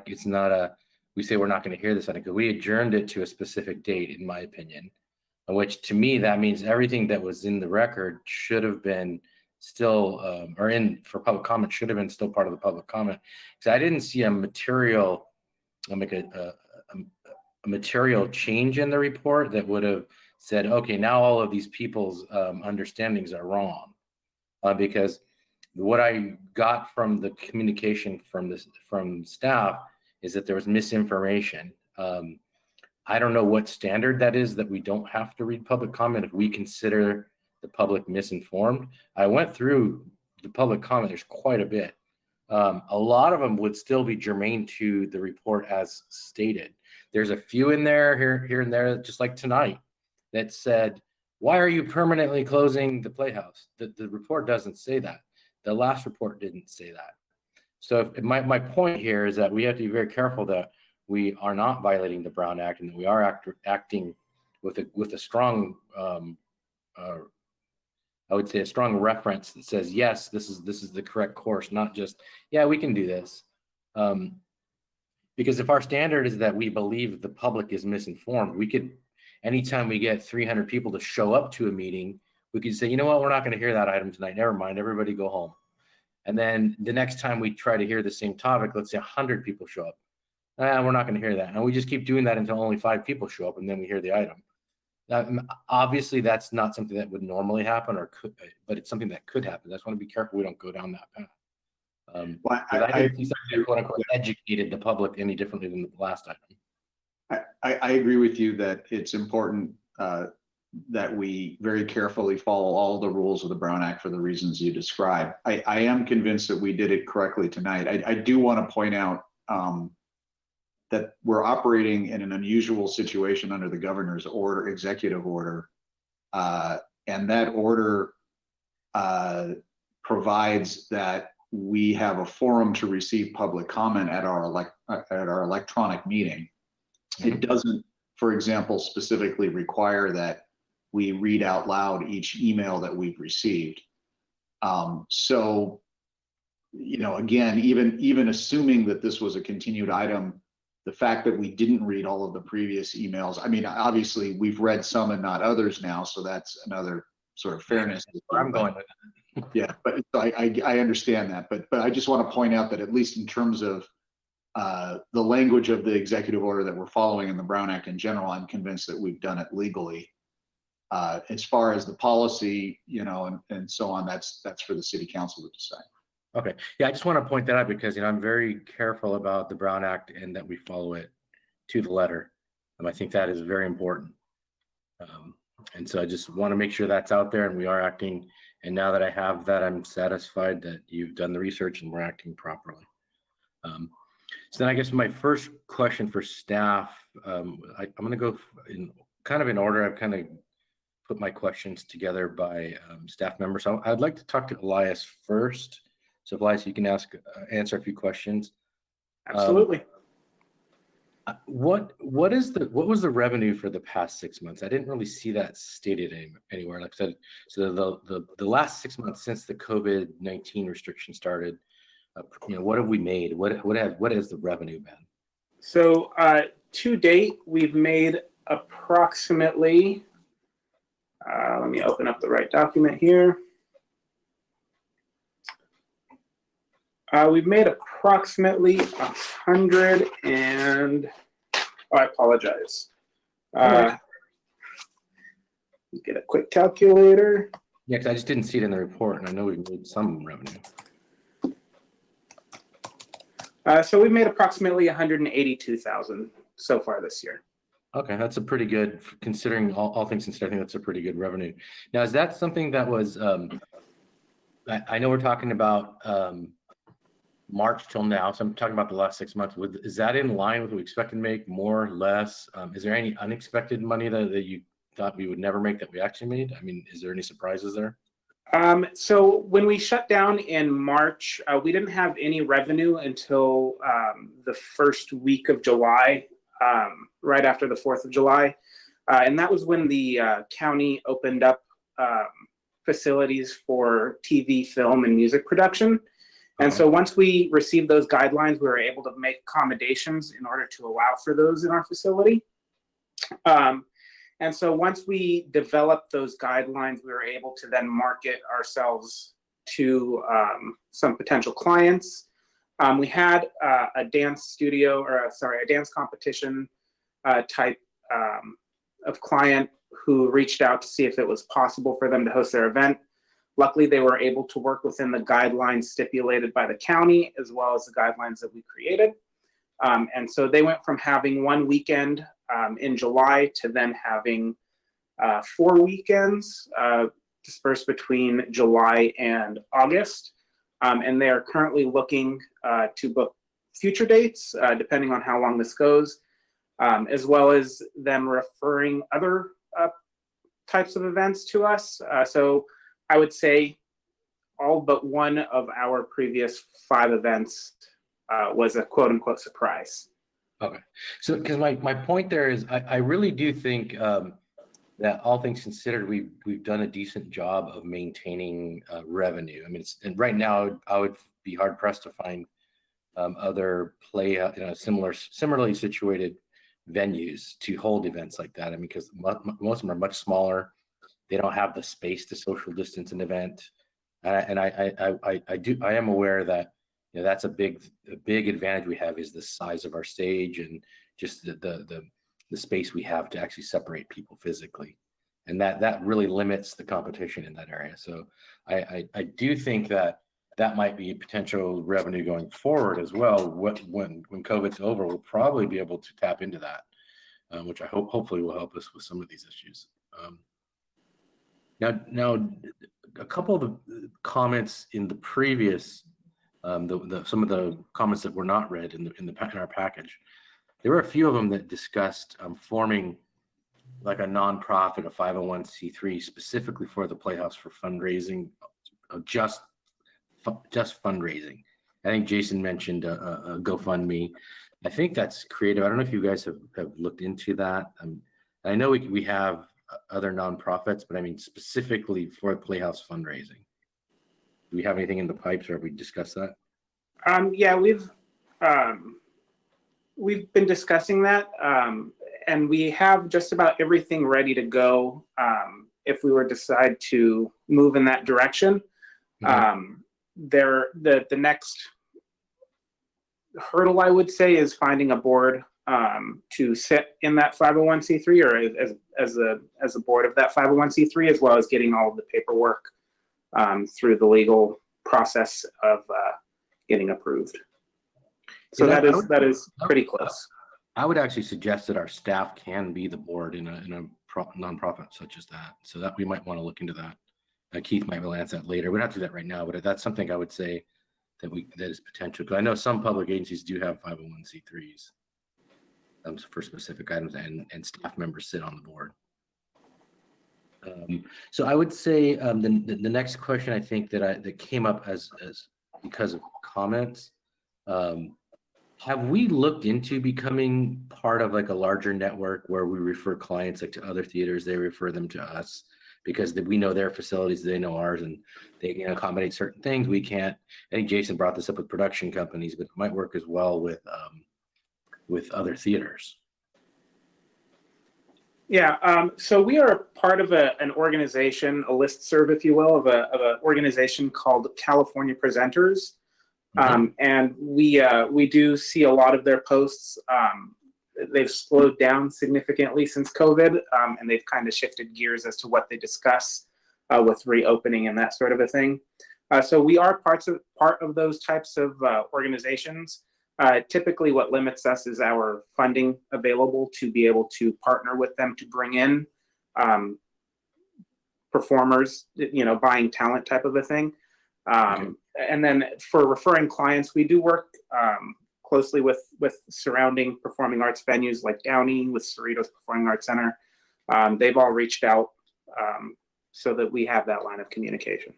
we say we're not going to hear this item, because we adjourned it to a specific date, in my opinion, which to me that means everything that was in the record should have been still or in for public comment should have been still part of the public comment, because I didn't see a material a material change in the report that would have said, okay, now all of these people's understandings are wrong, because what I got from the communication from staff is that there was misinformation. I don't know what standard that is that we don't have to read public comment if we consider the public misinformed. I went through the public comment, there's quite a bit. A lot of them would still be germane to the report as stated. There's a few in there here and there, just like tonight, that said, why are you permanently closing the Playhouse? The report doesn't say that. The last report didn't say that. So my point here is that we have to be very careful that we are not violating the Brown Act, and that we are acting with a strong, I would say, a strong reference that says, yes, this is the correct course, not just, yeah, we can do this. Because if our standard is that we believe the public is misinformed, we could, anytime we get 300 people to show up to a meeting, we could say, you know what, we're not going to hear that item tonight. Never mind, everybody go home. And then the next time we try to hear the same topic, let's say 100 people show up. We're not going to hear that. And we just keep doing that until only 5 people show up, and then we hear the item. Obviously, that's not something that would normally happen, or could, but it's something that could happen. I just want to be careful we don't go down that path. Well, I didn't see something that, quote unquote, educated the public any differently than the last item. I agree with you that it's important that we very carefully follow all the rules of the Brown Act for the reasons you described. I am convinced that we did it correctly tonight. I do want to point out that we're operating in an unusual situation under the governor's order, executive order, and that order provides that we have a forum to receive public comment at our electronic meeting. It doesn't, for example, specifically require that we read out loud each email that we've received. So, you know, again, even assuming that this was a continued item, the fact that we didn't read all of the previous emails, I mean, obviously we've read some and not others now, so that's another sort of fairness. I'm going with it. Yeah, but I understand that, but I just want to point out that at least in terms of the language of the executive order that we're following in the Brown Act in general, I'm convinced that we've done it legally. As far as the policy, you know, and so on, that's for the city council to decide. Okay, yeah, I just want to point that out because, you know, I'm very careful about the Brown Act and that we follow it to the letter. I think that is very important. And so I just want to make sure that's out there and we are acting. And now that I have that, I'm satisfied that you've done the research and we're acting properly. So then I guess my first question for staff, I'm going to go in kind of in order. I've kind of put my questions together by staff members. So I'd like to talk to Elias first. So Elias, you can answer a few questions. Absolutely. What was the revenue for the past 6 months? I didn't really see that stated anywhere. Like I said, so the last 6 months since the COVID-19 restriction started, you know, what have we made? What has the revenue been? So to date, we've made approximately, let me open up the right document here. We've made approximately 100 and, I apologize. Get a quick calculator. Yeah, because I just didn't see it in the report, and I know we've made some revenue. So we've made approximately 182,000 so far this year. Okay, that's a pretty good, considering all things considered, I think that's a pretty good revenue. Now, is that something that was, I know we're talking about March till now, so I'm talking about the last 6 months. Is that in line with what we expected to make, more, less? Is there any unexpected money that you thought we would never make that we actually made? I mean, is there any surprises there? So when we shut down in March, we didn't have any revenue until the first week of July, right after the 4th of July. And that was when the county opened up facilities for TV, film, and music production. And so once we received those guidelines, we were able to make accommodations in order to allow for those in our facility. And so once we developed those guidelines, we were able to then market ourselves to some potential clients. We had a dance studio, or a dance competition type of client who reached out to see if it was possible for them to host their event. Luckily, they were able to work within the guidelines stipulated by the county, as well as the guidelines that we created. And so they went from having one weekend in July to then having 4 weekends dispersed between July and August. And they are currently looking to book future dates, depending on how long this goes, as well as them referring other types of events to us. So I would say all but one of our previous 5 events was a quote unquote surprise. Okay, so because my point there is I really do think that all things considered, we've done a decent job of maintaining revenue. I mean, and right now I would be hard pressed to find other similarly situated venues to hold events like that. I mean, because most of them are much smaller. They don't have the space to social distance an event, and I am aware that that's a big advantage we have is the size of our stage and just the space we have to actually separate people physically, and that really limits the competition in that area. So I do think that might be potential revenue going forward as well. When COVID's over, we'll probably be able to tap into that, which I hopefully will help us with some of these issues. Now, a couple of the comments in the previous, some of the comments that were not read in our package, there were a few of them that discussed forming like a nonprofit, a 501c3, specifically for the Playhouse for fundraising, just fundraising. I think Jason mentioned a GoFundMe. I think that's creative. I don't know if you guys have looked into that. I know we have other nonprofits, but I mean specifically for Playhouse fundraising. Do we have anything in the pipes, or have we discussed that? Yeah, we've been discussing that, and we have just about everything ready to go if we were to decide to move in that direction. Mm-hmm. The next hurdle, I would say, is finding a board to sit in that 501c3 or as a board of that 501c3, as well as getting all of the paperwork through the legal process of getting approved. So that is pretty close. I would actually suggest that our staff can be the board in a nonprofit such as that. So that we might want to look into that. Keith might will answer that later. We don't have to do that right now, but that's something I would say that is potential. Because I know some public agencies do have 501c3s for specific items, and staff members sit on the board. So I would say the next question I think that came up as because of comments. Have we looked into becoming part of like a larger network where we refer clients like to other theaters, they refer them to us because we know their facilities, they know ours, and they can accommodate certain things we can't. I think Jason brought this up with production companies, but it might work as well with other theaters. Yeah, so we are part of an organization, a listserv, if you will, of an organization called California Presenters. Mm-hmm. And we do see a lot of their posts. They've slowed down significantly since COVID, and they've kind of shifted gears as to what they discuss with reopening and that sort of a thing. So we are part of those types of organizations. Typically, what limits us is our funding available to be able to partner with them to bring in performers, buying talent type of a thing. Okay. And then for referring clients, we do work closely with surrounding performing arts venues like Downey, with Cerritos Performing Arts Center. They've all reached out so that we have that line of communication.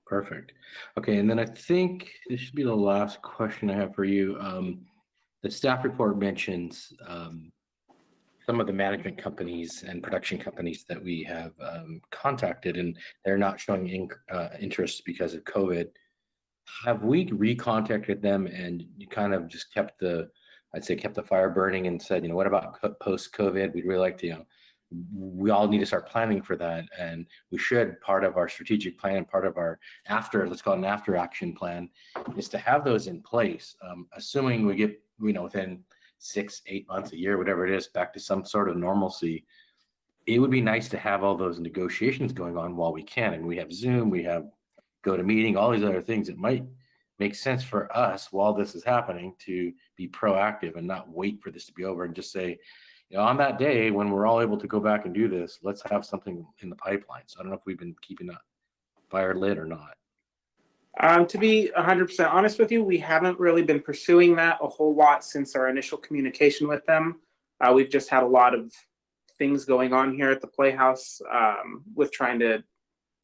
Perfect. Okay, and then I think this should be the last question I have for you. The staff report mentions some of the management companies and production companies that we have contacted, and they're not showing interest because of COVID. Have we recontacted them and you kind of just kept the fire burning and said, what about post-COVID? We'd really like to, we all need to start planning for that, and we should. Part of our strategic plan, part of our let's call it an after action plan, is to have those in place, assuming we get, within 6-8 months, a year, whatever it is, back to some sort of normalcy. It would be nice to have all those negotiations going on while we can. And we have Zoom, we have GoToMeeting, all these other things. It might make sense for us while this is happening to be proactive and not wait for this to be over and just say, on that day when we're all able to go back and do this, let's have something in the pipeline. So I don't know if we've been keeping that fire lit or not. To be 100% honest with you, we haven't really been pursuing that a whole lot since our initial communication with them. We've just had a lot of things going on here at the Playhouse with trying to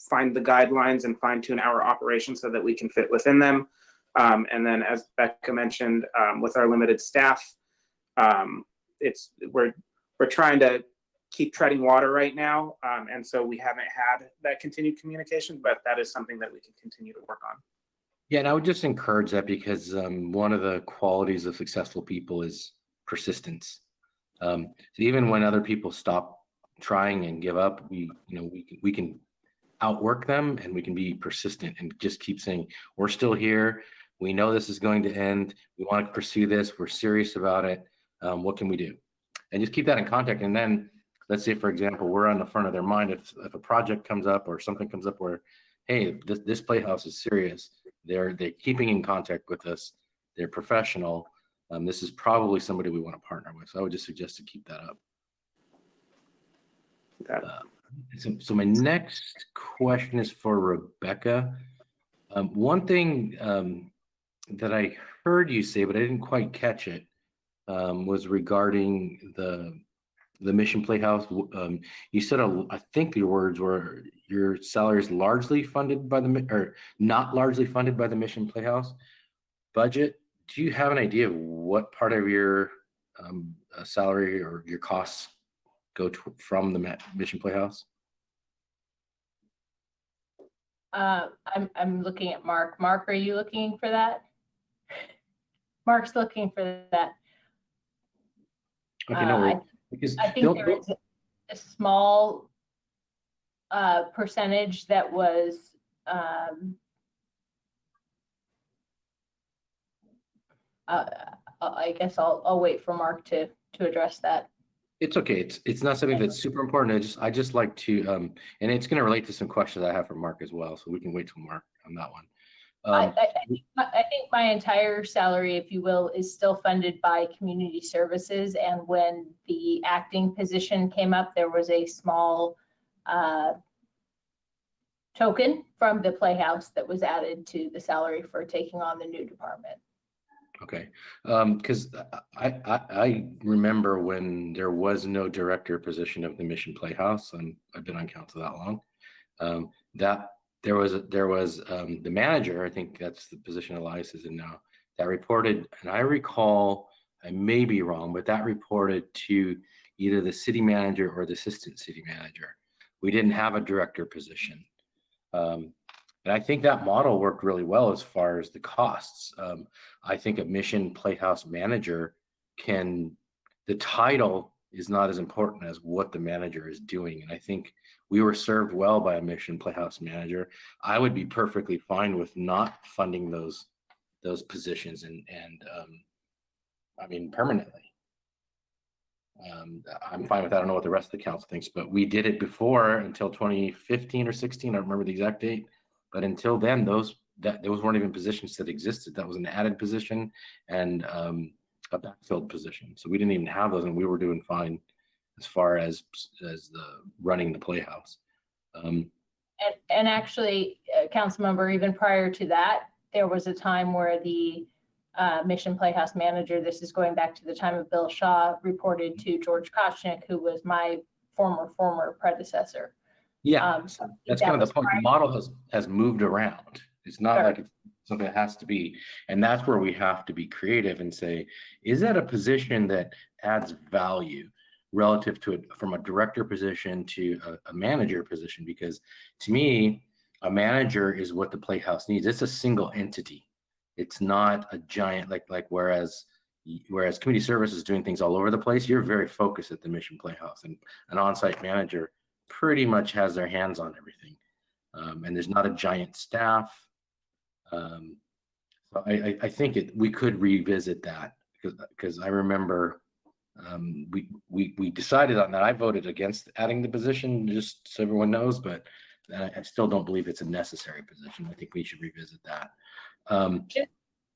find the guidelines and fine tune our operations so that we can fit within them. And then, as Becca mentioned, with our limited staff, we're trying to keep treading water right now. And so we haven't had that continued communication, but that is something that we can continue to work on. Yeah, and I would just encourage that because one of the qualities of successful people is persistence. So even when other people stop trying and give up, we can outwork them, and we can be persistent and just keep saying, we're still here. We know this is going to end. We want to pursue this. We're serious about it. What can we do? And just keep that in contact. And then let's say, for example, we're on the front of their mind. If a project comes up or something comes up where, hey, this Playhouse is serious. They're keeping in contact with us. They're professional. This is probably somebody we want to partner with. So I would just suggest to keep that up. So my next question is for Rebecca. One thing that I heard you say, but I didn't quite catch it, was regarding the Mission Playhouse. You said, I think your words were, your salary is largely funded by or not largely funded by the Mission Playhouse budget. Do you have an idea of what part of your salary or your costs go from the Mission Playhouse? I'm looking at Mark. Mark, are you looking for that? Mark's looking for that. Okay, no, because I think there is a small percentage that was I guess I'll wait for Mark to address that. It's okay. It's not something that's super important. I just like to, and it's going to relate to some questions I have for Mark as well. So we can wait till Mark on that one. I think my entire salary, if you will, is still funded by community services. And when the acting position came up, there was a small token from the Playhouse that was added to the salary for taking on the new department. Okay, because I remember when there was no director position of the Mission Playhouse, and I've been on council that long, that there was the manager, I think that's the position Elias is in now, that reported, and I recall, I may be wrong, but that reported to either the city manager or the assistant city manager. We didn't have a director position. And I think that model worked really well as far as the costs. I think a Mission Playhouse manager the title is not as important as what the manager is doing. And I think we were served well by a Mission Playhouse manager. I would be perfectly fine with not funding those positions and I mean, permanently. I'm fine with that. I don't know what the rest of the council thinks, but we did it before until 2015 or 16. I don't remember the exact date. But until then, those weren't even positions that existed. That was an added position and a backfilled position. So we didn't even have those, and we were doing fine as far as the running the Playhouse. And actually, council member, even prior to that, there was a time where the Mission Playhouse manager, this is going back to the time of Bill Shaw, reported to George Kochnick, who was my former predecessor. Yeah, that's kind of the point. The model has moved around. It's not like it's something that has to be, and that's where we have to be creative and say, is that a position that adds value relative to it from a director position to a manager position? Because to me, a manager is what the Playhouse needs. It's a single entity. It's not a giant like whereas community service is doing things all over the place. You're very focused at the Mission Playhouse, and an on-site manager pretty much has their hands on everything, and there's not a giant staff. So I think we could revisit that because I remember we decided on that. I voted against adding the position, just so everyone knows, but I still don't believe it's a necessary position. I think we should revisit that.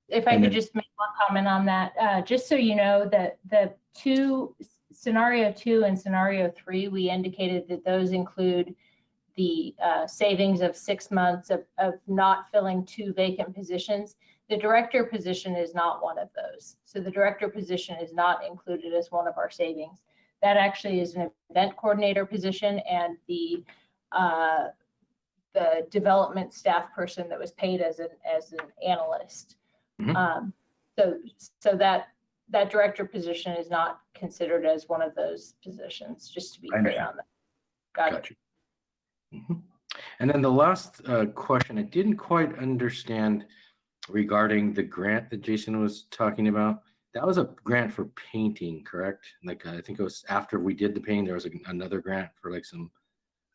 If I could just make one comment on that, just so you know, that the two scenario 2 and scenario 3, we indicated that those include the savings of 6 months of not filling 2 vacant positions. The director position is not one of those. So the director position is not included as one of our savings. That actually is an event coordinator position, and the development staff person that was paid as an analyst. Mhm. So that director position is not considered as one of those positions, just to be I clear understand. on that. Got it. Gotcha. Mhm. And then the last question I didn't quite understand regarding the grant that Jason was talking about. That was a grant for painting, correct? Like I think it was after we did the painting, there was another grant for like some,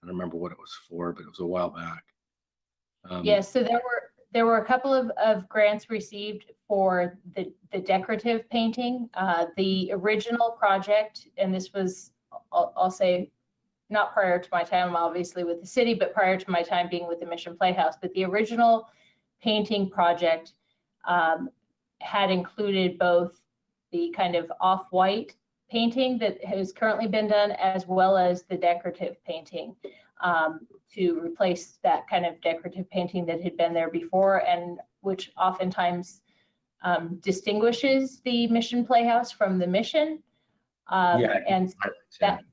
I don't remember what it was for, but it was a while back. Yes, so there were a couple of grants received for the decorative painting. The original project, and this was, I'll say, not prior to my time, obviously, with the city, but prior to my time being with the Mission Playhouse. But the original painting project had included both the kind of off-white painting that has currently been done, as well as the decorative painting to replace that kind of decorative painting that had been there before, and which oftentimes distinguishes the Mission Playhouse from the Mission. And that,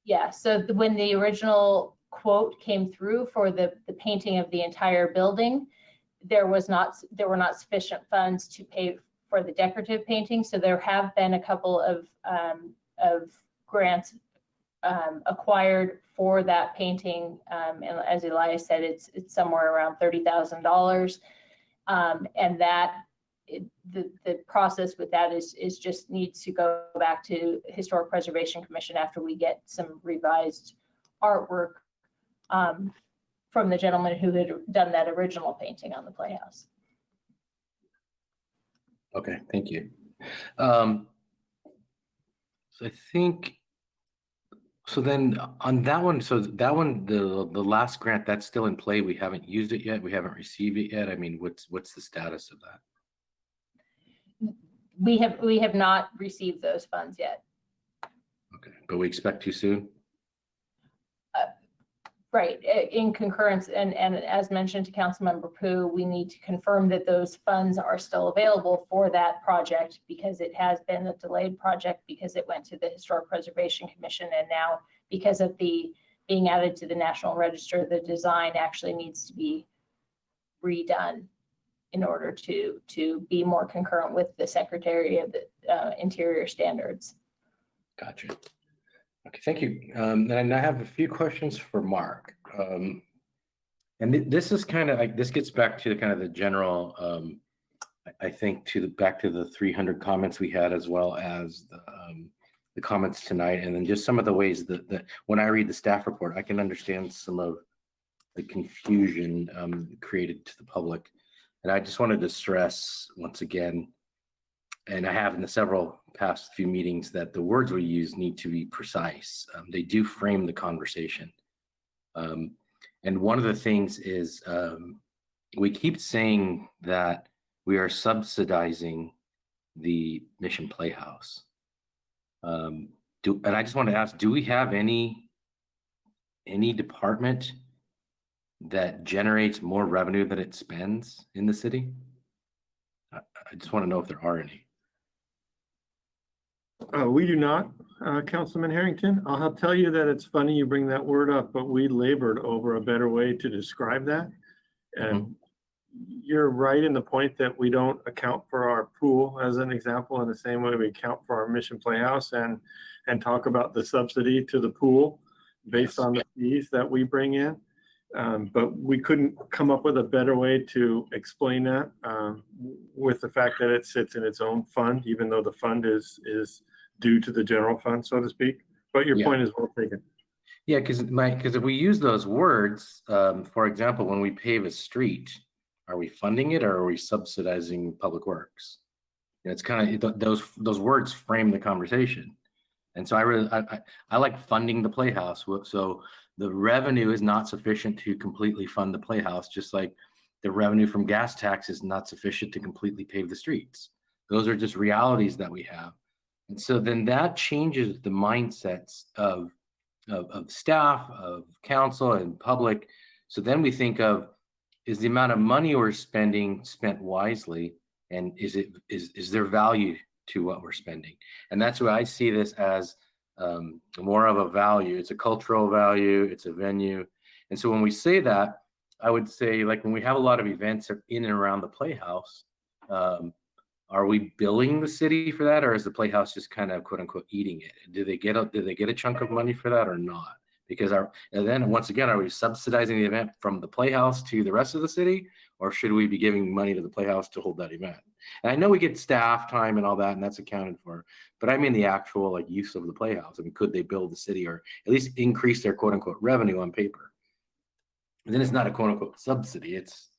yeah, so when the original quote came through for the painting of the entire building, there were not sufficient funds to pay for the decorative painting. So there have been a couple of grants acquired for that painting. And as Elias said, it's somewhere around $30,000. And that the process with that is just needs to go back to Historic Preservation Commission after we get some revised artwork from the gentleman who had done that original painting on the Playhouse. Okay, thank you. So I think, so then on that one, so that one, the last grant, that's still in play. We haven't used it yet. We haven't received it yet. I mean, what's the status of that? We have not received those funds yet. Okay, but we expect to soon? Right, in concurrence, and as mentioned to Councilmember Pooh, we need to confirm that those funds are still available for that project, because it has been a delayed project because it went to the Historic Preservation Commission, and now because of the being added to the National Register, the design actually needs to be redone in order to be more concurrent with the Secretary of the Interior standards. Gotcha. Okay, thank you. And I have a few questions for Mark. And this is kind of like, this gets back to kind of the general, I think back to the 300 comments we had, as well as the comments tonight, and then just some of the ways that when I read the staff report, I can understand some of the confusion created to the public. And I just wanted to stress once again, and I have in the several past few meetings, that the words we use need to be precise. They do frame the conversation. And one of the things is we keep saying that we are subsidizing the Mission Playhouse. And I just want to ask, do we have any department that generates more revenue than it spends in the city? I just want to know if there are any. We do not, Councilman Harrington. I'll tell you that it's funny you bring that word up, but we labored over a better way to describe that. And you're right in the point that we don't account for our pool, as an example, in the same way we account for our Mission Playhouse, and talk about the subsidy to the pool based on the fees that we bring in. But we couldn't come up with a better way to explain that with the fact that it sits in its own fund, even though the fund is due to the general fund, so to speak. But your point is well taken. Yeah, because if we use those words, for example, when we pave a street, are we funding it or are we subsidizing public works? And it's kind of those words frame the conversation. And so I like funding the Playhouse. So the revenue is not sufficient to completely fund the Playhouse, just like the revenue from gas tax is not sufficient to completely pave the streets. Those are just realities that we have. And so then that changes the mindsets of staff, of council and public. So then we think of, is the amount of money we're spending spent wisely? And is there value to what we're spending? And that's why I see this as more of a value. It's a cultural value, it's a venue. And so when we say that, I would say, like, when we have a lot of events in and around the Playhouse, are we billing the city for that, or is the Playhouse just kind of quote unquote eating it? Do they get a chunk of money for that or not? Because and then once again, are we subsidizing the event from the Playhouse to the rest of the city, or should we be giving money to the Playhouse to hold that event? And I know we get staff time and all that, and that's accounted for, but I mean the actual like use of the Playhouse. I mean, could they bill the city or at least increase their quote unquote revenue on paper? And then it's not a quote unquote subsidy; it's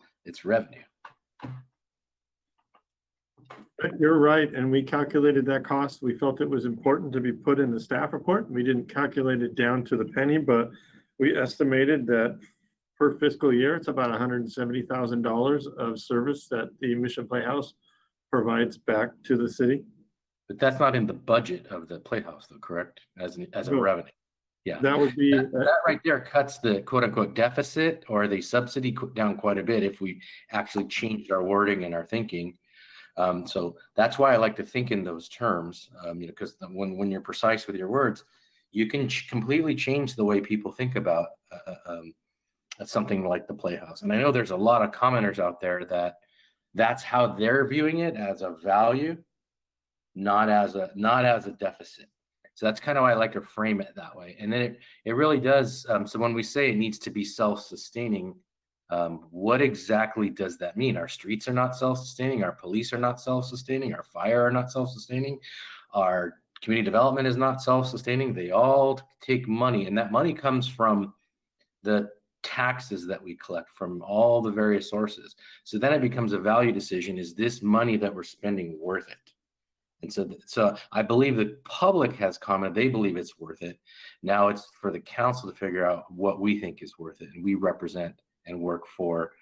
revenue. You're right, and we calculated that cost. We felt it was important to be put in the staff report. We didn't calculate it down to the penny, but we estimated that per fiscal year, it's about $170,000 of service that the Mission Playhouse provides back to the city. But that's not in the budget of the Playhouse, though, correct? As a No. revenue. Yeah. That would be That right there cuts the quote unquote deficit or the subsidy down quite a bit if we actually changed our wording and our thinking. So that's why I like to think in those terms, because when you're precise with your words, you can completely change the way people think about something like the Playhouse. And I know there's a lot of commenters out there that's how they're viewing it, as a value, not as a deficit. So that's kind of why I like to frame it that way. And then it really does. So when we say it needs to be self-sustaining, what exactly does that mean? Our streets are not self-sustaining. Our police are not self-sustaining. Our fire are not self-sustaining. Our community development is not self-sustaining. They all take money, and that money comes from the taxes that we collect from all the various sources. So then it becomes a value decision. Is this money that we're spending worth it? And so I believe the public has commented, they believe it's worth it. Now it's for the council to figure out what we think is worth it. And we represent and work for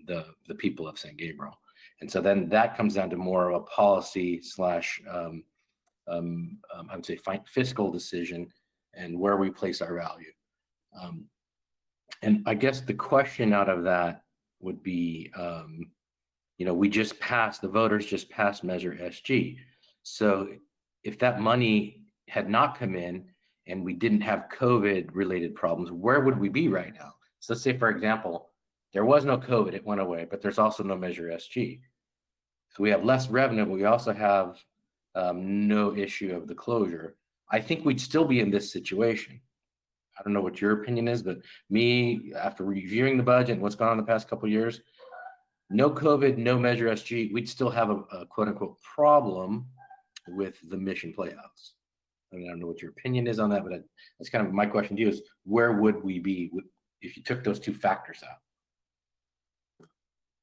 the people of San Gabriel. And so then that comes down to more of a policy slash, I would say, fiscal decision and where we place our value. And I guess the question out of that would be, the voters just passed Measure SG. So if that money had not come in and we didn't have COVID related problems, where would we be right now? So let's say, for example, there was no COVID, it went away, but there's also no Measure SG. So we have less revenue, but we also have no issue of the closure. I think we'd still be in this situation. I don't know what your opinion is, but me, after reviewing the budget and what's gone on the past couple of years, no COVID, no Measure SG, we'd still have a quote unquote problem with the Mission Playhouse. I mean, I don't know what your opinion is on that, but that's kind of my question to you is, where would we be if you took those two factors out?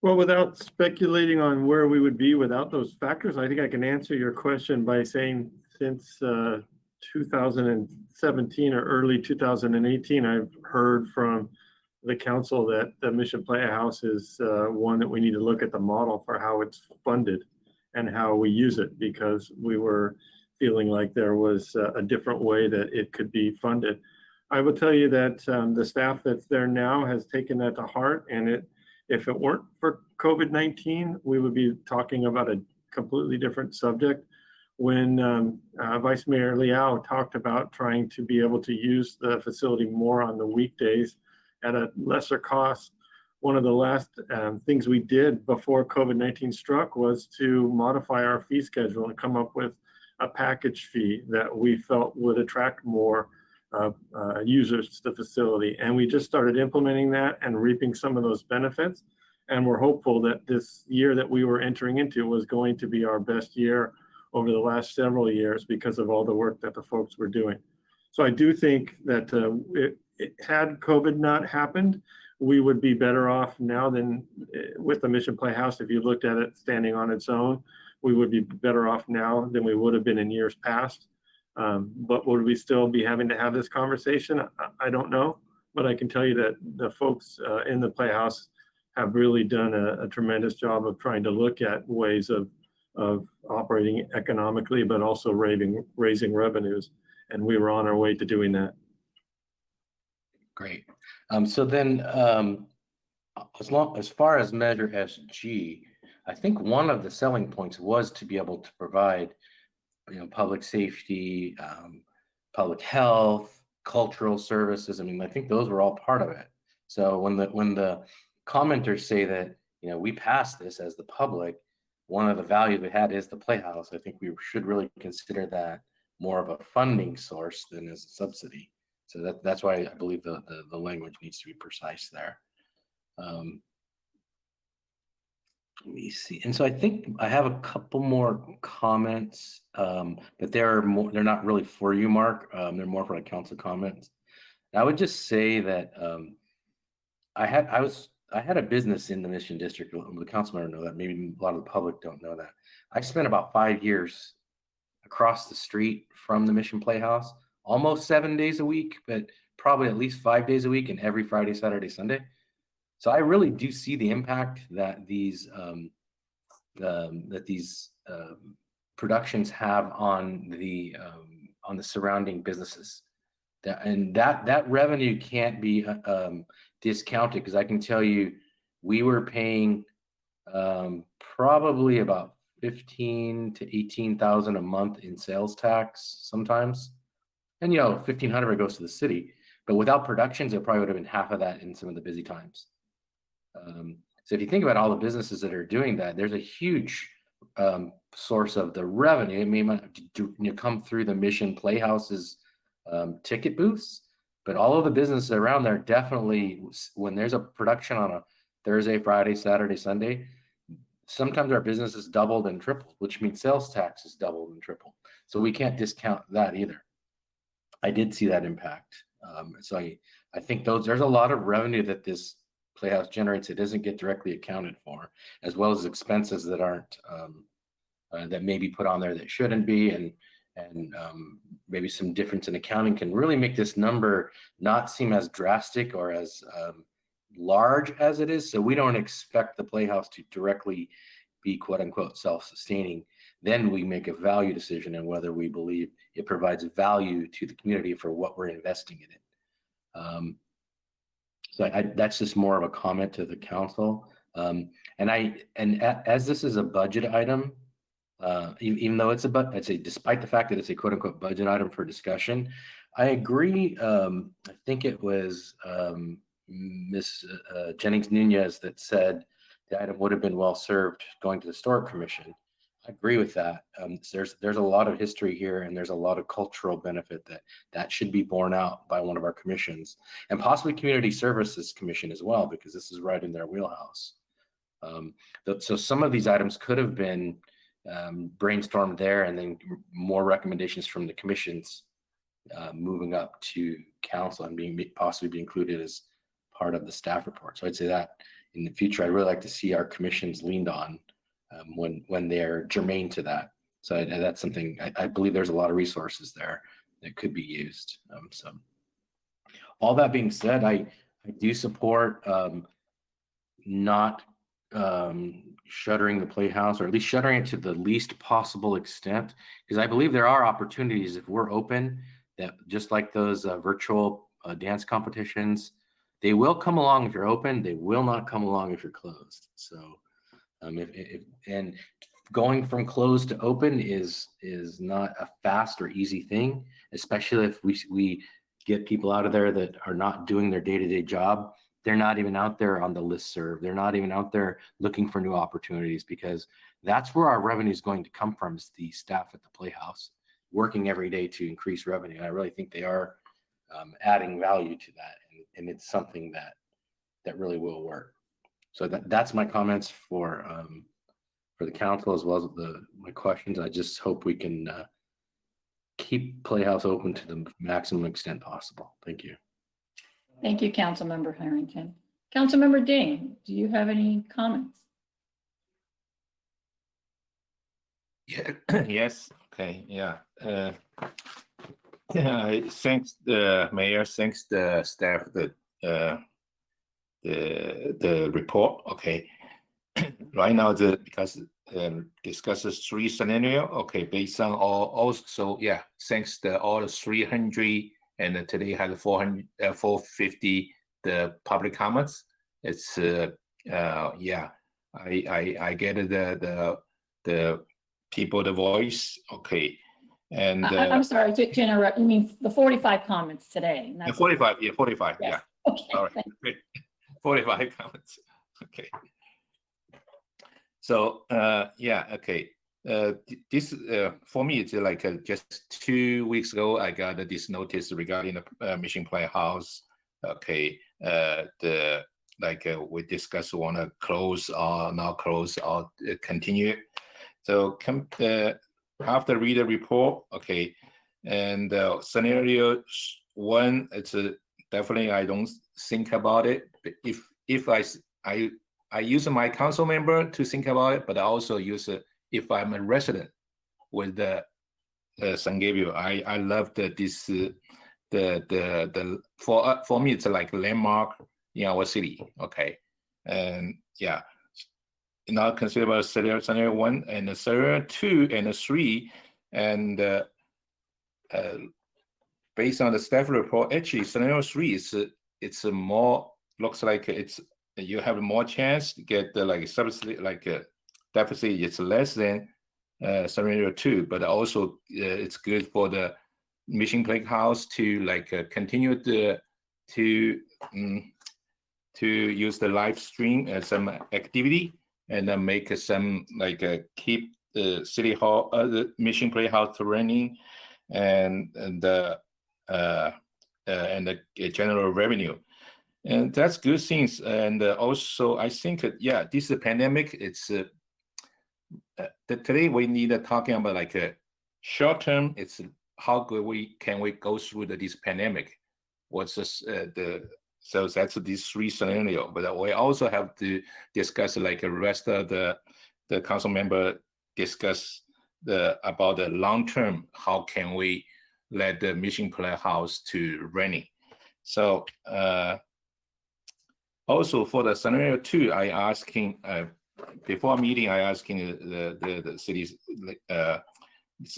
Well, without speculating on where we would be without those factors, I think I can answer your question by saying since 2017 or early 2018, I've heard from the council that the Mission Playhouse is one that we need to look at the model for how it's funded and how we use it, because we were feeling like there was a different way that it could be funded. I will tell you that the staff that's there now has taken that to heart, and if it weren't for COVID-19, we would be talking about a completely different subject. When Vice Mayor Liao talked about trying to be able to use the facility more on the weekdays at a lesser cost, one of the last things we did before COVID-19 struck was to modify our fee schedule and come up with a package fee that we felt would attract more users to the facility. And we just started implementing that and reaping some of those benefits. And we're hopeful that this year that we were entering into was going to be our best year over the last several years because of all the work that the folks were doing. So I do think that had COVID not happened, we would be better off now than with the Mission Playhouse. If you looked at it standing on its own, we would be better off now than we would have been in years past. But would we still be having to have this conversation? I don't know, but I can tell you that the folks in the Playhouse have really done a tremendous job of trying to look at ways of of operating economically, but also raising revenues. And we were on our way to doing that. Great. So then, as far as Measure SG, I think one of the selling points was to be able to provide, public safety, public health, cultural services. I mean, I think those were all part of it. So when the commenters say that, we passed this as the public, one of the values we had is the Playhouse. I think we should really consider that more of a funding source than as a subsidy. So that's why I believe the language needs to be precise there. Let me see. And so I think I have a couple more comments, but they're not really for you, Mark. They're more for the council comments. I would just say that I had a business in the Mission District. The council member know that. Maybe a lot of the public don't know that. I spent about 5 years across the street from the Mission Playhouse, almost 7 days a week, but probably at least 5 days a week, and every Friday, Saturday, Sunday. So I really do see the impact that these productions have on the surrounding businesses. That revenue can't be discounted, because I can tell you we were paying probably about 15 to 18,000 a month in sales tax sometimes, and 1,500 goes to the city. But without productions, it probably would have been half of that in some of the busy times. So if you think about all the businesses that are doing that, there's a huge source of the revenue. It may come through the Mission Playhouse's ticket booths, but all of the businesses around there definitely, when there's a production on a Thursday, Friday, Saturday, Sunday, sometimes our business is doubled and tripled, which means sales tax is doubled and tripled. So we can't discount that either. I did see that impact. So I think there's a lot of revenue that this Playhouse generates. It doesn't get directly accounted for, as well as expenses that aren't that may be put on there that shouldn't be, and maybe some difference in accounting can really make this number not seem as drastic or as large as it is. So we don't expect the Playhouse to directly be quote unquote self-sustaining. Then we make a value decision on whether we believe it provides value to the community for what we're investing in it. So that's just more of a comment to the council. As this is a budget item, even though despite the fact that it's a quote unquote budget item for discussion, I agree. I think it was Ms. Jennings Nunez that said the item would have been well served going to the Historic Commission. I agree with that. There's a lot of history here, and there's a lot of cultural benefit that should be borne out by one of our commissions, and possibly Community Services Commission as well, because this is right in their wheelhouse. So some of these items could have been brainstormed there, and then more recommendations from the commissions moving up to council and possibly be included as part of the staff report. So I'd say that in the future, I'd really like to see our commissions leaned on when they're germane to that. So that's something I believe there's a lot of resources there that could be used. So all that being said, I do support not shuttering the Playhouse, or at least shuttering it to the least possible extent, because I believe there are opportunities if we're open, that just like those virtual dance competitions, they will come along if you're open. They will not come along if you're closed. So and going from closed to open is not a fast or easy thing, especially if we get people out of there that are not doing their day-to-day job. They're not even out there on the listserv. They're not even out there looking for new opportunities, because that's where our revenue is going to come from, is the staff at the Playhouse working every day to increase revenue. And I really think they are adding value to that, and it's something that really will work. So that's my comments for the council, as well as my questions. I just hope we can keep Playhouse open to the maximum extent possible. Thank you. Thank you, Councilmember Harrington. Councilmember Ding, do you have any comments? Yeah. Yes. Okay. Yeah. Thanks the mayor. Thanks the staff. The report. Okay. right now because discusses 3 scenario. Okay, based on all so yeah, thanks to all the 300 and today had 400 450 the public comments. It's yeah, I get the people the voice. Okay, and I'm sorry to interrupt. You mean the 45 comments today? Not 45, yeah, 45, Yes. yeah. Okay. All right, great. 45 comments. Okay. So yeah, okay. This for me, it's like just 2 weeks ago, I got this notice regarding the Mission Playhouse. Okay, the like we discussed, want to close or not close or continue. So after read the report, okay, and scenario 1, it's definitely I don't think about it. If I use my council member to think about it, but I also use it if I'm a resident with the San Gabriel. I love this for me it's like a landmark in our city. Okay, and yeah, now consider about scenario 1 and scenario 2 and 3, and based on the staff report, actually scenario 3 is it's a more looks like it's you have more chance to get the like subsidy like deficit. It's less than scenario 2, but also it's good for the Mission Playhouse to like continue to use the live stream as some activity and then make some like keep the city hall the Mission Playhouse running and the general revenue. And that's good things. And also, I think, yeah, this is a pandemic. It's today we need talking about like a short term. It's how good can we go through this pandemic? What's this, so that's these 3 scenario. But we also have to discuss like the rest of the council member discuss about the long term. How can we let the Mission Playhouse to running? So. Also for the scenario 2, I asking before meeting, I asking the cities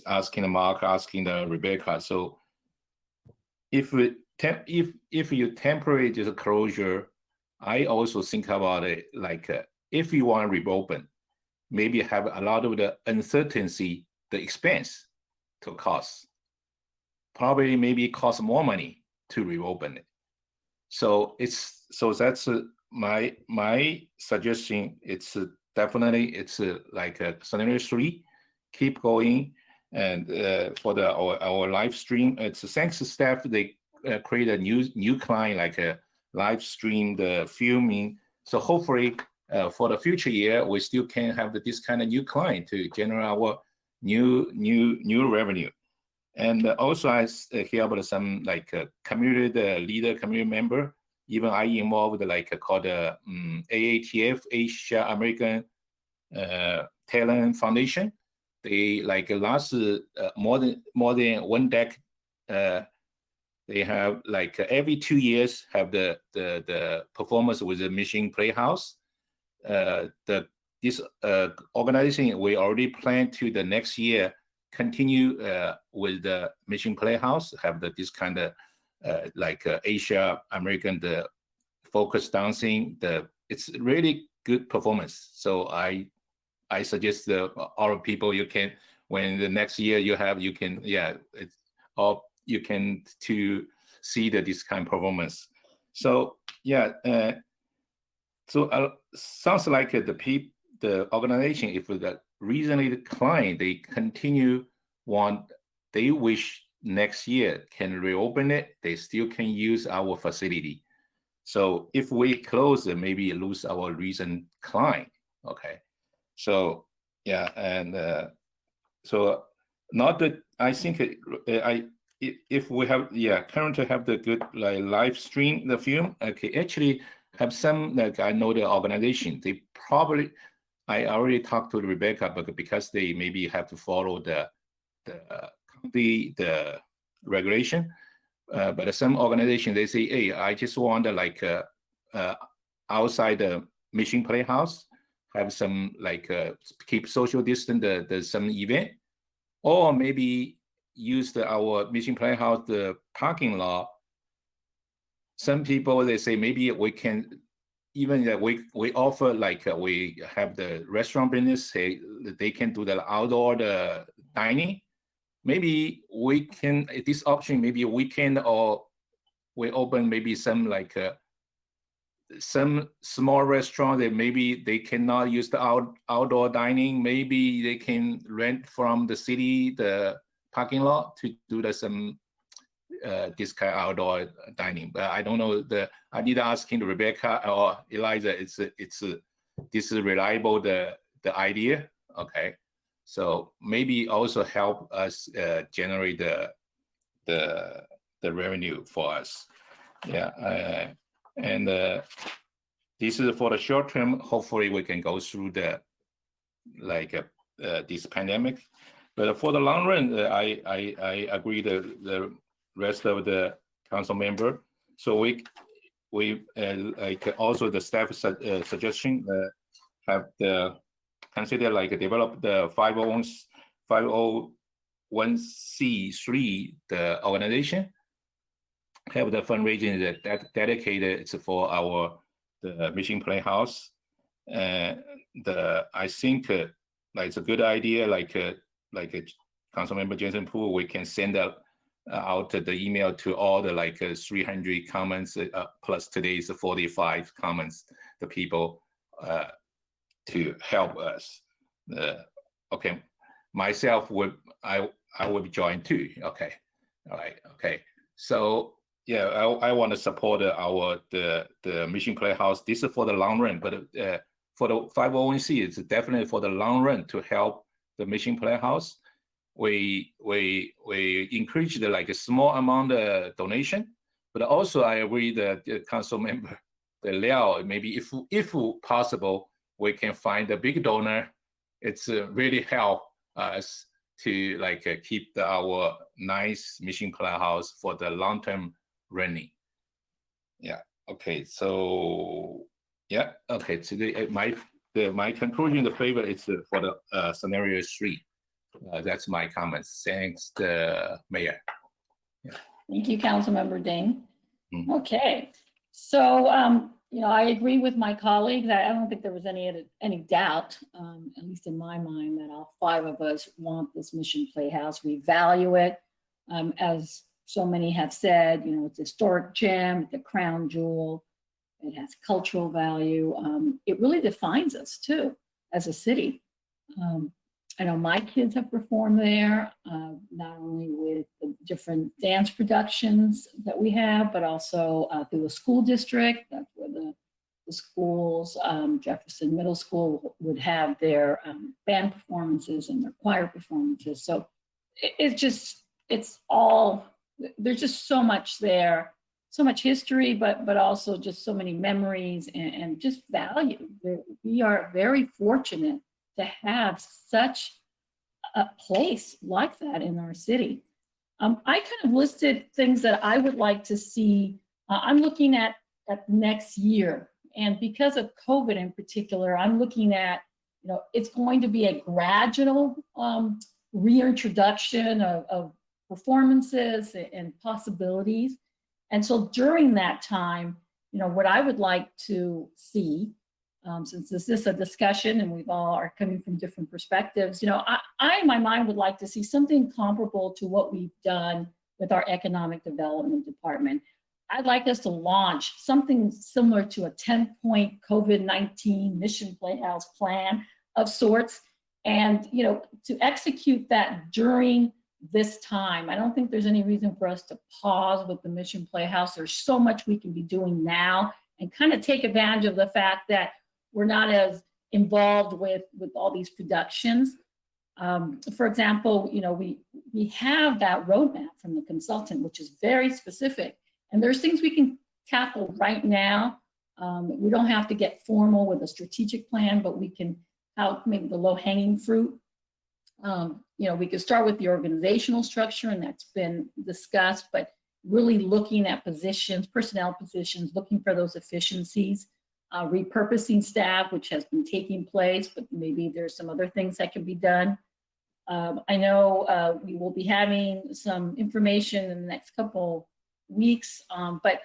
asking Mark, asking the Rebecca. So if you temporary just closure, I also think about it like if you want to reopen, maybe have a lot of the uncertainty, the expense to cost. Probably maybe cost more money to reopen it. So that's my suggestion. It's definitely it's like scenario 3, keep going, and for our live stream, it's thanks to staff they create a new client like a live stream the filming. So hopefully for the future year we still can have this kind of new client to generate our new revenue. And also I hear about some like community leader, community member. Even I involved like called AATF, Asia American Talent Foundation. They like last more than 1 decade. They have like every 2 years have the performance with the Mission Playhouse. This organization we already plan to the next year continue with the Mission Playhouse, have this kind of like Asia American the focus dancing. It's really good performance. So I suggest all people you can when the next year you can it's all you can to see this kind of performance. So yeah, so sounds like the organization if the recently the client they continue they wish next year can reopen it, they still can use our facility. So if we close it, maybe lose our recent client. Okay, so yeah, and so not that I think if we have currently have the good like live stream the film. Okay, actually have some like I know the organization they probably I already talked to Rebecca, but because they maybe have to follow the regulation, but some organization they say, hey, I just want like outside the Mission Playhouse have some like keep social distance, the some event, or maybe use our Mission Playhouse, the parking lot. Some people, they say maybe we can, even that we offer like we have the restaurant business, say they can do the outdoor the dining. Maybe we can, this option, maybe a weekend, or we open maybe some like some small restaurant that maybe they cannot use the outdoor dining. Maybe they can rent from the city, the parking lot, to do some this kind of outdoor dining. But I don't know, I need to ask him, Rebecca or Eliza, this is reliable, the idea. Okay, so maybe also help us generate the revenue for us. Yeah, and this is for the short term. Hopefully we can go through the this pandemic. But for the long run, I agree the rest of the council member. So we like also the staff suggestion have the consider like develop the 501c3 the organization, have the fundraising that dedicated for the Mission Playhouse. I think like it's a good idea, like Council Member Jensen Poole, we can send out the email to all the 300 comments plus today's 45 comments, the people to help us. Okay, myself I would join too. Okay, all right, okay. So yeah, I want to support the Mission Playhouse. This is for the long run, but for the 501c, it's definitely for the long run to help the Mission Playhouse. We encourage the a small amount of donation, but also I agree that the council member, the Liao, maybe if possible, we can find a big donor. It's really help us to keep our nice Mission Playhouse for the long term running. Yeah. Okay. So yeah. Okay. Today my conclusion, the favor is for the scenario 3. That's my comments. Thanks, the mayor. Yeah. Thank you, Councilmember Ding. Okay, so I agree with my colleagues. I don't think there was any doubt, at least in my mind, that all 5 of us want this Mission Playhouse. We value it, as so many have said. It's a historic gem, the crown jewel. It has cultural value. It really defines us too as a city. I know my kids have performed there, not only with the different dance productions that we have, but also through the school district. That's where the schools, Jefferson Middle School would have their band performances and their choir performances. So there's just so much there, so much history, but also just so many memories and just value. We are very fortunate to have such a place like that in our city. I kind of listed things that I would like to see. I'm looking at next year, and because of COVID in particular, I'm looking at, it's going to be a gradual reintroduction of performances and possibilities. And so during that time, what I would like to see, since this is a discussion and we all are coming from different perspectives, I in my mind would like to see something comparable to what we've done with our economic development department. I'd like us to launch something similar to a 10-point COVID-19 Mission Playhouse plan of sorts, and to execute that during this time. I don't think there's any reason for us to pause with the Mission Playhouse. There's so much we can be doing now and kind of take advantage of the fact that we're not as involved with all these productions. For example, we have that roadmap from the consultant, which is very specific. And there's things we can tackle right now. We don't have to get formal with a strategic plan, but we can help maybe the low-hanging fruit. We could start with the organizational structure, and that's been discussed, but really looking at positions, personnel positions, looking for those efficiencies. repurposing staff, which has been taking place, but maybe there's some other things that can be done. I know we will be having some information in the next couple weeks, but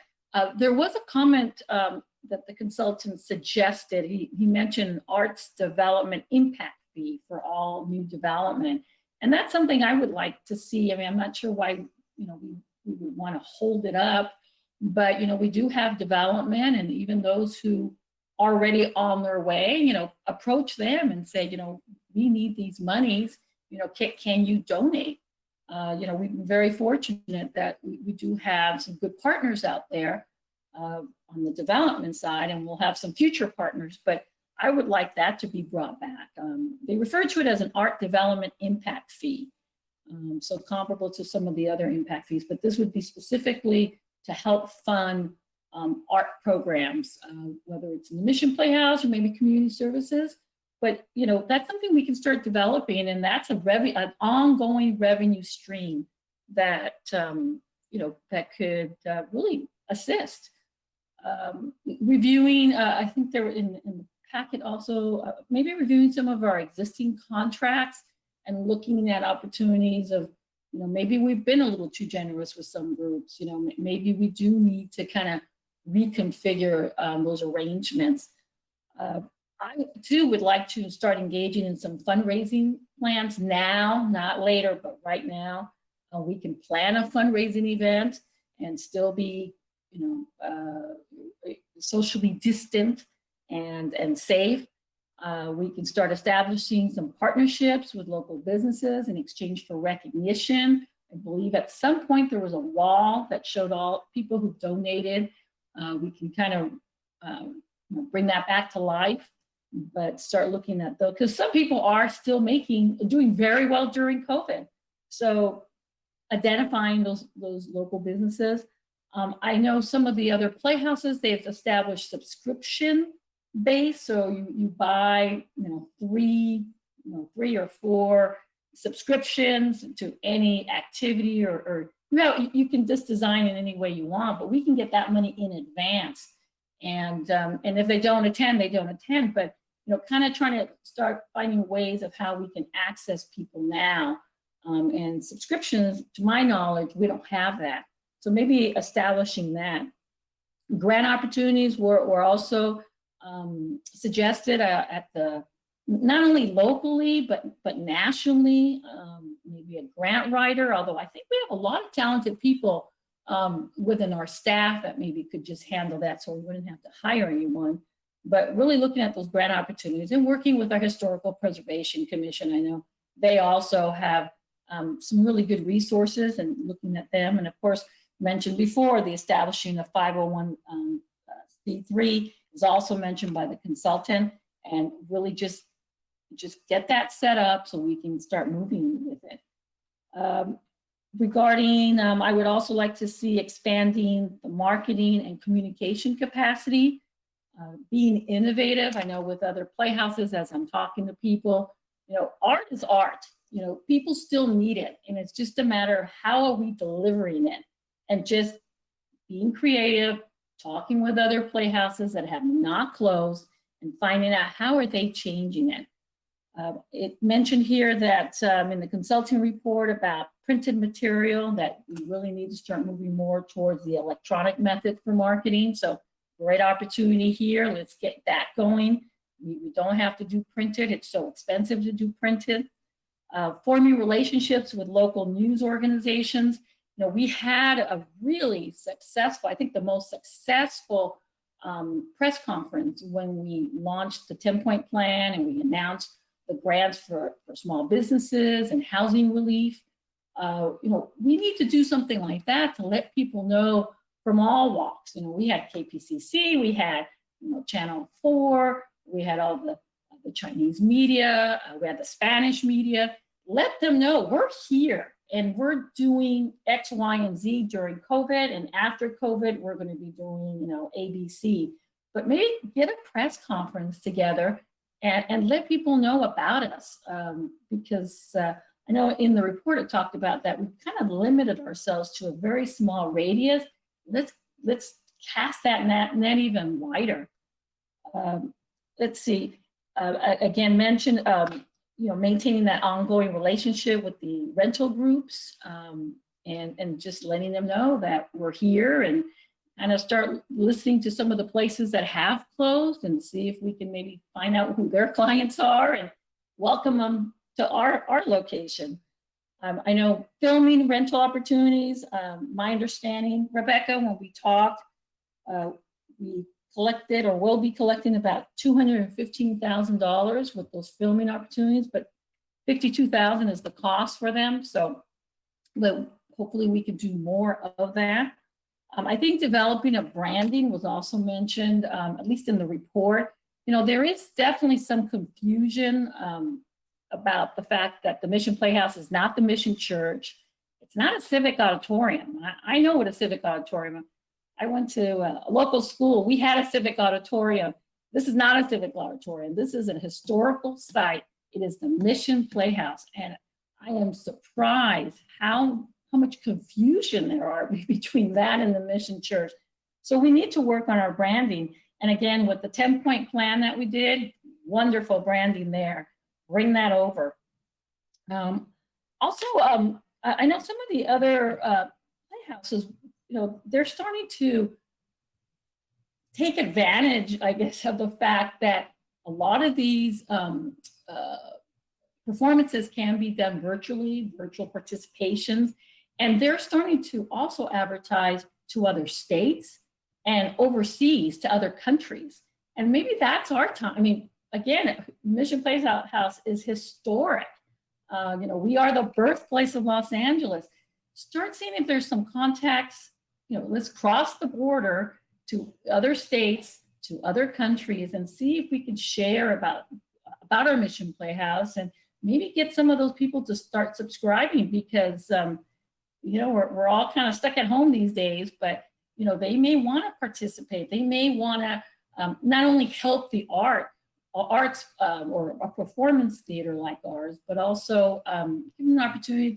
there was a comment that the consultant suggested. He mentioned arts development impact fee for all new development. And that's something I would like to see. I mean, I'm not sure why, we would want to hold it up, but, we do have development, and even those who are already on their way, approach them and say, we need these monies, can you donate? We've been very fortunate that we do have some good partners out there on the development side, and we'll have some future partners, but I would like that to be brought back. They refer to it as an art development impact fee, so comparable to some of the other impact fees, but this would be specifically to help fund art programs, whether it's in the Mission Playhouse or maybe community services. But that's something we can start developing, and that's an ongoing revenue stream that that could really assist. Reviewing, I think there in the packet also, maybe reviewing some of our existing contracts and looking at opportunities of, maybe we've been a little too generous with some groups. Maybe we do need to kind of reconfigure those arrangements. I too would like to start engaging in some fundraising plans now, not later, but right now. We can plan a fundraising event and still be, socially distant and safe. We can start establishing some partnerships with local businesses in exchange for recognition. I believe at some point there was a wall that showed all people who donated. We can kind of bring that back to life, but start looking at those, because some people are still doing very well during COVID. So identifying those local businesses. I know some of the other playhouses, they've established subscription base. So you buy, 3 or 4 subscriptions to any activity, or you can just design it any way you want, but we can get that money in advance. And if they don't attend, they don't attend, but kind of trying to start finding ways of how we can access people now. And subscriptions, to my knowledge, we don't have that. So maybe establishing that. Grant opportunities were also suggested at not only locally, but nationally, maybe a grant writer, although I think we have a lot of talented people within our staff that maybe could just handle that, so we wouldn't have to hire anyone. But really looking at those grant opportunities and working with our Historical Preservation Commission. I know they also have some really good resources, and looking at them. And of course, mentioned before, the establishing of 501c3 is also mentioned by the consultant, and really just get that set up so we can start moving with it. Regarding, I would also like to see expanding the marketing and communication capacity, being innovative. I know with other playhouses, as I'm talking to people, art is art. People still need it, and it's just a matter of how are we delivering it, and just being creative, talking with other playhouses that have not closed, and finding out how are they changing it. It mentioned here that in the consulting report about printed material, that we really need to start moving more towards the electronic method for marketing. So great opportunity here. Let's get that going. We don't have to do printed. It's so expensive to do printed. Forming relationships with local news organizations. We had a really successful, I think the most successful press conference when we launched the 10-point plan, and we announced the grants for small businesses and housing relief. We need to do something like that to let people know from all walks. We had KPCC, we had Channel 4, we had all the Chinese media, we had the Spanish media. Let them know we're here and we're doing X, Y, and Z during COVID, and after COVID, we're going to be doing, ABC. But maybe get a press conference together and let people know about us, because I know in the report it talked about that we kind of limited ourselves to a very small radius. Let's cast that net even wider. Let's see, again, mentioned, maintaining that ongoing relationship with the rental groups, and just letting them know that we're here, and kind of start listening to some of the places that have closed and see if we can maybe find out who their clients are and welcome them to our location. I know filming rental opportunities, my understanding, Rebecca, when we talked, we collected or will be collecting about $215,000 with those filming opportunities, but $52,000 is the cost for them. So, but hopefully we can do more of that. I think developing a branding was also mentioned, at least in the report. There is definitely some confusion about the fact that the Mission Playhouse is not the Mission Church. It's not a civic auditorium. I know what a civic auditorium is. I went to a local school. We had a civic auditorium. This is not a civic auditorium. This is a historical site. It is the Mission Playhouse. And I am surprised how much confusion there are between that and the Mission Church. So we need to work on our branding. And again, with the 10-point plan that we did, wonderful branding there. Bring that over. Also, I know some of the other playhouses, they're starting to take advantage, I guess, of the fact that a lot of these performances can be done virtually, virtual participations, and they're starting to also advertise to other states and overseas to other countries. And maybe that's our time. I mean, again, Mission Playhouse is historic. We are the birthplace of Los Angeles. Start seeing if there's some contacts, let's cross the border to other states, to other countries, and see if we can share about our Mission Playhouse and maybe get some of those people to start subscribing because, we're all kind of stuck at home these days, but, they may want to participate. They may want to not only help the arts or a performance theater like ours, but also give them an opportunity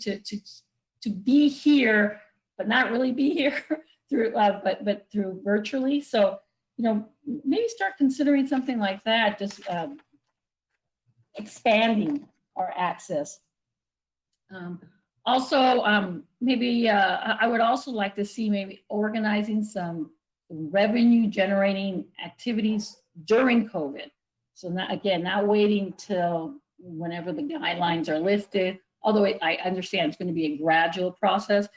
to be here, but not really be here through, but through virtually. So, maybe start considering something like that, just expanding our access. Also, maybe I would also like to see maybe organizing some revenue generating activities during COVID. So not waiting till whenever the guidelines are lifted, although I understand it's going to be a gradual process.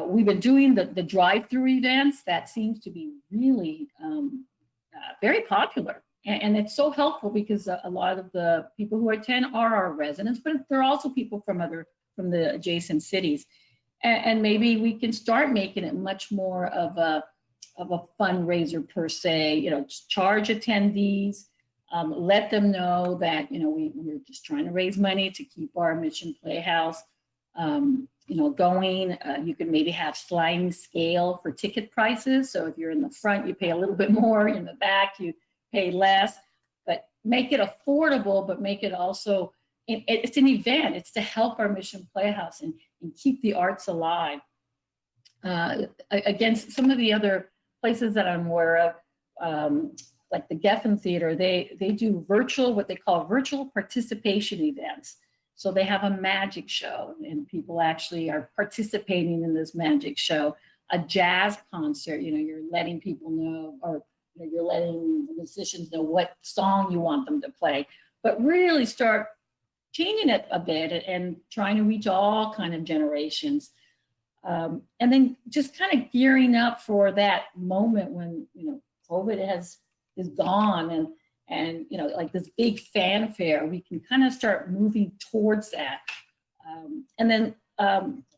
We've been doing the drive-through events. That seems to be really very popular. And it's so helpful because a lot of the people who attend are our residents, but they're also people from the adjacent cities. And maybe we can start making it much more of a fundraiser per se, charge attendees, let them know that, we're just trying to raise money to keep our Mission Playhouse, going. You could maybe have sliding scale for ticket prices. So if you're in the front, you pay a little bit more. In the back, you pay less. But make it affordable, but make it also, it's an event. It's to help our Mission Playhouse and keep the arts alive. Against some of the other places that I'm aware of, like the Geffen Theater, they do what they call virtual participation events. So they have a magic show and people actually are participating in this magic show. A jazz concert, you're letting people know, or you're letting the musicians know what song you want them to play, but really start changing it a bit and trying to reach all kind of generations. And then just kind of gearing up for that moment when, COVID is gone and like this big fanfare, we can kind of start moving towards that. And then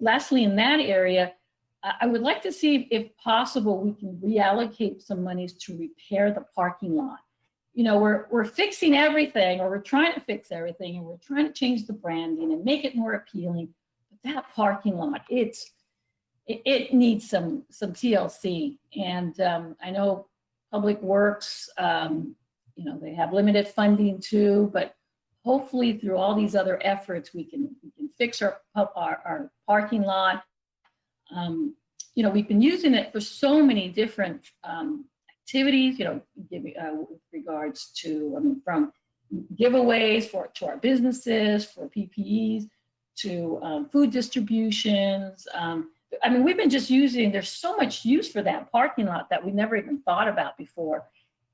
lastly, in that area, I would like to see if possible, we can reallocate some monies to repair the parking lot. We're fixing everything, or we're trying to fix everything, and we're trying to change the branding and make it more appealing. But that parking lot, it needs some TLC. And I know Public Works, they have limited funding too, but hopefully through all these other efforts, we can fix our parking lot. We've been using it for so many different activities, with regards to, from giveaways to our businesses, for PPEs, to food distributions. We've been just there's so much use for that parking lot that we never even thought about before.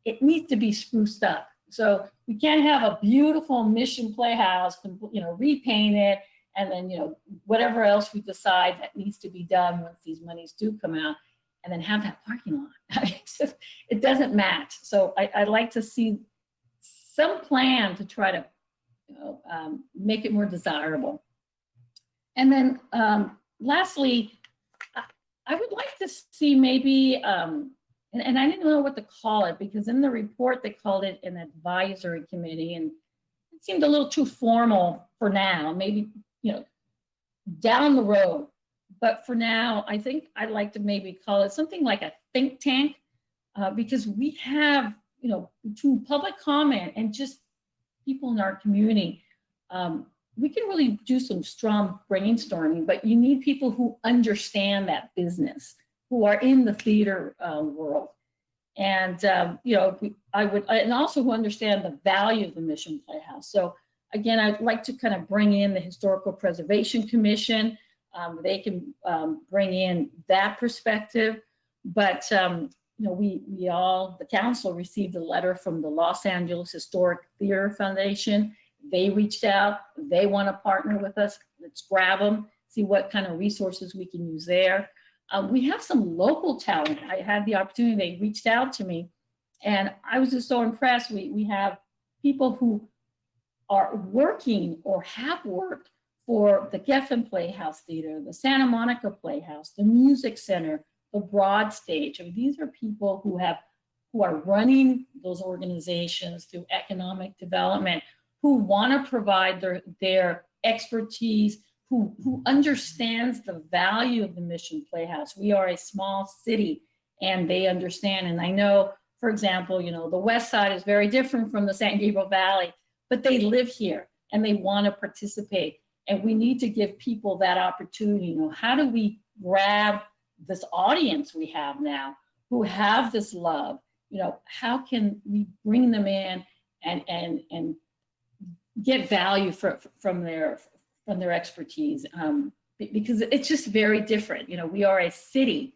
It needs to be spruced up. So we can't have a beautiful Mission Playhouse, repaint it, and then, whatever else we decide that needs to be done once these monies do come out, and then have that parking lot. It doesn't match. So I'd like to see some plan to try to make it more desirable. And then lastly, I would like to see maybe, and I didn't know what to call it, because in the report they called it an advisory committee, and it seemed a little too formal for now. Maybe, down the road. But for now, I think I'd like to maybe call it something like a think tank, because we have, between public comment and just people in our community, we can really do some strong brainstorming, but you need people who understand that business, who are in the theater world. And, and also who understand the value of the Mission Playhouse. So again, I'd like to kind of bring in the Historical Preservation Commission. They can bring in that perspective. But, we all, the council received a letter from the Los Angeles Historic Theater Foundation. They reached out, they want to partner with us. Let's grab them, see what kind of resources we can use there. We have some local talent. I had the opportunity, they reached out to me, and I was just so impressed. We have people who are working or have worked for the Geffen Playhouse Theater, the Santa Monica Playhouse, the Music Center, the Broad Stage. These are people who are running those organizations through economic development, who want to provide their expertise, who understands the value of the Mission Playhouse. We are a small city, and they understand. And I know, for example, the West Side is very different from the San Gabriel Valley, but they live here and they want to participate. And we need to give people that opportunity. How do we grab this audience we have now, who have this love? How can we bring them in and get value from their expertise, because it's just very different. We are a city.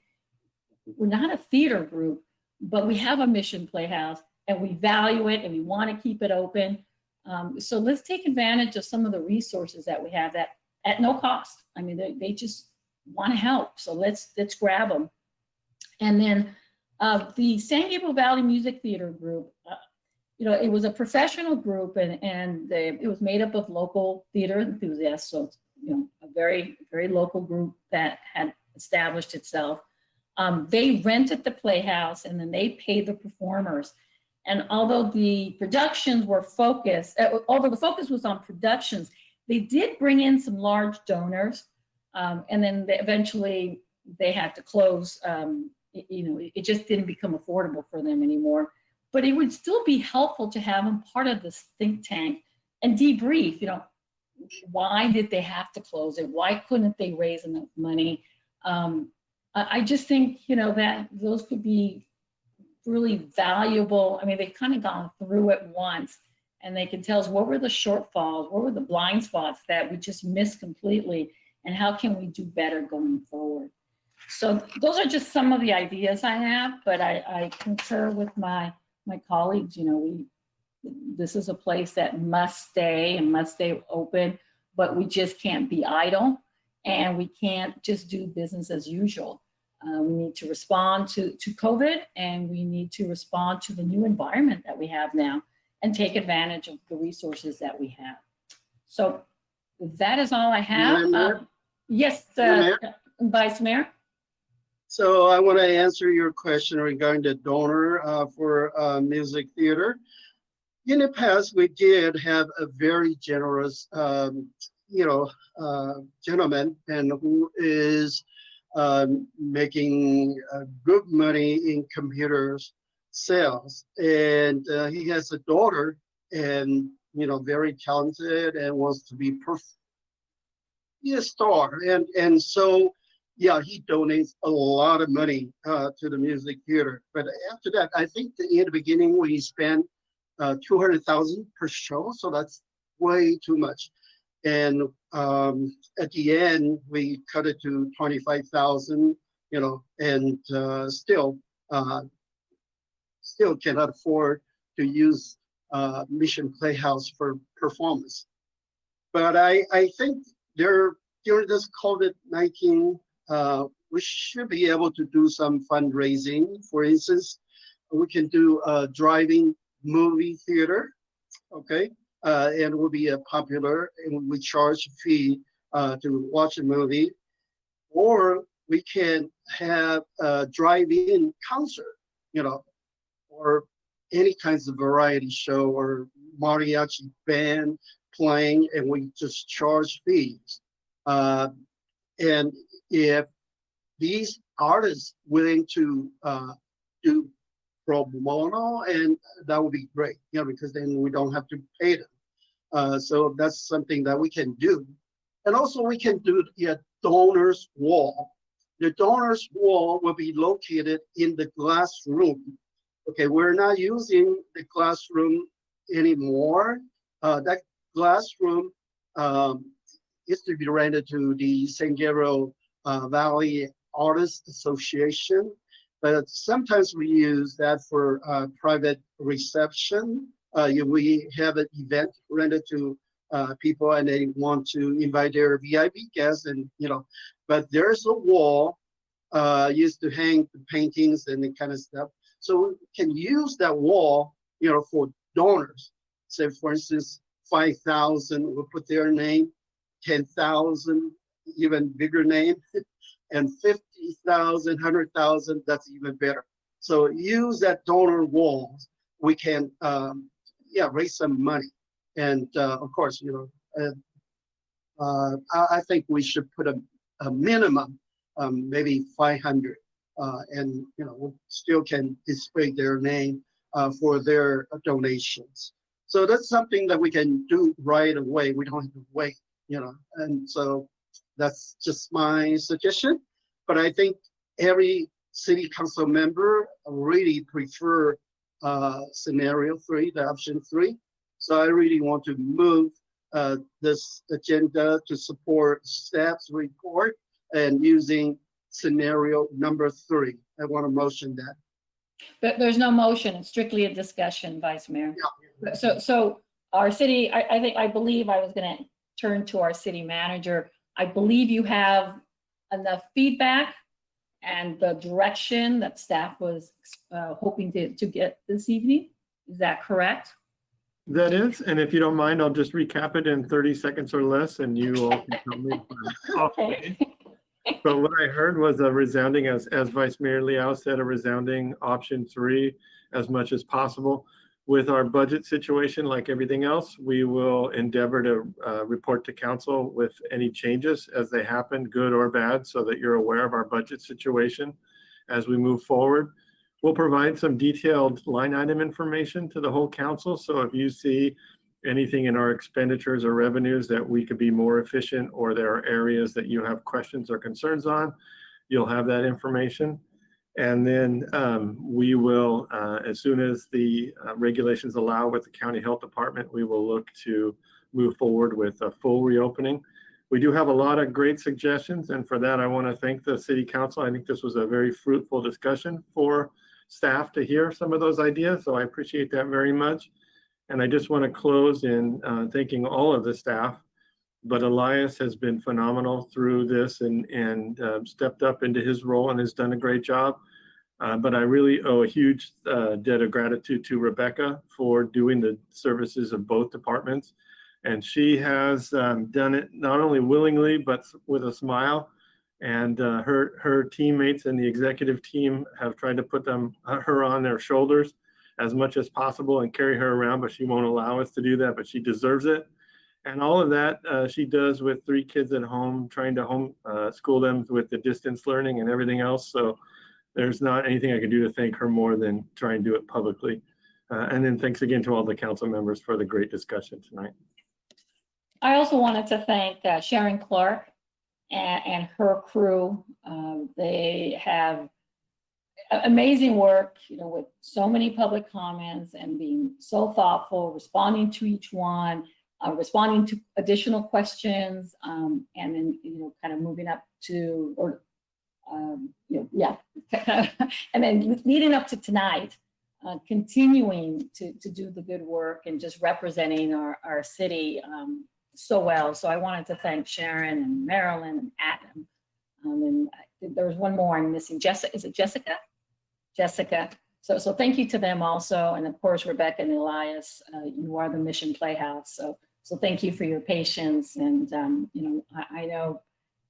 We're not a theater group, but we have a Mission Playhouse, and we value it, and we want to keep it open. So let's take advantage of some of the resources that we have that at no cost. They just want to help. So let's grab them. And then the San Gabriel Valley Music Theater Group, it was a professional group, and it was made up of local theater enthusiasts. So, a very, very local group that had established itself. They rented the Playhouse, and then they paid the performers. And although the productions were although the focus was on productions, they did bring in some large donors. And then eventually they had to close. It just didn't become affordable for them anymore. But it would still be helpful to have them part of this think tank and debrief, why did they have to close it? Why couldn't they raise enough money? I just think, that those could be really valuable. They've kind of gone through it once, and they can tell us what were the shortfalls, what were the blind spots that we just missed completely, and how can we do better going forward. So those are just some of the ideas I have, but I concur with my colleagues. This is a place that must stay open, but we just can't be idle, and we can't just do business as usual. We need to respond to COVID, and we need to respond to the new environment that we have now and take advantage of the resources that we have. So that is all I have. Yes, Vice Mayor. So I want to answer your question regarding the donor for music theater. In the past, we did have a very generous, gentleman, and who is making good money in computer sales. And he has a daughter, and very talented, and wants to be a star. And so yeah, he donates a lot of money to the music theater. But after that, I think in the beginning we spent 200,000 per show, so that's way too much. And at the end, we cut it to 25,000, you know, and still cannot afford to use Mission Playhouse for performance. But I think during this COVID-19, we should be able to do some fundraising. For instance, we can do a driving movie theater, okay? And it will be popular, and we charge a fee to watch a movie. Or we can have a drive-in concert, you know, or any kinds of variety show or mariachi band playing, and we just charge fees. And if these artists willing to do pro bono, and that would be great, you know, because then we don't have to pay them. So that's something that we can do. And also we can do a donors wall. The donors wall will be located in the glass room. Okay, we're not using the glass room anymore. That glass room is to be rented to the San Gabriel Valley Artists Association, but sometimes we use that for private reception. We have an event rented to people, and they want to invite their VIP guests, and you know, but there's a wall used to hang the paintings and that kind of stuff. So we can use that wall, you know, for donors. Say, for instance, 5,000 will put their name, 10,000, even bigger name, and 50,000, 100,000, that's even better. So use that donor wall. We can, raise some money. And of course, you know, I think we should put a minimum, maybe 500. And you know, we still can display their name for their donations. So that's something that we can do right away. We don't have to wait, you know. And so that's just my suggestion. But I think every city council member really prefer scenario 3, the option 3. So I really want to move this agenda to support staff's report and using scenario number 3. I want to motion that. But there's no motion, it's strictly a discussion, Vice Mayor. Yeah. So our city, I believe I was going to turn to our city manager. I believe you have enough feedback and the direction that staff was hoping to get this evening. Is that correct? That is, and if you don't mind, I'll just recap it in 30 seconds or less, and you all can tell me. Okay. But what I heard was a resounding, as Vice Mayor Liao said, a resounding option 3 as much as possible. With our budget situation, like everything else, we will endeavor to report to council with any changes as they happen, good or bad, so that you're aware of our budget situation as we move forward. We'll provide some detailed line item information to the whole council. So if you see anything in our expenditures or revenues that we could be more efficient, or there are areas that you have questions or concerns on, you'll have that information. And then we will, as soon as the regulations allow with the county health department, we will look to move forward with a full reopening. We do have a lot of great suggestions, and for that, I want to thank the city council. I think this was a very fruitful discussion for staff to hear some of those ideas, so I appreciate that very much. And I just want to close in thanking all of the staff, but Elias has been phenomenal through this and stepped up into his role and has done a great job. But I really owe a huge debt of gratitude to Rebecca for doing the services of both departments. And she has done it not only willingly, but with a smile. And her teammates and the executive team have tried to put her on their shoulders as much as possible and carry her around, but she won't allow us to do that, but she deserves it. And all of that she does with 3 kids at home, trying to home school them with the distance learning and everything else. So there's not anything I can do to thank her more than try and do it publicly. And then thanks again to all the council members for the great discussion tonight. I also wanted to thank Sharon Clark and her crew. They have amazing work, with so many public comments and being so thoughtful, responding to each one, responding to additional questions, and then, kind of moving up to, or, and then leading up to tonight, continuing to do the good work and just representing our city so well. So I wanted to thank Sharon and Marilyn and Adam. And there was one more I'm missing. Jessica, is it Jessica? Jessica. So thank you to them also. And of course, Rebecca and Elias, you are the Mission Playhouse. So thank you for your patience. And, I know,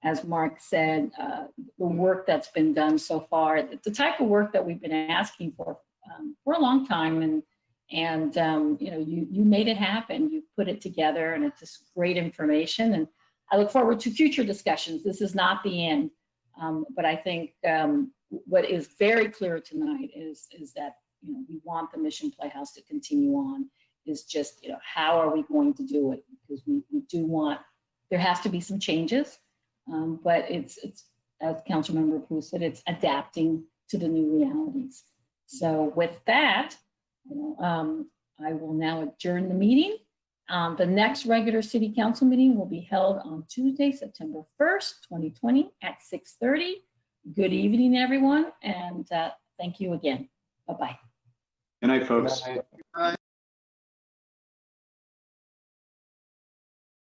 as Mark said, the work that's been done so far, the type of work that we've been asking for a long time. And you made it happen. You put it together, and it's just great information. And I look forward to future discussions. This is not the end. But I think what is very clear tonight is that, we want the Mission Playhouse to continue on. Is just, how are we going to do it? Because we do want, there has to be some changes, but it's as Councilmember Pugh said, it's adapting to the new realities. So with that, I will now adjourn the meeting. The next regular City Council meeting will be held on Tuesday, September 1st, 2020 at 6:30. Good evening, everyone, and thank you again. Bye-bye. Good night, folks. Bye.